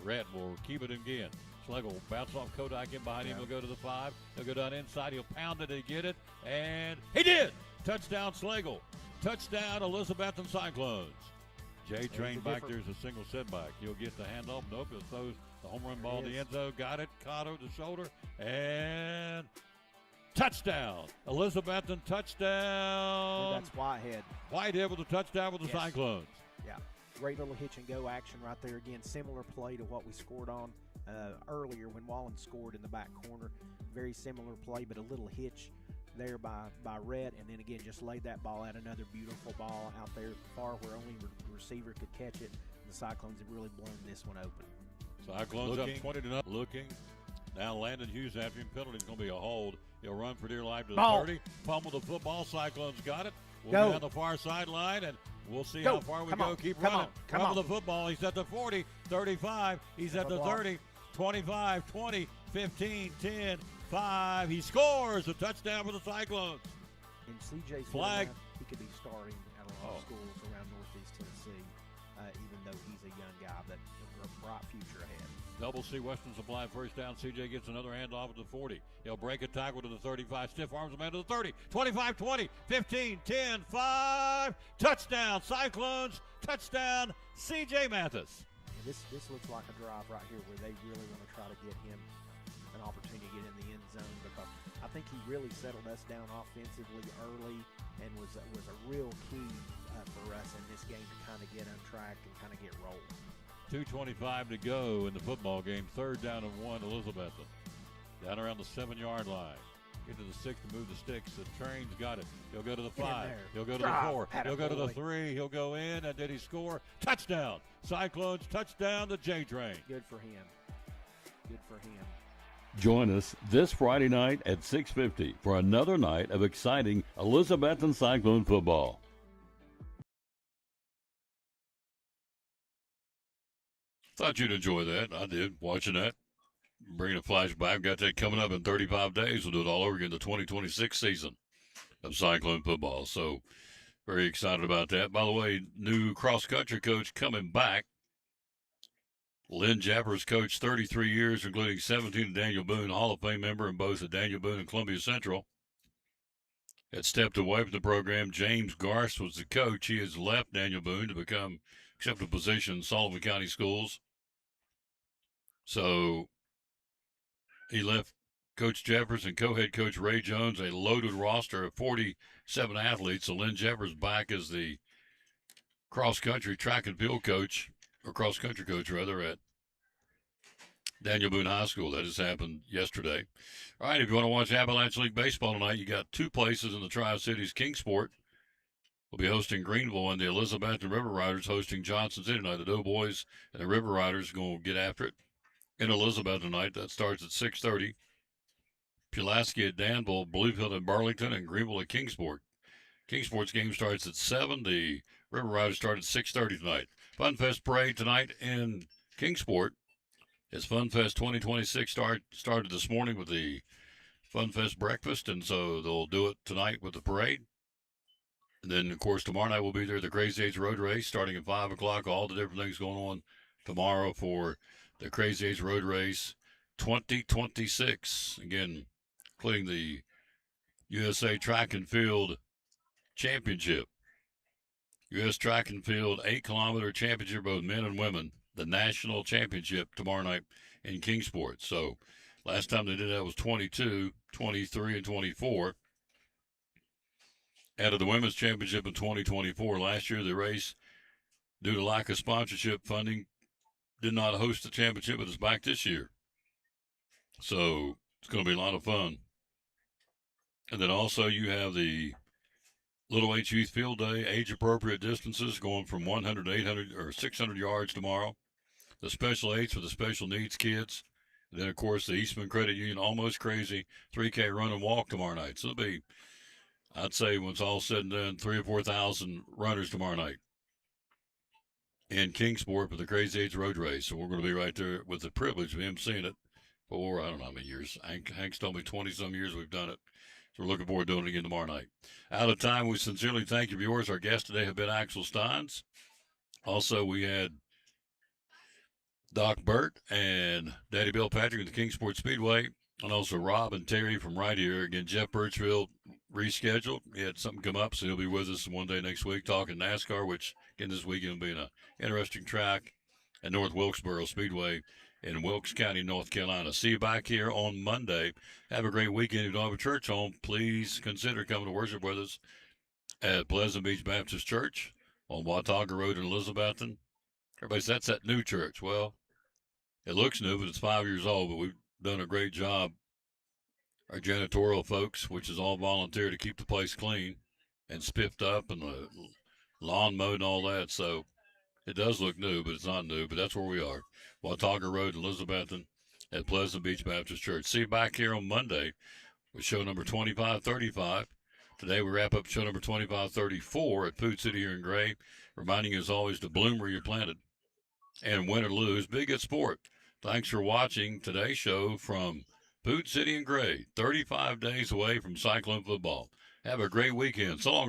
Rhett will keep it again. Schlegel will bounce off Kodak in behind him. He'll go to the 5. He'll go down inside. He'll pound it to get it. And he did! Touchdown, Schlegel. Touchdown, Elizabethton Cyclones. J-Train back there is a single setback. He'll get the handoff. Nope, he'll throw the home run ball in the end zone. Got it. Caught over the shoulder. And touchdown. Elizabethton touchdown. And that's Whitehead. Whitehead with a touchdown with the Cyclones. Yeah, great little hitch and go action right there. Again, similar play to what we scored on earlier when Wallen scored in the back corner. Very similar play, but a little hitch there by Rhett, and then again just laid that ball out, another beautiful ball out there far where only receiver could catch it. The Cyclones have really blown this one open. Cyclones up 20-0. Looking. Now Landon Hughes after him penalty is going to be a hold. He'll run for dear life to the Ball. 30. Pummel the football. Cyclones got it. We'll Go. be on the far sideline, and we'll see Go. how far we Come go. on. Keep Come running. on. Come Pummel on. the football. He's at the 40, 35. He's at the Block. 30, 25, 20, 15, 10, 5. He scores a touchdown for the Cyclones. And CJ's Flag. He could be starting at a lot of schools around Northeast Tennessee, even though he's a young guy, but a bright future ahead. Double C Western Supply first down. CJ gets another handoff at the 40. He'll break a tackle to the 35. Stiff arms a man to the 30. 25, 20, 15, 10, 5. Touchdown, Cyclones. Touchdown, CJ Mathis. And this looks like a drive right here where they really want to try to get him an opportunity to get in the end zone, because I think he really settled us down offensively early and was a real key for us in this game to kind of get untracked and kind of get rolled. 2:25 to go in the football game. 3rd down and 1, Elizabethton. Down around the 7-yard line. Get to the 6 to move the sticks. The Train's got it. He'll go to the 5. He'll go to the 4. He'll go to the 3. He'll go in, and did he score? Touchdown. Cyclones touchdown to J-Train. Good for him. Good for him. Join us this Friday night at 6:50 for another night of exciting Elizabethton Cyclone football. Thought you'd enjoy that. I did, watching that. Bringing a flashback. Got that coming up in 35 days. We'll do it all over again, the 2026 season of Cyclone football. So, very excited about that. By the way, new cross-country coach coming back. Lynn Jappers coached 33 years, including 17 at Daniel Boone, Hall of Fame member in both at Daniel Boone and Columbia Central. Had stepped away from the program. James Garst was the coach. He has left Daniel Boone to accept a position in Sullivan County Schools. So he left Coach Jeffers and co-head coach Ray Jones, a loaded roster of 47 athletes. So Lynn Jeffers back as the cross-country track and field coach, or cross-country coach rather, at Daniel Boone High School. That just happened yesterday. All right, if you want to watch Appalachian League baseball tonight, you got 2 places in the Tri-Cities. Kingsport will be hosting Greenville, and the Elizabethton River Riders hosting Johnson City tonight. The Doughboys and the River Riders are going to get after it in Elizabeth tonight. That starts at 6:30. Pulaski at Danville, Bluefield at Burlington, and Greenville at Kingsport. Kingsport's game starts at 7. The River Riders start at 6:30 tonight. Funfest Parade tonight in Kingsport. As Funfest 2026 started this morning with the Funfest breakfast, and so they'll do it tonight with the parade. And then, of course, tomorrow night we'll be there at the Crazy 8s Road Race starting at 5 o'clock. All the different things going on tomorrow for the Crazy 8s Road Race 2026. Again, including the USA Track and Field Championship. U.S. Track and Field 8-kilometer championship, both men and women. The national championship tomorrow night in Kingsport. So last time they did that was 22, 23, and 24. Out of the women's championship in 2024, last year the race, due to lack of sponsorship funding, did not host the championship, but it's back this year. So it's going to be a lot of fun. And then also you have the Little H Youth Field Day, age-appropriate distances going from 100 to 800 or 600 yards tomorrow. The Special 8s for the special needs kids. And then, of course, the Eastman Credit Union Almost Crazy 3K run and walk tomorrow night. So it'll be, I'd say, when it's all said and done, 3,000 or 4,000 runners tomorrow night in Kingsport for the Crazy 8s Road Race. So we're going to be right there with the privilege of him seeing it for, I don't know how many years. Hank's told me 20-some years we've done it. So we're looking forward to doing it again tomorrow night. Out of time, we sincerely thank you, viewers. Our guests today have been Axel Steins. Also, we had Doc Burt and Daddy Bill Patrick at the Kingsport Speedway, and also Rob and Terry from right here. Again, Jeff Birchfield rescheduled. He had something come up, so he'll be with us one day next week talking NASCAR, which, again, this weekend will be an interesting track at North Wilkesboro Speedway in Wilkes County, North Carolina. See you back here on Monday. Have a great weekend. If you don't have a church home, please consider coming to worship with us at Pleasant Beach Baptist Church on Watauga Road in Elizabethton. Everybody says that's that new church. Well, it looks new, but it's 5 years old, but we've done a great job our janitorial folks, which is all volunteer to keep the place clean and spiffed up and the lawn mowed and all that. So it does look new, but it's not new. But that's where we are. Watauga Road, Elizabethton at Pleasant Beach Baptist Church. See you back here on Monday with show number 2535. Today we wrap up show number 2534 at Food City here in Gray, reminding you as always to bloom where you're planted and win or lose, be a good sport. Thanks for watching today's show from Food City in Gray, 35 days away from Cyclone football. Have a great weekend. So long,